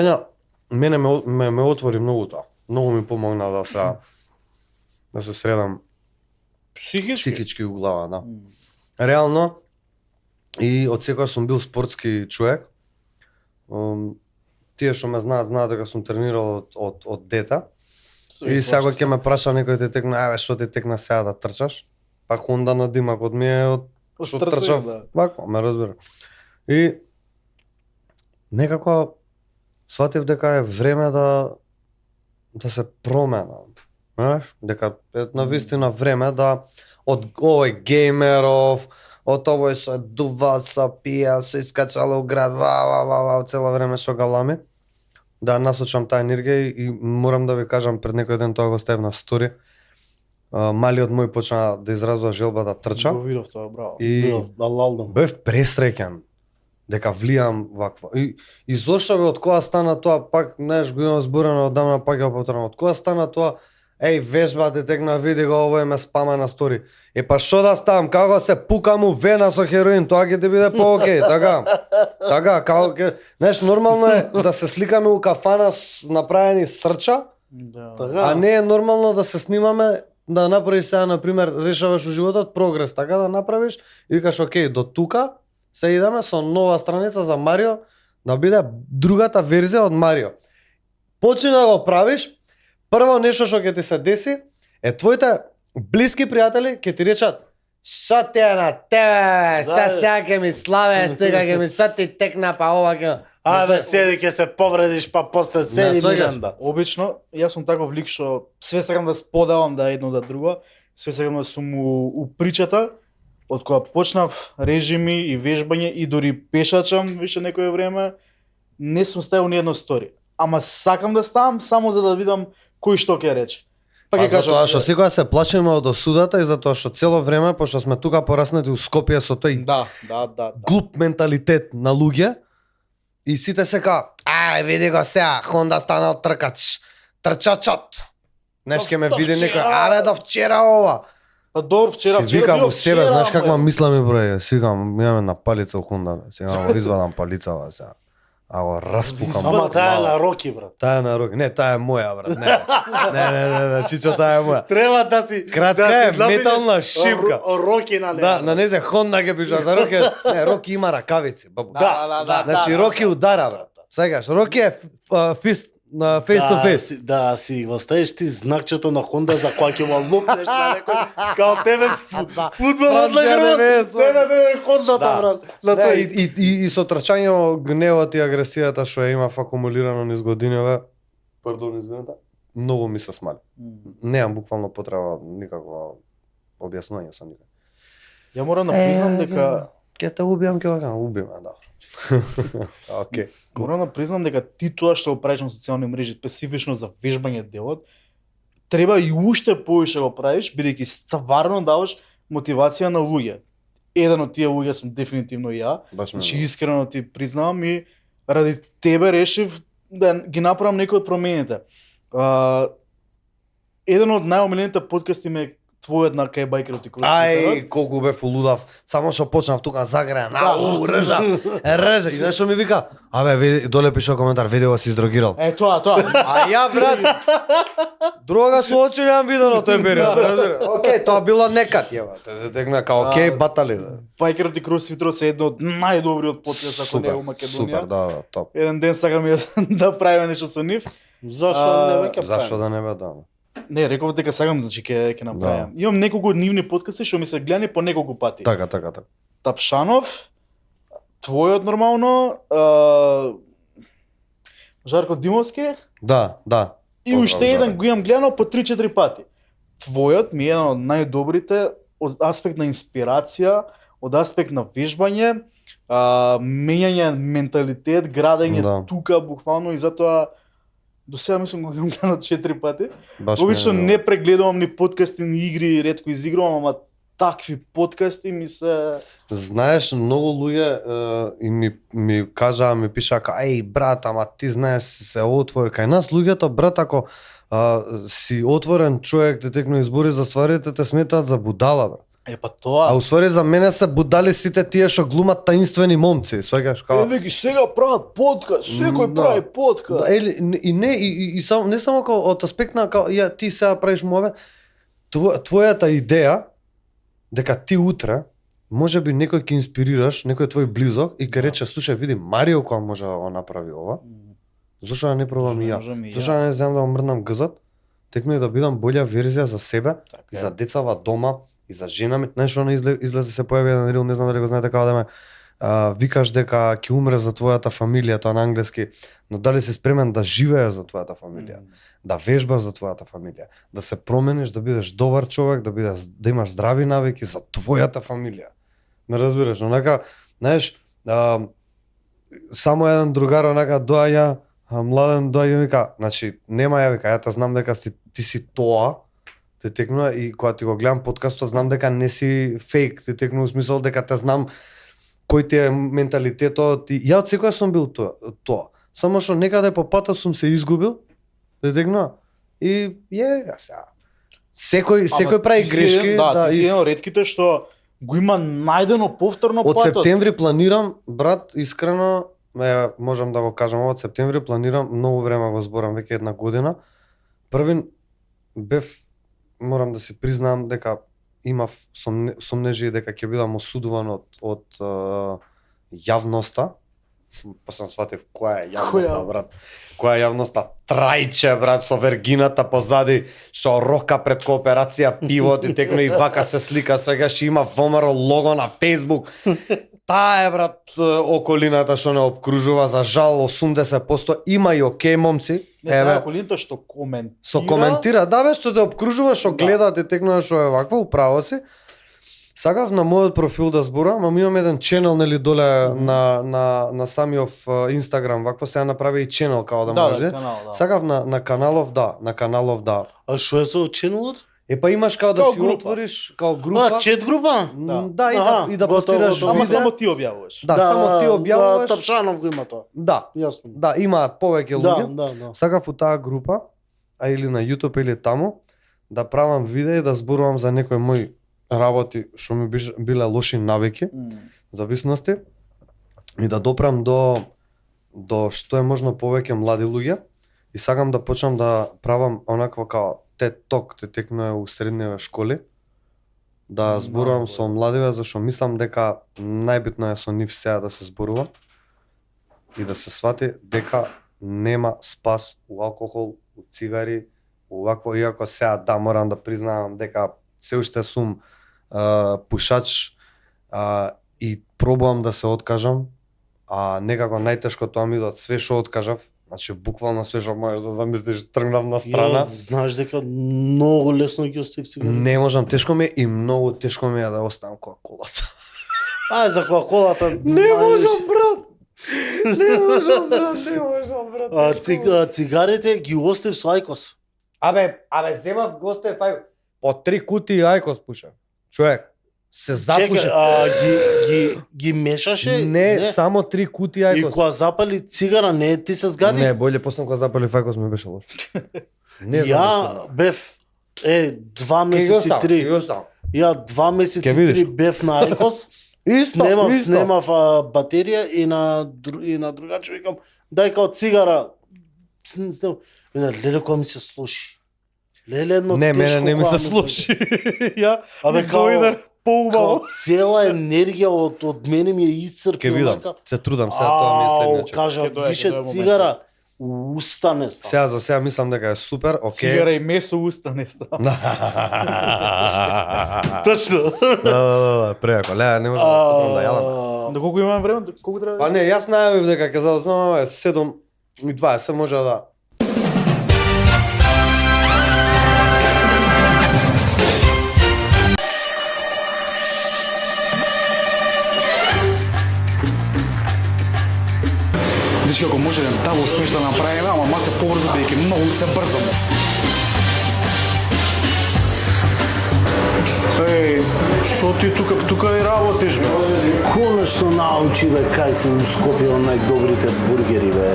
Speaker 3: мене ме отвори многу тоа. Многу ми помогна да се средам психички у глава, да. Реално, и од секоја сум бил спортски човек. Тие што ме знаат дека сум тренирал од дете. И сега ќе ме праша некој те текна, еве што ти текна сега да трчаш? Па Honda на димакот ми е од што
Speaker 1: трчање,
Speaker 3: трчав,
Speaker 1: да.
Speaker 3: вако, ме разбира. И некако сватив дека е време да се променам. Знаеш, дека е навистина време да од овој геймеров, од овој се дува, се пија, се искачало у град, цело време со галами, да насочам таа енергија и морам да ви кажам, пред некој ден тоа го ставив на стори. Малиот мој почна да изразува желба да трча
Speaker 1: Го видов тоа, браво.
Speaker 3: и
Speaker 2: Алалдо.
Speaker 3: бев пресреќен дека влијам ваква. И зошто бе, од кога стана тоа, пак, знаеш, го имам зборено одамна, пак ја повторам, од кога стана тоа, вежба те текна, види го, ово ме спама на стори. Па што да ставам, како се пукам у вена со хероин, тоа ќе ти биде по-окей, така. Така, како ќе, знаеш, нормално е да се сликаме у кафана направени срча,
Speaker 1: Да.
Speaker 2: Така.
Speaker 3: а не е нормално да се снимаме, да направиш сега, например, решаваш у животот прогрес, така да направиш и викаш, окей, до тука,
Speaker 2: се идеме со нова страница за Марио, да биде другата верзија од Марио. Почни да го правиш, прво нешто што ќе ти се деси, е твоите блиски пријатели ќе ти речат: "Шо ти е на тебе, сега ќе ми славеш, тега ќе ми шо ти текна, па ова ќе..."
Speaker 5: Абе, седи ќе се повредиш, па после седи
Speaker 2: сваќаш.
Speaker 5: миранда.
Speaker 1: Обично, јас сум таков лик што све сакам да споделам да едно да друго, све сакам да сум у причата, од кога почнав режими и вежбање и дури пешачам више некое време, не сум ставил ни едно стори. Ама сакам да ставам само за да видам кој што ќе рече. Па
Speaker 2: Па
Speaker 1: ќе кажам,
Speaker 2: затоа што секоја се плашиме од осудата и затоа што цело време, пошто сме тука пораснати у Скопје со тој
Speaker 1: да.
Speaker 2: глуп менталитет на луѓе, и сите се ка: "Ај, види го сега, Хонда станал тркач, трчачот." Неш ќе ме
Speaker 1: До
Speaker 2: види
Speaker 1: вчера.
Speaker 2: некој: "Абе, до вчера ова."
Speaker 1: Па добро, вчера
Speaker 2: Си викам
Speaker 1: било
Speaker 2: у себе,
Speaker 1: вчера,
Speaker 2: знаеш каква
Speaker 1: ама-
Speaker 2: мисла ми број, си викам, имаме на палица у Хонда, сега го извадам палицава сега. А го распукам.
Speaker 5: Ама таа е на Роки, брат.
Speaker 2: Таа е на руки. Не, таа е моја, брат. Не, Чичо, таа е моја.
Speaker 5: Треба да си
Speaker 2: Кратка
Speaker 5: да
Speaker 2: е,
Speaker 5: си напишеш
Speaker 2: метална шипка.
Speaker 5: Роки на
Speaker 2: Да, на незе Хонда ќе пиша, за Роки. Не, Роки има ракавици, бабу.
Speaker 5: Да.
Speaker 2: Значи Роки удара, брат. Сакаш, Роки е фист на face to face.
Speaker 5: Да, си го ставиш ти знакчето на Хонда за кога ќе му лупнеш на некој, као тебе фудбалот на
Speaker 2: Франција
Speaker 5: грбот.
Speaker 2: не е
Speaker 5: Тебе Хондата,
Speaker 2: Да.
Speaker 5: брат. На
Speaker 2: Да,
Speaker 5: тој.
Speaker 2: и со трчање гневот и агресијата што ја имав акумулирано низ годиниве, пардон, извинете, многу ми се смали. Немам буквално потреба никакво објаснување со никој.
Speaker 1: Ја морам да признам дека
Speaker 2: Ќе те убијам, ќе го убиме, да. Океј.
Speaker 1: морам да признам дека ти тоа што го правиш на социјални мрежи, специфично за вежбање делот, треба и уште повише го правиш, бидејќи стварно даваш мотивација на луѓе. Еден од тие луѓе сум дефинитивно ја,
Speaker 2: Баш ме.
Speaker 1: значи искрено ти признавам и ради тебе решив да ги направам некои од промените. Еден од најомилените подкасти ме е твојот на кај бајкерот и кроз.
Speaker 2: Ај, колку бев улудав. Само што почнав тука загреа, ржа. И нешто ми вика: "Абе, види, доле пише коментар, види го си издрогирал."
Speaker 1: Е, тоа.
Speaker 2: А ја, брат, друга со очи немам видено тој период. Океј, тоа било некад, јева. Текна као, океј, батали.
Speaker 1: Бајкерот и кроз е едно од најдобриот подкаст ако не е у Македонија.
Speaker 2: Супер, да, топ.
Speaker 1: Еден ден сакам ја да правиме нешто со нив.
Speaker 5: Зашо не веќе
Speaker 2: Зашо да не бе да?
Speaker 1: Не, реков дека сакам, значи ќе направам. Имам неколку нивни подкасти што ми се гледани по неколку пати.
Speaker 2: Така.
Speaker 1: Тапшанов, твојот нормално, Жарко Димовски
Speaker 2: Да.
Speaker 1: и
Speaker 2: Поздрав,
Speaker 1: уште еден
Speaker 2: Жарко.
Speaker 1: го имам гледано по 3-4 пати. Твојот ми е еден од најдобрите од аспект на инспирација, од аспект на вежбање, мењање менталитет, градење
Speaker 2: Да.
Speaker 1: тука буквално и затоа до сега мислам го имам гледано 4 пати.
Speaker 2: Баш ми е,
Speaker 1: Обично
Speaker 2: да.
Speaker 1: не прегледувам ни подкасти, ни игри, ретко изигрувам, ама такви подкасти ми се...
Speaker 2: Знаеш, многу луѓе и ми кажаа, ми пишаа ка: "Еј, брат, ама ти знаеш се отвори кај нас луѓето, брат, ако си отворен човек, те текно избори за стварите, те сметаат за будала, брат."
Speaker 1: Е, па тоа...
Speaker 2: А уствари за мене се будали сите тие што глумат таинствени момци, сваќаш као.
Speaker 1: Еве ги сега прават подкаст, секој
Speaker 2: Да.
Speaker 1: прави подкаст.
Speaker 2: Да, и не и само не само као од аспект на као ја ти сега правиш мове, твојата идеја дека ти утре можеби некој ќе инспирираш, некој твој близок и ќе рече: "Слушај, види, Марио кога може да го направи ова, зошто да не пробам и ја?
Speaker 1: Можам и ја.
Speaker 2: Зошто да не земам да го мрдам гзот, текно и да бидам боља верзија за себе,
Speaker 1: Така
Speaker 2: и
Speaker 1: е.
Speaker 2: за децава дома, и за жена ми." Знаеш, она излезе се појави еден рил, не знам дали го знаете, како да ме викаш дека ќе умреш за твојата фамилија, тоа на англиски, но дали си спремен да живееш за твојата фамилија, да вежбаш за твојата фамилија, да се промениш, да бидеш добар човек, да имаш здрави навики за твојата фамилија. Ме разбираш, онака, знаеш, само еден другар онака доаѓа, младен доаѓа и вика, значи нема ја вика, ја те знам дека ти си тоа, те текнува и кога ти го гледам подкастот знам дека не си фейк, те текнува смисол дека те знам кој ти е менталитетот и ја од секоја сум бил тоа. Само што некаде по патот сум се изгубил, те текнува. И ја сега. Секој прави грешки,
Speaker 1: Да, ти си
Speaker 2: и
Speaker 1: еден од ретките што го има најдено повторно
Speaker 2: од
Speaker 1: патот.
Speaker 2: септември планирам, брат, искрено, можам да го кажам, од септември планирам, многу време го зборам, веќе една година. Првин бев, морам да си признам дека имав сомнежи дека ќе бидам осудуван од
Speaker 3: јавноста, па сам сватив која е јавноста, брат. Која е јавноста? Трајче, брат, со вергината позади, што рока пред кооперација пиво, и текно и вака се слика, сега што има ВМРО лого на Facebook. Таа е, брат, околината што не обкружува, за жал 80% има и окей момци.
Speaker 1: Еве, околината што коментира.
Speaker 3: Со коментира, да бе, што те обкружува, што гледаат и текно што е вакво, управо си. Сакав на мојот профил да зборам, ама имам еден ченел нели доле на самиов Инстаграм, вакво се направи и ченел као да може.
Speaker 1: Канал, да.
Speaker 3: Сакав на каналов, да.
Speaker 5: А што е со ченелот?
Speaker 3: Па имаш као да
Speaker 1: Као
Speaker 3: си
Speaker 1: група.
Speaker 3: отвориш, као група.
Speaker 5: А, чет група?
Speaker 3: Да, и да постираш
Speaker 1: Ама
Speaker 3: видео.
Speaker 1: само ти објавуваш.
Speaker 3: Да, само ти објавуваш.
Speaker 5: Тапшанов го има тоа.
Speaker 3: Да,
Speaker 5: Јасно.
Speaker 3: да, имаат повеќе луѓе.
Speaker 5: Да.
Speaker 3: Сакав у таа група, а или на YouTube или таму, да правам видео и да зборувам за некои мои работи што ми биле лоши навики, зависности, и да допрам до што е можно повеќе млади луѓе, и сакам да почнам да правам онакво као TED Talk, те текнува у средниве школи, да зборувам со младиве, зашто мислам дека најбитно е со нив сега да се зборува и да се свати дека нема спас у алкохол, у цигари, у вакво, иако сега да морам да признавам дека се уште сум пушач и пробувам да се откажам, а некако најтешко тоа ми идат све што откажав, значи буквално све што можеш да замислиш, тргнав на страна.
Speaker 5: Знаеш дека многу лесно ги остави цигарите.
Speaker 3: Не можам, тешко ми е и многу тешко ми е да оставам кока-колата.
Speaker 5: За кока-колата.
Speaker 3: Не можам, брат. Не можам, брат.
Speaker 5: Цигарите ги остави со ајкос.
Speaker 3: Абе, земав госте фај по 3 кутии ајкос пуша. Човек, се запуши.
Speaker 5: Ги мешаше?
Speaker 3: Не, само 3 кутии
Speaker 5: И
Speaker 3: ајкос.
Speaker 5: кога запали цигара, не ти се згади?
Speaker 3: Не, боле после кога запали ајкос ми беше лошо. Не знам.
Speaker 5: Ја бев 2 месеци 3. Ја 2 месеци
Speaker 3: Ке видиш.
Speaker 5: 3 бев на ајкос.
Speaker 3: Исто.
Speaker 5: Снемав батерија и на другаче викам дај као цигара. Леле кога ми се слуши. Леле едно
Speaker 3: Не, мене
Speaker 5: тешко
Speaker 3: не ми
Speaker 5: кога
Speaker 3: се слуши. Ја,
Speaker 5: Абе, као-
Speaker 3: дојде поубаво.
Speaker 5: Као цела енергија од мене ми е исцрпи.
Speaker 3: Ке видам, се трудам сега, тоа ми е следниот.
Speaker 5: Кажа,
Speaker 1: Ке дое
Speaker 5: више
Speaker 1: моментот.
Speaker 5: цигара, устане става.
Speaker 3: Сега за сега мислам дека е супер, окей.
Speaker 1: Цигара и месо уста не става.
Speaker 5: Точно.
Speaker 3: Да, преако. Леа, не можам да попрам да јадам.
Speaker 1: До колку имам време? До колку треба?
Speaker 3: Па не, јас најавив дека ќе задоцнуваме 7:20 може да.
Speaker 4: Значи, ако може еден табл смеш да направиме, ама малце побрзо, бидејќи многу се брзаме. Шо ти тука и работиш, бе?
Speaker 5: Конечно научи бе кај се ускопија најдобрите бургери бе.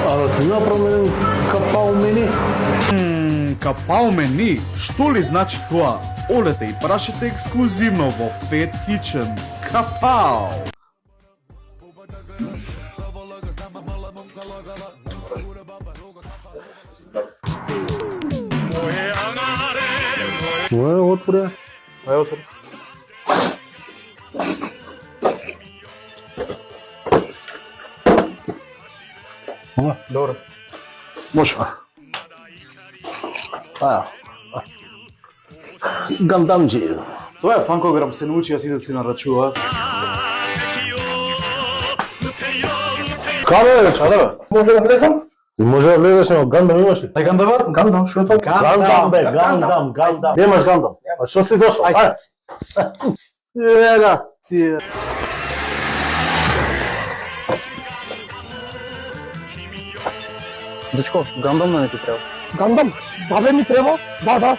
Speaker 5: А да ти направим капал мени?
Speaker 4: Капал мени? Што ли значи тоа? Одете и прашете ексклузивно во Pet Kitchen. Капал!
Speaker 5: Моја отворе.
Speaker 1: Ај отвори. Добро.
Speaker 5: Може. Гандамджи.
Speaker 1: Тоа е фанкограм, се научи да си нарачуваат.
Speaker 5: Каде бе, чаде бе? Може да влезам? Може да влезеш, но гандам имаш ли?
Speaker 1: Тај гандам?
Speaker 5: Гандам, што е тоа? Гандам бе, гандам. Немаш гандам. А што си дошол? Ајде. Ега, ти.
Speaker 6: Дечко, гандам на не ти треба. Гандам? Да бе ми треба? Да.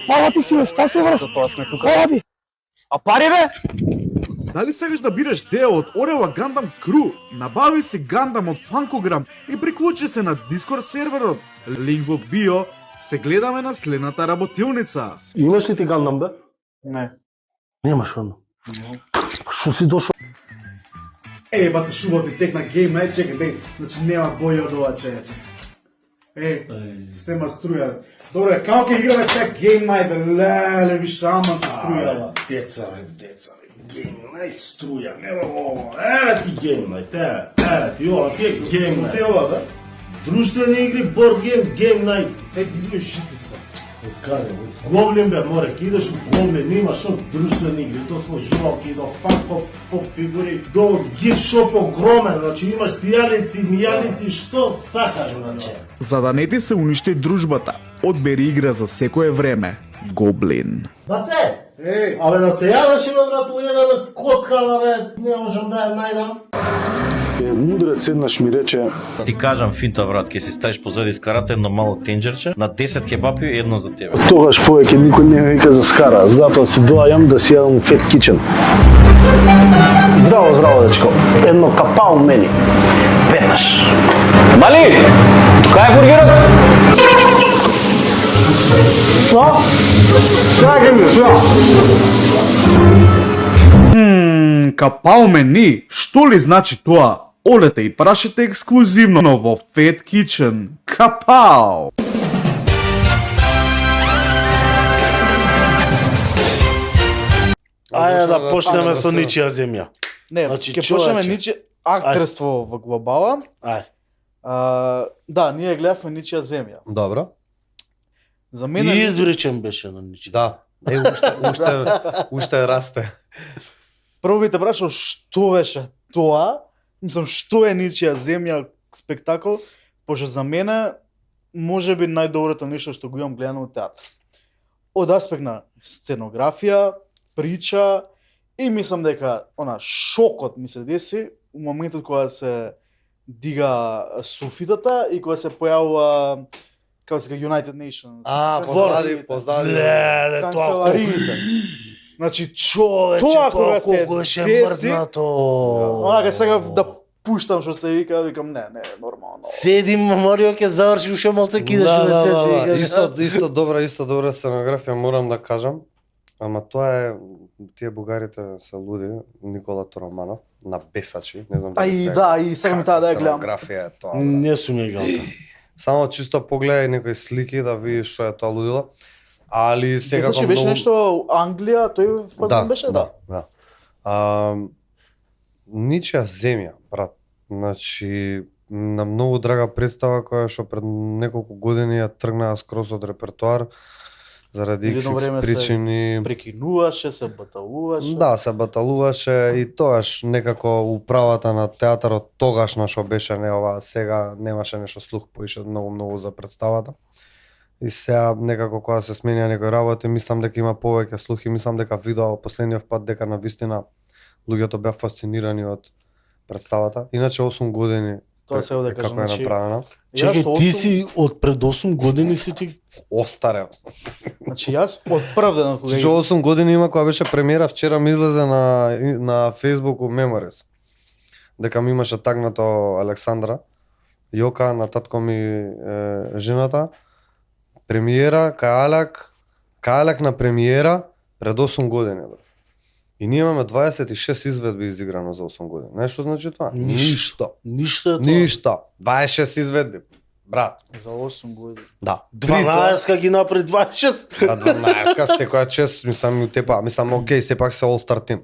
Speaker 6: Фала ти си ме спаси, брат. За тоа сме тука. Фала ти. А пари бе?
Speaker 4: Дали сакаш да бидеш дел од Орева Гандам Кру? Набави си Гандам од Фанкограм и приклучи се на Дискорд серверот. Линк во био. Се гледаме на следната работилница.
Speaker 5: Имаш ли ти гандам бе?
Speaker 1: Не.
Speaker 5: Немаш гандам. Што си дошол?
Speaker 4: Бате шубо ти текна гейм, чекај, бе, значи нема боја од ова чејаче. Стема струја. Добре, како ќе играме сега гейм најбе, леле, више, ама се струја.
Speaker 5: Деца, бе.
Speaker 2: Game Night струја, нема ово. Еве ти Game Night, еве ти ова, ти е Game Night.
Speaker 1: Ти ова, да?
Speaker 2: Друштвени игри, board games, Game Night. Ек извиш шити се. Од каде? Од Гоблин бе, море, ке идеш у Гоблин, имаш од друштвени игри, то смо жвалки, до Funko Pop фигури, до gift shop огромен, значи имаш сијалици, мијалици, што сакаш, значи.
Speaker 4: За да не ти се уништи дружбата, одбери игра за секое време. Гоблин.
Speaker 2: Баце! Абе да се јаваш има брат, ујебена коцка, бе, не можам да ја најдам.
Speaker 5: Мудрец еднаш ми рече,
Speaker 7: Ти кажам финта брат, ќе си ставиш позади скарата едно мало тенџерче, на 10 кебапи едно за тебе.
Speaker 5: тогаш повеќе никој не вика за скара, затоа си доаѓам да си јадам Fat Kitchen. Здраво, здраво, дечко. Едно капао мени. Веднаш.
Speaker 6: Мали, тука е бургерот. Што? Чакай ми, што?
Speaker 4: Капао мени, што ли значи тоа? Олете и прашете ексклузивно во Fat Kitchen. Капао!
Speaker 2: Ајде да почнеме со ничија земја.
Speaker 1: Не,
Speaker 2: Значи,
Speaker 1: ќе почнеме
Speaker 2: човече.
Speaker 1: ниче актерство во глобала.
Speaker 2: Ајде.
Speaker 1: Да, ние гледавме ничија земја.
Speaker 3: Добро.
Speaker 1: За мене
Speaker 2: И извричен беше на ничија.
Speaker 3: Да. Уште расте.
Speaker 1: прво ви те прашав што беше тоа, мислам што е ничија земја спектакл, пошто за мене можеби најдоброто нешто што го имам гледано во театар. Од аспект на сценографија, прича и мислам дека шокот ми се деси у моментот кога се дига суфитата и кога се појавува како се United Nations.
Speaker 3: позади.
Speaker 2: Леле, тоа
Speaker 1: канцелариите. Значи
Speaker 2: човече,
Speaker 1: тоа
Speaker 2: тоа
Speaker 1: кога се
Speaker 2: колку беше
Speaker 1: деси,
Speaker 2: мрднато.
Speaker 1: онака сакав да пуштам што се вика, викам не, нормално.
Speaker 2: Седим, Марио ќе заврши уште малце кидаш у рецесија.
Speaker 3: Исто добра сценографија морам да кажам. Ама тоа е, тие бугарите се луди, Никола Тороманов, на бесачи, не знам
Speaker 1: Ај да, и сакам таа да ја гледам.
Speaker 3: Сценографија е тоа. брат.
Speaker 2: Не сум ја гледал.
Speaker 3: Само чисто погледај некои слики да видиш што е тоа лудило. Али секако
Speaker 1: Значи беше нешто Англија, тој фазон беше, да.
Speaker 3: Да. Ничија земја, брат. Значи, на многу драга представа која што пред неколку години ја тргнаа скроз од репертоар заради
Speaker 1: Едно време
Speaker 3: XX
Speaker 1: се
Speaker 3: причини.
Speaker 1: Прекинуваше, се баталуваше.
Speaker 3: Да, се баталуваше и тоаш некако управата на театарот тогашна што беше не ова, сега немаше нешто слух поише многу за представата. И сега некако кога се сменија некои работи, мислам дека има повеќе слух и мислам дека видоа последниот пат дека на вистина луѓето беа фасцинирани од представата. Иначе 8 години
Speaker 1: Тоа се да кажам,
Speaker 3: како е
Speaker 1: значи,
Speaker 3: направено.
Speaker 2: Чекај,
Speaker 1: Јас
Speaker 2: ти
Speaker 1: 8
Speaker 2: си од пред 8 години си ти
Speaker 3: Остарел.
Speaker 1: Значи јас од прв ден кога
Speaker 3: Значи 8 години има кога беше премиера, вчера ми излезе на Facebook Memories. Дека ми имаше тагнато Александра, Јока на татко ми жената. Премиера, кајалак на премиера пред 8 години. Бе. И ние имаме 26 изведби изиграно за 8 години. Знаеш што значи тоа?
Speaker 2: Ништо е тоа.
Speaker 3: Ништо. 26 изведби. Брат.
Speaker 1: за 8 години.
Speaker 3: Да.
Speaker 2: 12 ги напред 26.
Speaker 3: А 12-ка секоја чест, мислам, мислам, окей, сепак се All Star Team.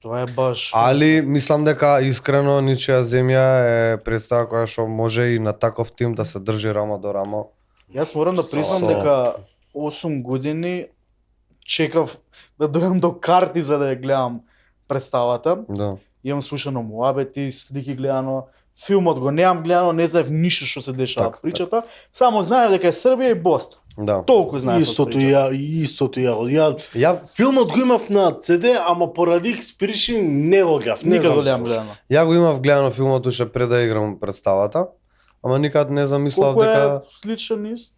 Speaker 1: Тоа е баш.
Speaker 3: Али мислам дека искрено ничија земја е представа која што може и на таков тим да се држи рамо до рамо.
Speaker 1: Јас морам да признам
Speaker 3: Со-
Speaker 1: дека 8 години чекав да дојдам до карти за да ја гледам представата.
Speaker 3: Да.
Speaker 1: Имам слушано муабети, слики гледано, филмот го немам гледано, не знаев ништо што се дешава
Speaker 3: Така,
Speaker 1: причата. Само знаев дека е Србија и Бостон.
Speaker 3: Да.
Speaker 1: Толку знаев од
Speaker 2: Истото
Speaker 1: причата.
Speaker 2: истото ја.
Speaker 3: Ја
Speaker 2: Филмот го имав на CD, ама поради експриши не го гледав. Не
Speaker 1: Никако
Speaker 2: знам
Speaker 1: немам
Speaker 2: зошто.
Speaker 1: гледано.
Speaker 3: Ја го имав гледано филмот уште пред да играм представата, ама никад не замислав
Speaker 1: Колку
Speaker 3: дека
Speaker 1: е сличен ист?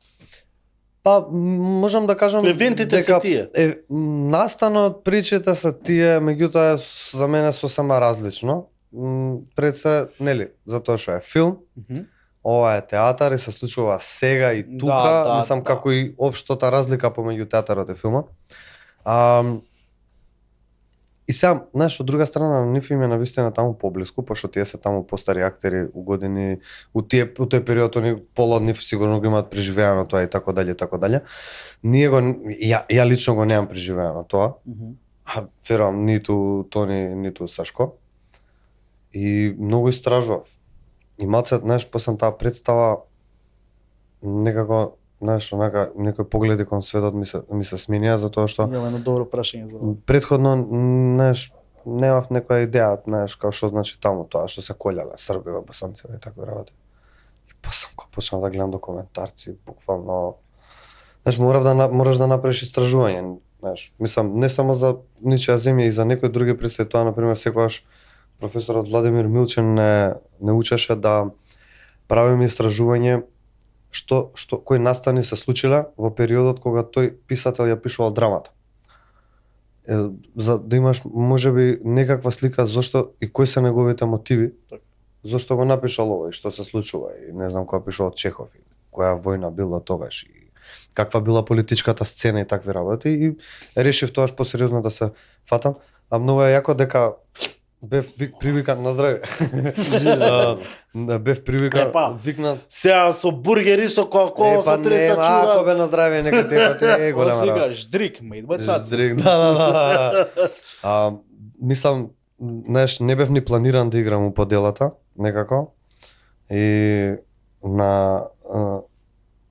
Speaker 3: па можам да кажам
Speaker 2: Евентите се тие.
Speaker 3: Настанот, причите се тие, меѓутоа е за мене сосема различно. Пред се, нели, затоа што е филм, ова е театар и се случува сега и тука,
Speaker 1: Да,
Speaker 3: мислам
Speaker 1: да.
Speaker 3: како и општата разлика помеѓу театарот и филмот. И сега, знаеш, од друга страна, на нив им е навистина таму поблиску, пошто тие се таму постари актери у години, у тој период они пола од нив сигурно го имаат преживеано тоа и така дале, така дале. Ние го ја лично го немам преживеано тоа. Верувам, ниту Тони, ниту Сашко. И многу истражував. И малце, знаеш, после таа представа некако, знаеш, онака некои погледи кон светот ми се сменија затоа што
Speaker 1: Имам едно добро прашање за ова.
Speaker 3: претходно, знаеш, немав некоја идеја, знаеш, како што значи таму тоа што се колеле Срби во Босанцево и такви работи. И после кога почнав да гледам документарци, буквално, знаеш, мораш да направиш истражување, знаеш, мислам не само за ничија земја и за некои други представи, тоа на пример секогаш професорот Владимир Милчен не учеше да правиме истражување што кои настани се случиле во периодот кога тој писател ја пишувал драмата. За да имаш можеби некаква слика зошто и кои се неговите мотиви, зошто го напишал ова и што се случува и не знам која пишувал Чехов и која војна била тогаш и каква била политичката сцена и такви работи и решив тоаш посериозно да се фатам, а многу е јако дека бев привикан на здраве. Бев привикан, викнат.
Speaker 2: Сега со бургери со кола со 300 чуда.
Speaker 3: Ако бе на здраве нека те голема работа.
Speaker 1: Сега ждрик, мејт, бацат.
Speaker 3: Ждрик, да. Мислам, знаеш, не бев ни планиран да играм у поделата, некако. И на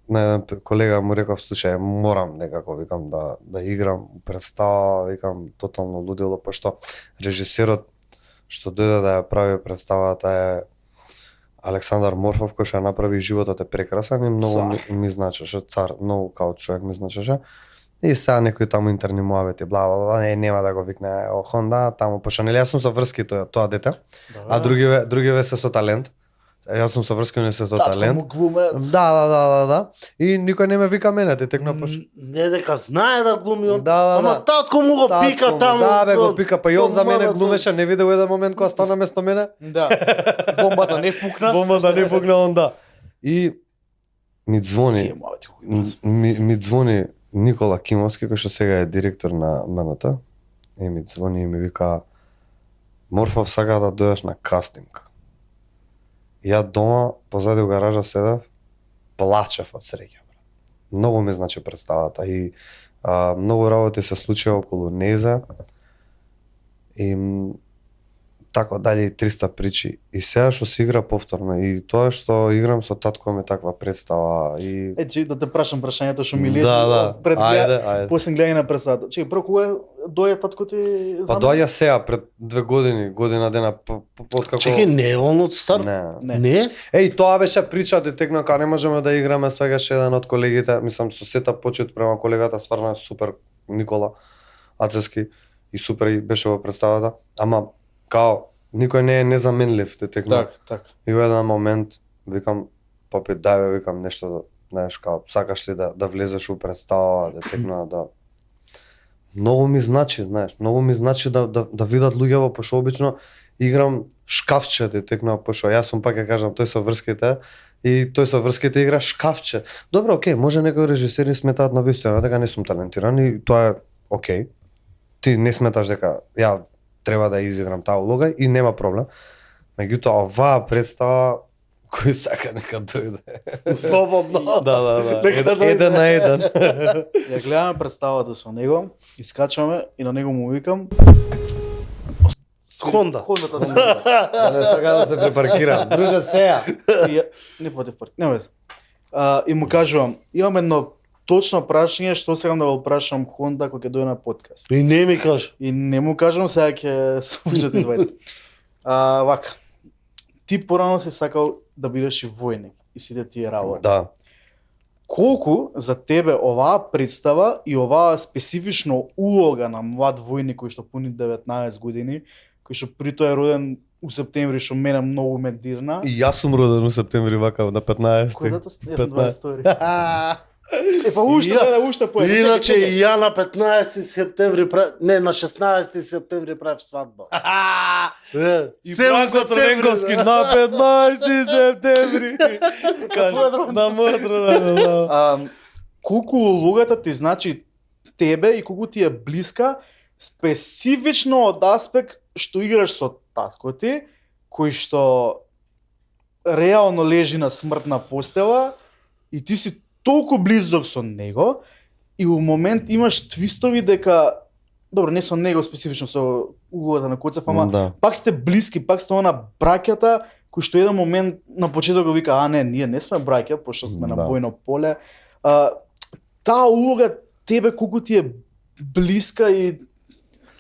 Speaker 3: еден колега му реков, слушај, морам некако, викам, да играм представа, викам, тотално лудело, пошто режисерот што дојде да ја прави представата е Александар Морфов, кој што ја направи Животот е прекрасен и многу ми значеше, цар, многу као човек ми значеше. И сега некои таму интерни муабети, бла бла бла, нема да го викне Хонда, таму пошто нели јас сум со врски тоа дете, а другиве се со талент. Јас сум со врски, не се со талент. Да. И никој не ме вика мене, те текна пошто.
Speaker 2: Не дека знае да глуми он.
Speaker 3: Да.
Speaker 2: Ама татко му го пика таму.
Speaker 3: Да, бе, го пика, па и он за мене глумеше, не видел еден момент кога стана место мене.
Speaker 1: Да. Бомбата не пукна.
Speaker 3: Бомбата не пукна он, да. И ми звони. Ми звони Никола Кимовски, кој што сега е директор на МНТ. И ми звони и ми вика: Морфов сака да дојдеш на кастинг. Ја дома, позади у гаража седев, плачев од среќа. Многу ми значи представата и многу работи се случија околу незе. И тако дали 300 причи. И сега што се игра повторно и тоа што играм со татко ми таква представа и
Speaker 1: Че да те прашам прашањето што ми лети
Speaker 3: Да.
Speaker 1: пред
Speaker 3: Ајде.
Speaker 1: после гледање на представата. Че прво кога дојде татко ти за
Speaker 3: Па доаѓа сега пред 2 години, година дена откако.
Speaker 2: Чекај, не е он од стар?
Speaker 3: Не.
Speaker 2: Не?
Speaker 3: Еј, тоа беше прича текна кога не можеме да играме, свегаш еден од колегите, мислам со сета почет према колегата, стварно е супер Никола Ацески и супер и беше во представата, ама као никој не е незаменлив текна.
Speaker 1: Так.
Speaker 3: И во еден момент викам папи дај бе, викам нешто, знаеш, као сакаш ли да влезеш у представа, да текна да многу ми значи, знаеш, многу ми значи да видат луѓето, пошто обично играм шкафче, текна, пошто јас сум пак ќе кажам тој со врските и тој со врските игра шкафче. Добро, окей, може некои режисери сметаат на вистина дека не сум талентиран и тоа е окей. Ти не сметаш дека ја треба да изиграм таа улога и нема проблем. Меѓутоа оваа представа кој сака нека дојде.
Speaker 2: Слободно.
Speaker 3: Да.
Speaker 2: Нека дојде.
Speaker 3: Еден на еден.
Speaker 1: Ја гледаме представата со него, искачаме и на него му викам
Speaker 2: Хонда.
Speaker 1: Хондата се.
Speaker 3: Да не сака да се препаркирам. Друже сеја.
Speaker 1: Не против парк. Не вез. И му кажувам, имам едно точно прашање што сакам да го прашам Хонда кога ќе дојде на подкаст.
Speaker 2: И не ми кажа.
Speaker 1: И не му кажам, сега ќе слушате двајца. Вака. Ти порано си сакал да бидеш и војник и сите тие работи.
Speaker 3: Да.
Speaker 1: Колку за тебе оваа представа и оваа специфично улога на млад војник кој што пуни 19 години, кој што при тоа е роден у септември, што мене многу ме дирна.
Speaker 3: И јас сум роден у септември вака на 15.
Speaker 1: Кој дата јас сум 22. Па уште поеде.
Speaker 2: Иначе и ја на 15 септември не, на 16 септември правев свадба.
Speaker 3: И Бранко Црвенковски на 15 септември. На мојот роден.
Speaker 1: Колку улогата ти значи тебе и колку ти е блиска, специфично од аспект што играш со татко ти, кој што реално лежи на смртна постела и ти си толку близок со него и у момент имаш твистови дека добро, не со него специфично, со улогата на Коцев, ама
Speaker 3: Да.
Speaker 1: пак сте блиски, пак сте она браќата кои што еден момент на почеток го вика, а не, ние не сме браќа, пошто сме на
Speaker 3: Да.
Speaker 1: бојно поле. Таа улога тебе колку ти е блиска и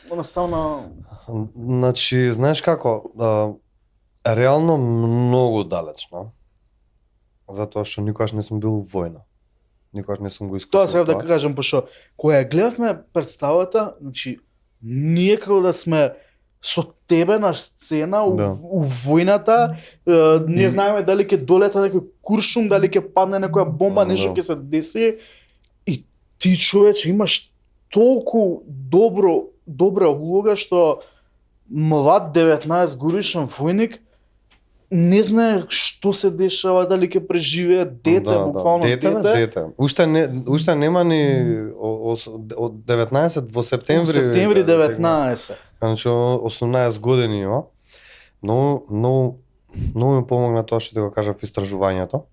Speaker 1: наставно
Speaker 3: Значи, знаеш како, реално многу далечно. Затоа што никогаш не сум бил во војна. Никогаш не сум го искусил.
Speaker 1: тоа сега да кажам, пошто кога ја гледавме представата, значи ние како да сме со тебе на сцена
Speaker 3: Да.
Speaker 1: у војната, не знаеме дали ќе долета некој куршум, дали ќе падне некоја бомба,
Speaker 3: Да.
Speaker 1: нешто ќе се деси и ти човече имаш толку добра улога што млад 19 годишен војник не знае што се дешава, дали ќе преживее дете, буквално
Speaker 3: дете. Бе, дете. Уште нема ни од 19 во септември.
Speaker 1: Септември 19.
Speaker 3: Значи 18 години има. Многу ми помогна тоа што ти го кажав истражувањето.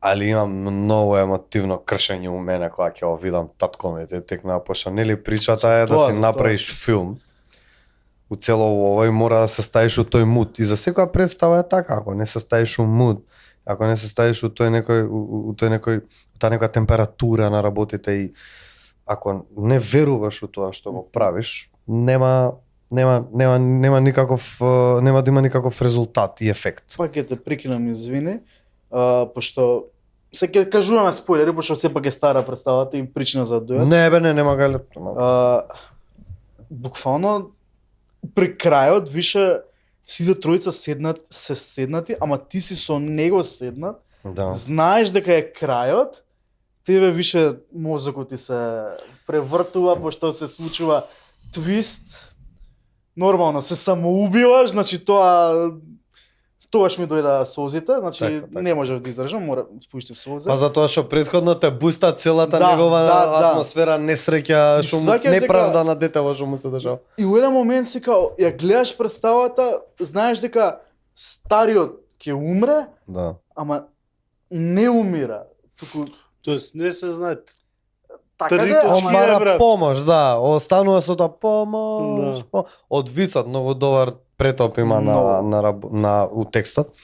Speaker 3: Али имам многу емотивно кршење у мене кога ќе го видам татко ми текна, пошто нели причата е да
Speaker 1: Тоа,
Speaker 3: си
Speaker 1: за
Speaker 3: направиш
Speaker 1: тоа.
Speaker 3: филм. У цело овој мора да се ставиш у тој муд. И за секоја представа е така, ако не се ставиш у муд, ако не се ставиш у тој некој таа некоја температура на работите и ако не веруваш у тоа што го правиш, нема никаков нема да има никаков резултат и ефект.
Speaker 1: Пак ќе те прекинам, извини, пошто се ќе кажуваме спойлери, пошто сепак е стара представата и причина за дојат.
Speaker 3: Не бе, нема гале.
Speaker 1: Буквално при крајот више сите тројца седнати, ама ти си со него седнат,
Speaker 3: Да.
Speaker 1: знаеш дека е крајот, тебе више мозокот ти се превртува пошто се случува твист. Нормално се самоубиваш, значи тогаш ми дојда созите, значи
Speaker 3: Така.
Speaker 1: не можев да издржам, мора спуштив сузе.
Speaker 3: Па затоа што претходно те буста целата
Speaker 1: Да,
Speaker 3: негова
Speaker 1: да.
Speaker 3: атмосфера несреќа,
Speaker 1: И
Speaker 3: што му
Speaker 1: сваќаш дека-
Speaker 3: неправда на детево што му се дешава.
Speaker 1: И у еден момент си као, ја гледаш представата, знаеш дека стариот ќе умре,
Speaker 3: Да.
Speaker 1: ама не умира. Туку
Speaker 2: Тоест не се знае.
Speaker 1: така
Speaker 2: Три
Speaker 1: да,
Speaker 2: точки.
Speaker 3: Он
Speaker 1: ама
Speaker 3: бара
Speaker 2: брат.
Speaker 3: помош, да. Останува со тоа помош.
Speaker 2: Да.
Speaker 3: Од вицот многу добар претоп има на у текстот.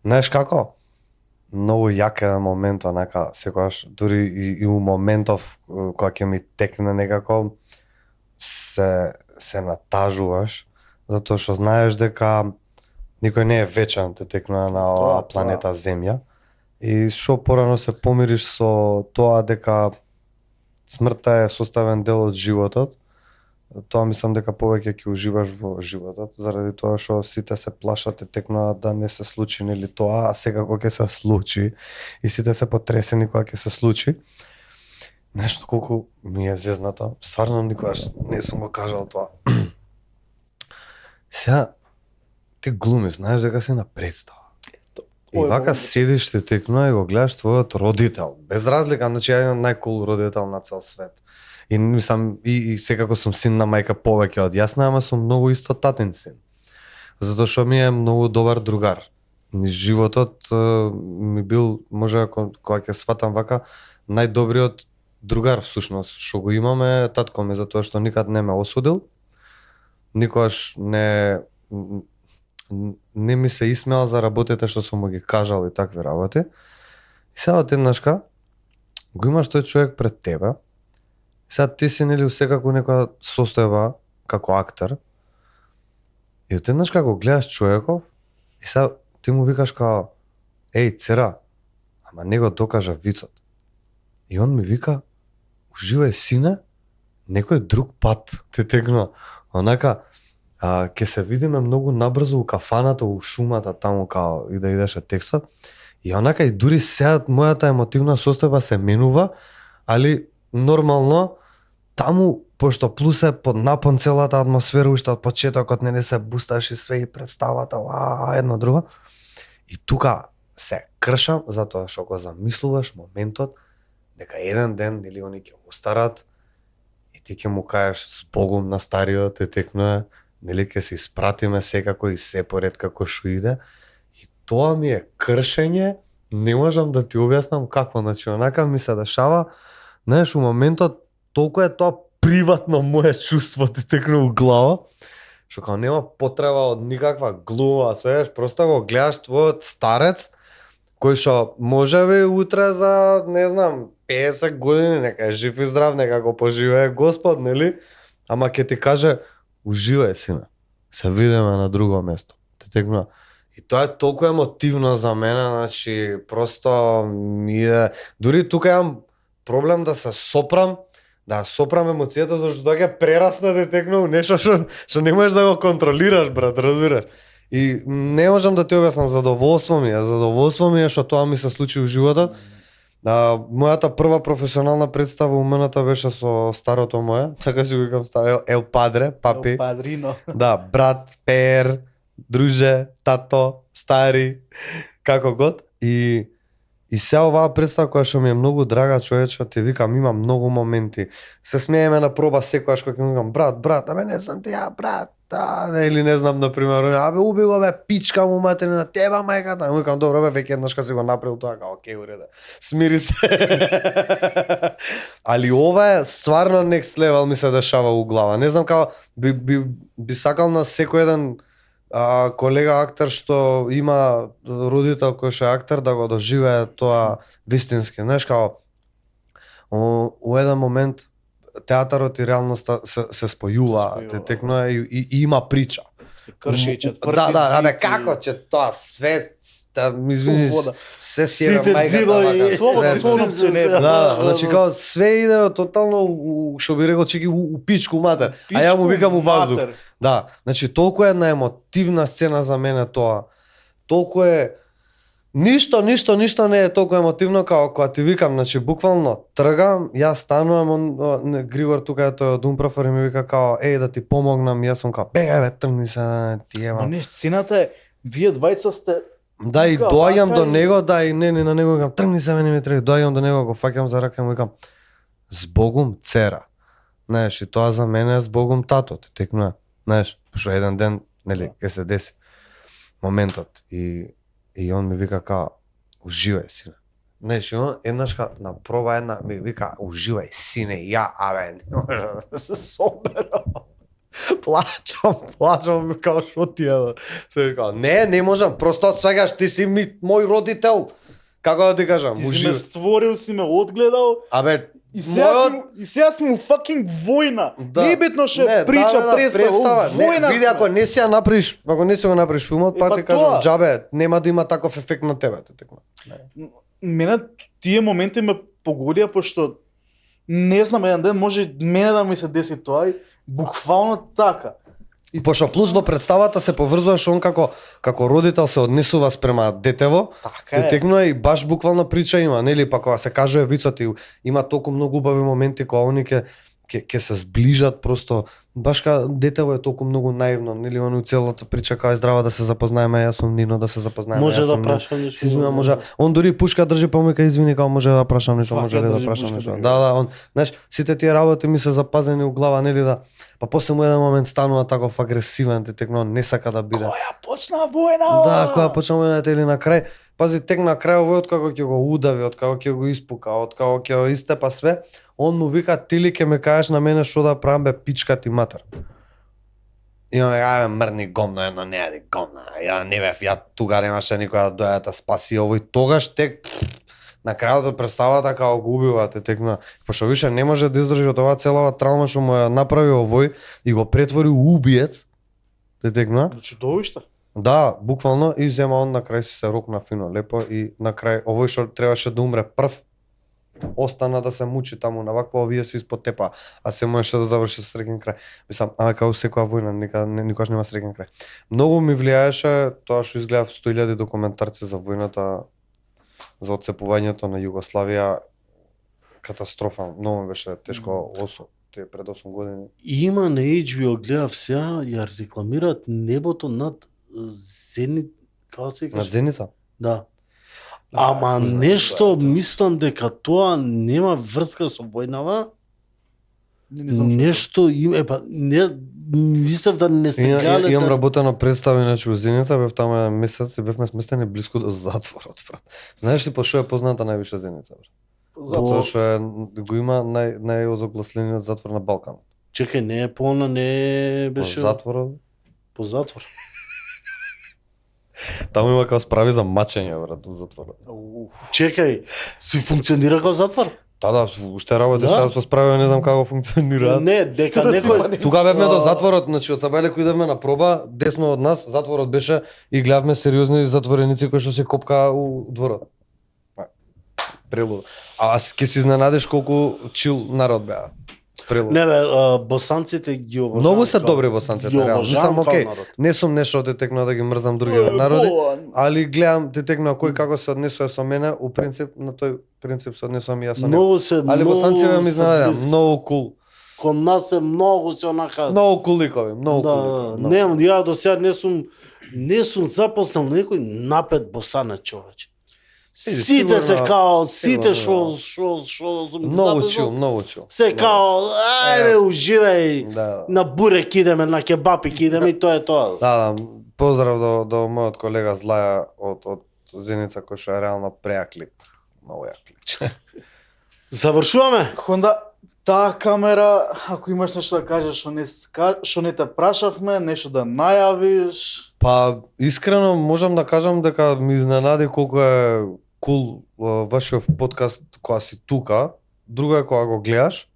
Speaker 3: Знаеш како? Многу јак е момент онака секогаш дури и у моментов кога ќе ми текне некако се натажуваш затоа што знаеш дека никој не е вечен те текнува на оваа
Speaker 1: Тоа.
Speaker 3: планета Земја и што порано се помириш со тоа дека смртта е составен дел од животот, тоа мислам дека повеќе ќе уживаш во животот, заради тоа што сите се плашат и текнуваат да не се случи нели тоа, а секако ќе се случи и сите се потресени кога ќе се случи. Нешто колку ми е зезнато, стварно никогаш не сум го кажал тоа. Сега ти глумиш, знаеш дека си на представа. И
Speaker 1: Ова е
Speaker 3: вака
Speaker 1: многу.
Speaker 3: седиш те текнува и го гледаш твојот родител. Без разлика, значи ја имам најкул родител на цел свет. И мислам и секако сум син на мајка повеќе од јасна, ама сум многу исто татин син. Затоа што ми е многу добар другар. Ни животот ми бил, може кога ќе сватам вака, најдобриот другар всушност што го имаме татко ми, затоа што никад не ме осудил. Никогаш не ми се исмеал за работите што сум му ги кажал и такви работи. И сега одеднашка го имаш тој човек пред тебе. Сега ти си нели секако некоја состојба како актер. И одеднашка го гледаш човеков и сега ти му викаш као еј цера, ама не го докажа вицот. И он ми вика уживај сине, некој друг пат те тегнува. Онака ќе се видиме многу набрзо у кафаната, у шумата таму као и да идеше текстот. И онака и дури сега мојата емотивна состојба се менува, али нормално таму пошто плюс е под напон целата атмосфера уште од почетокот не се бусташ и све и представата, едно друго. И тука се кршам затоа што го замислуваш моментот дека еден ден или они ќе остарат и ти ќе му кажеш с Богом на стариот те текнува, нели ќе се испратиме секако и се поред како што иде. И тоа ми е кршење, не можам да ти објаснам како, значи онака ми се дешава, знаеш, у моментот толку е тоа приватно мое чувство ти текна у глава, што као нема потреба од никаква глума, свееш, просто го гледаш твојот старец, кој што можеби утре за, не знам, 50 години, нека е жив и здрав, нека го поживее Господ, нели? Ама ќе ти каже, уживај, сине, се видиме на друго место. Те текна. И тоа е толку емотивно за мене, значи, просто ми е... Дури тука имам проблем да се сопрам, да сопрам емоцијата, зашто доаѓа прерасна да текна у нешто што не можеш да го контролираш, брат, разбираш? И не можам да ти објаснам, задоволство ми е што тоа ми се случи у животот. Мојата прва професионална представа умената беше со старото мое, така си го викам старо, Ел Падре, папи.
Speaker 1: Падрино.
Speaker 3: Да, брат, пер, друже, тато, стари, како год. И се оваа представа која што ми е многу драга, човече, ти викам, има многу моменти. Се смееме на проба секојаш кога ќе викам, брат, абе не знам ти ја, брат, или не знам, например, абе уби го, бе, пичка му материна, теба мајката. Викам, добро, бе, веќе еднаш кога си го направил тоа, као, окей, уреда. Смири се. Али ова е стварно next level ми се дешава у глава. Не знам како би сакал на секој еден колега актер што има родител кој што е актер да го доживее тоа вистински. Знаеш како у еден момент театарот и реалноста се спојува, те текнува и има прича.
Speaker 1: Се крши и четврти
Speaker 3: Да, абе
Speaker 1: цици.
Speaker 3: како ќе тоа све ми извини, се сире
Speaker 1: Сите
Speaker 3: мајката.
Speaker 1: дзидови,
Speaker 3: вака,
Speaker 1: слободно
Speaker 3: све.
Speaker 1: се не.
Speaker 3: Да, значи како све иде тотално што би рекол чеки у пичку матер. А ја му викам у ваздух.
Speaker 1: Матер.
Speaker 3: Да, значи толку е една емотивна сцена за мене тоа. Толку е ништо не е толку емотивно како кога ти викам, значи буквално тргам, јас станувам, Григор тука е тој од Умпрофор и ми вика као да ти помогнам, јас сум као бегај бе, тргни се, ти
Speaker 1: Ма
Speaker 3: ева.
Speaker 1: не, сцената е, вие двајца сте...
Speaker 3: Да, и
Speaker 1: Тука,
Speaker 3: доаѓам
Speaker 1: вака
Speaker 3: до
Speaker 1: и-
Speaker 3: него, да, и не на него викам, тргни се, мене ми треба. Доаѓам до него, го фаќам за рака и му викам, збогум цера. Знаеш, и тоа за мене е збогум тато, ти текнува. Знаеш, што еден ден, нели, ќе се деси моментот и он ми вика као, уживај, сине. Знаеш, и он еднаш на проба една ми вика, уживај, сине, ја, абе, не може да се соберам. Плачам, као шо ти е, се вика, не можам, просто свегаш, ти си мој родител. Како да ти кажам,
Speaker 1: Ти си ме
Speaker 3: уживај.
Speaker 1: створил, си ме одгледал,
Speaker 3: Абе,
Speaker 1: и сега сме у fucking војна. Не е битно што е прича, представа, војна
Speaker 3: види, ако не си ја направиш, ако не си го направиш филмот, па
Speaker 1: па
Speaker 3: ти кажам,
Speaker 1: тоа.
Speaker 3: џабе, нема да има таков ефект на тебе, ти текма.
Speaker 1: Мене тие моменти ме погодија, пошто не знам, еден ден може мене да ми се деси тоа и буквално така.
Speaker 3: И пошто плюс во представата се поврзуваш он како родител се однесува спрема детево,
Speaker 1: Така
Speaker 3: те
Speaker 1: е.
Speaker 3: текнува и баш буквална прича има, нели, па кога се кажува вицот и има толку многу убави моменти кога они ќе се зближат просто, баш кога детево е толку многу наивно, нели, он целата прича кога е здрава да се запознаеме, јас сум Нино, да се запознаеме.
Speaker 2: Може
Speaker 3: јас
Speaker 2: да
Speaker 3: сум Нино.
Speaker 2: прашам нешто.
Speaker 3: Си извинувам, може. Он дури пушка држи па му вика извини, као може да прашам нешто,
Speaker 1: Фака,
Speaker 3: може ли да
Speaker 1: држи
Speaker 3: прашам
Speaker 1: пушка,
Speaker 3: нешто.
Speaker 1: така.
Speaker 3: Да, он, знаеш, сите тие работи ми се запазени у глава, нели да. Па после му еден момент станува таков агресивен, ти текно не сака да биде.
Speaker 1: Која почна војна?
Speaker 3: Да, која почнува војната или на крај. Пази, тек на крај овој од како ќе го удави, од како ќе го испука, од како ќе го истепа све, он му вика ти ли ќе ме кажеш на мене што да правам бе пичка ти матер. И он вика, мрни гомно едно, не јади гомно. Ја не бев, ја тука немаше никој да дојде да спаси овој. Тогаш тек на крајот од представата како го убива те текна. Пошто више не може да издржи од оваа целава травма што му ја направи овој и го претвори у убиец. Те текна.
Speaker 1: Чудовиште.
Speaker 3: Да, буквално и зема он на крај си се рокна фино лепо и на крај овој што требаше да умре прв остана да се мучи таму на ваква овие се испод тепа, а се можеше да заврши со среќен крај. Мислам, ама како секоја војна никогаш нема среќен крај. Многу ми влијаеше тоа што изгледав 100.000 документарци за војната, за отцепувањето на Југославија, катастрофа, многу ми беше тешко тие пред 8 години.
Speaker 2: Има на HBO, гледав сега, ја рекламираат небото над Зенит, како се
Speaker 3: На
Speaker 2: каже?
Speaker 3: Зеница?
Speaker 2: Да. Ама
Speaker 1: не знам
Speaker 2: нешто
Speaker 1: што е тоа.
Speaker 2: мислам дека тоа нема врска со војнава.
Speaker 1: Не знам што е
Speaker 2: Нешто има, па не мислев да не сте гледале.
Speaker 3: Имам
Speaker 2: да-
Speaker 3: работено представи иначе у Зеница, бев таму месец и бевме сместени блиску до затворот, брат. Знаеш ли по што е позната највише Зеница, брат? Затоа што го има најозогласлениот затвор на Балкан.
Speaker 2: Чекај, не е полна, не беше
Speaker 3: Затворот.
Speaker 2: по затвор.
Speaker 3: Таму има како справи за мачење, брат, во затворот.
Speaker 2: Чекај, си функционира како затвор?
Speaker 3: Да, уште работи
Speaker 2: Да.
Speaker 3: сега со справи, не знам како функционираат.
Speaker 2: Не, дека некој
Speaker 3: Тука бевме до затворот, значи од Сабеле кој идевме на проба, десно од нас затворот беше и гледавме сериозни затвореници кои што се копка у дворот. Прелудо. А ќе се изненадиш колку чил народ беа. Прелудо.
Speaker 2: Не бе, босанците ги обожавам.
Speaker 3: Многу се
Speaker 2: као-
Speaker 3: добри босанците,
Speaker 2: ги
Speaker 3: реално.
Speaker 2: обожавам
Speaker 3: Мислам,
Speaker 2: као
Speaker 3: окей,
Speaker 2: народ.
Speaker 3: не сум нешто те текнува да ги мрзам други народи, али гледам те текнува кој како се однесува со мене, у принцип на тој принцип се однесувам и јас со него.
Speaker 2: Многу се,
Speaker 3: Али босанците
Speaker 2: многу
Speaker 3: ми
Speaker 2: се
Speaker 3: изненадија,
Speaker 2: близки.
Speaker 3: многу кул.
Speaker 2: Кон нас е многу се онака.
Speaker 3: Многу кул ликови, многу
Speaker 2: Да,
Speaker 3: кул.
Speaker 2: не, ја до сега не сум запознал некој напет босанец човече. Сите се
Speaker 3: сигурно-
Speaker 2: као, сите
Speaker 3: сигурно,
Speaker 2: што сум
Speaker 3: Многу
Speaker 2: запознал,
Speaker 3: чил, многу чил.
Speaker 2: се као, ајде уживај,
Speaker 3: Да.
Speaker 2: на бурек идеме, на кебапик идеме и тоа е тоа.
Speaker 3: Да, поздрав до мојот колега Злаја од Зеница кој што е реално прејак лик. Многу јак лик.
Speaker 2: Завршуваме?
Speaker 1: Хонда, таа камера, ако имаш нешто да кажеш што не те прашавме, нешто да најавиш.
Speaker 3: Па искрено можам да кажам дека ми изненади колку е кул вашиот подкаст кога си тука. Друго е кога го гледаш.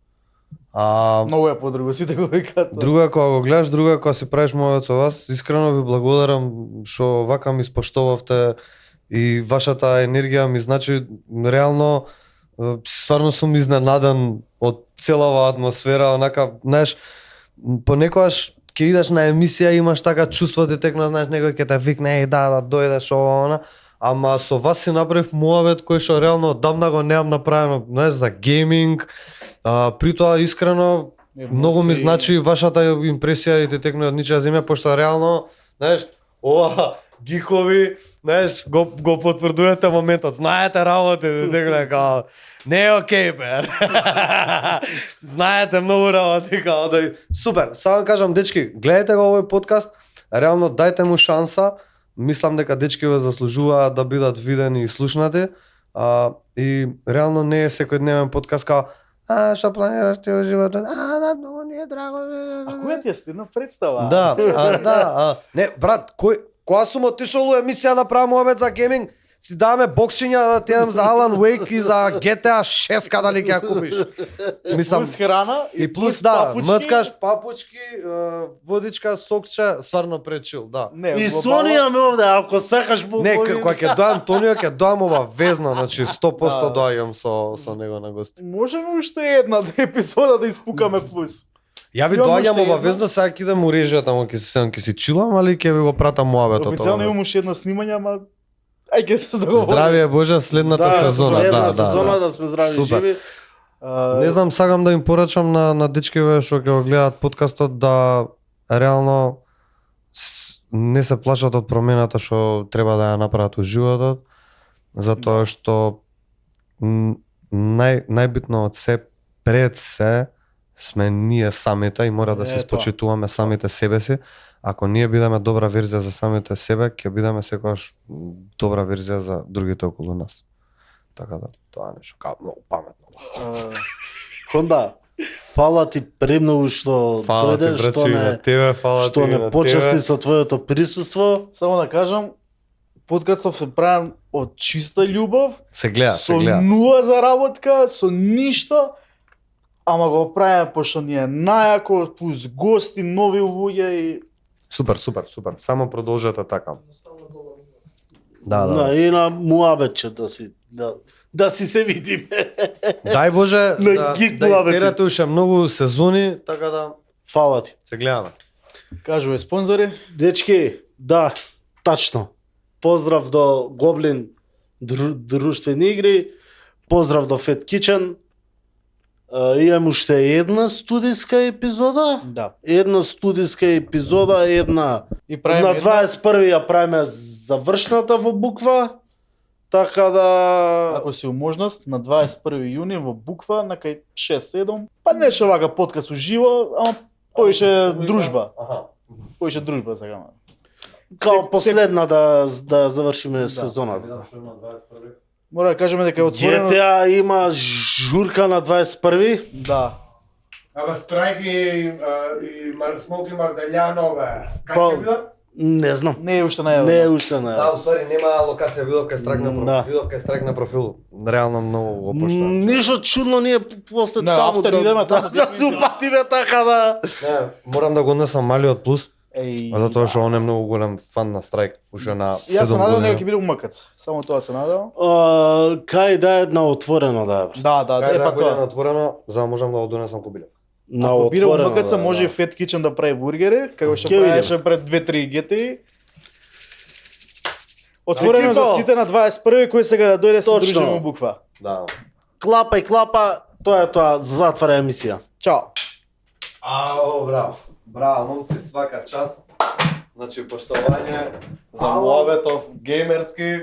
Speaker 1: Многу е подруго, сите го викаат.
Speaker 3: Друго е кога го гледаш, друго е кога си правиш мојот со вас. Искрено ви благодарам што вака ми испоштовавте и вашата енергија ми значи реално стварно сум изненадан од целава атмосфера, онака, знаеш, понекогаш ќе идеш на емисија имаш така чувство ти текна, знаеш, некој ќе те викне, да дојдеш ова она, ама со вас си направив муавет кој што реално одамна го немам направено, знаеш, за гейминг. При тоа искрено многу ми значи вашата импресија и те текна од ничија земја, пошто реално, знаеш, ова гикови, знаеш, го потврдувате моментот. Знаете работи, те текна као не е окей, бе. Знаете многу работи, као да... Супер, само кажам, дечки, гледајте го овој подкаст, реално дајте му шанса, мислам дека дечки го заслужуваат да бидат видени и слушнати, и реално не е секојдневен подкаст као што планираш ти во животот? Да, многу ни е драго.
Speaker 1: А која ти е стидна представа?
Speaker 3: Да, не, брат, кога сум отишол у емисија да правам обед за гейминг, си даваме боксиња да тијам за Alan Wake и за GTA 6 дали ќе ја купиш. Мислам,
Speaker 1: Плюс храна
Speaker 3: и плюс да,
Speaker 1: папучки.
Speaker 3: мцкаш папучки, водичка, сокче, стварно пречил, да.
Speaker 1: Не,
Speaker 2: И
Speaker 1: глобално-
Speaker 2: Сонија ме овде, ако сакаш по
Speaker 3: Не, кога ќе доам Тонио, ќе доам обавезно, значи 100%
Speaker 1: Да.
Speaker 3: доаѓам со него на гости.
Speaker 1: Можеме уште една епизода да испукаме плюс.
Speaker 3: Ја ви
Speaker 1: Имам
Speaker 3: доаѓам
Speaker 1: уште
Speaker 3: обавезно, сега ќе идам у режија тамо ќе се седам, ќе си чилам, али ќе ви го пратам муабетот.
Speaker 1: Официјално имам уште едно снимање, ама ај ќе се договориме.
Speaker 3: Здравје Боже, следната сезона,
Speaker 2: следна
Speaker 3: да,
Speaker 2: сезона
Speaker 3: да.
Speaker 2: да сме здрави и
Speaker 3: Супер.
Speaker 2: живи.
Speaker 3: Не знам, сакам да им порачам на дечкиве што ќе го гледаат подкастот да реално не се плашат од промената што треба да ја направат у животот, затоа што најбитно од се пред се сме ние самите и мора да се
Speaker 1: Е,
Speaker 3: испочитуваме самите себе си. Ако ние бидеме добра верзија за самите себе, ќе бидеме секогаш добра верзија за другите околу нас. Така да, тоа е нешто као многу паметно.
Speaker 2: Хонда, фала ти премногу што
Speaker 3: Фала ти,
Speaker 2: дојдеш, што
Speaker 3: брачи, и
Speaker 2: не
Speaker 3: на тебе, фала
Speaker 2: што
Speaker 3: ти, и
Speaker 2: не
Speaker 3: на
Speaker 2: почасти
Speaker 3: тебе.
Speaker 2: со твоето присуство.
Speaker 1: Само да кажам, подкастов е правен од чиста љубов,
Speaker 3: Се гледа, се
Speaker 1: со
Speaker 3: гледа.
Speaker 1: нула заработка, со ништо, ама го правиме пошто ни е најако, плюс гости, нови луѓе и
Speaker 3: Супер, супер, супер. Само продолжете така. Да,
Speaker 2: Да,
Speaker 3: да.
Speaker 2: и на муабетче да си се видиме.
Speaker 3: Дај Боже
Speaker 2: На
Speaker 3: да,
Speaker 2: гик
Speaker 3: да
Speaker 2: главите.
Speaker 3: истерате уште многу сезони, така да
Speaker 2: Фала ти.
Speaker 3: се гледаме.
Speaker 1: кажуваме спонзори.
Speaker 2: Дечки, да, тачно. Поздрав до Гоблин друштвени игри, поздрав до Fat Kitchen. Имам уште една студиска епизода.
Speaker 1: Да.
Speaker 2: Една студиска епизода, една
Speaker 1: И
Speaker 2: на
Speaker 1: правиме
Speaker 2: 21 ја правиме завршната во буква. Така да
Speaker 1: ако си у можност, на 21 јуни во Буква, на кај 6-7, па нешто вака подкаст уживо, ама поише дружба. Поише дружба сакаме.
Speaker 2: као
Speaker 1: се-
Speaker 2: последна да завршиме сезоната.
Speaker 1: Мора да кажеме дека е отворено.
Speaker 2: GTA има журка на 21-ви.
Speaker 1: Да.
Speaker 8: Ама Страйк и Смоки Марделјанове. Как
Speaker 2: Па,
Speaker 8: ќе било?
Speaker 2: Не знам.
Speaker 1: Не е уште најавно.
Speaker 2: Не е уште на.
Speaker 3: Да, уствари нема локација, Видовка е страйк на
Speaker 2: Да.
Speaker 3: профил. Видовка е страйк на профил. Реално многу го поштам.
Speaker 2: Ништо чудно ние после
Speaker 1: На
Speaker 2: таму
Speaker 1: автор идеме таму,
Speaker 2: да се упатиме така да.
Speaker 3: Не, морам да го однесам малиот плюс,
Speaker 1: Еј.
Speaker 3: затоа што он е многу голем фан на страйк, уште на 7
Speaker 1: Јас се надевам дека ќе
Speaker 3: години.
Speaker 1: биде умакац. Само тоа се надевам.
Speaker 2: Кај да е на отворено да е.
Speaker 1: Да, да,
Speaker 3: Кај
Speaker 1: е
Speaker 3: да
Speaker 1: па
Speaker 3: го бидам
Speaker 1: тоа.
Speaker 3: отворено, за да можам да го донесам кобиле.
Speaker 2: На
Speaker 1: Ако биде
Speaker 2: отворено.
Speaker 1: умакаца,
Speaker 2: да,
Speaker 1: може и
Speaker 2: да.
Speaker 1: Fat Kitchen да прави бургери, како што
Speaker 2: Ќе
Speaker 1: правеше
Speaker 2: видиме.
Speaker 1: пред 2-3 GT. Отворено
Speaker 2: Екипо!
Speaker 1: за сите на 21 кој сега да дојде се
Speaker 2: Точно.
Speaker 1: дружиме у буква.
Speaker 3: Да.
Speaker 2: Клапа и клапа, тоа е тоа, затвара емисија.
Speaker 1: Чао.
Speaker 3: Ао, браво. Браво, момци, свака час. Значи, поштовање за муабетов геймерски.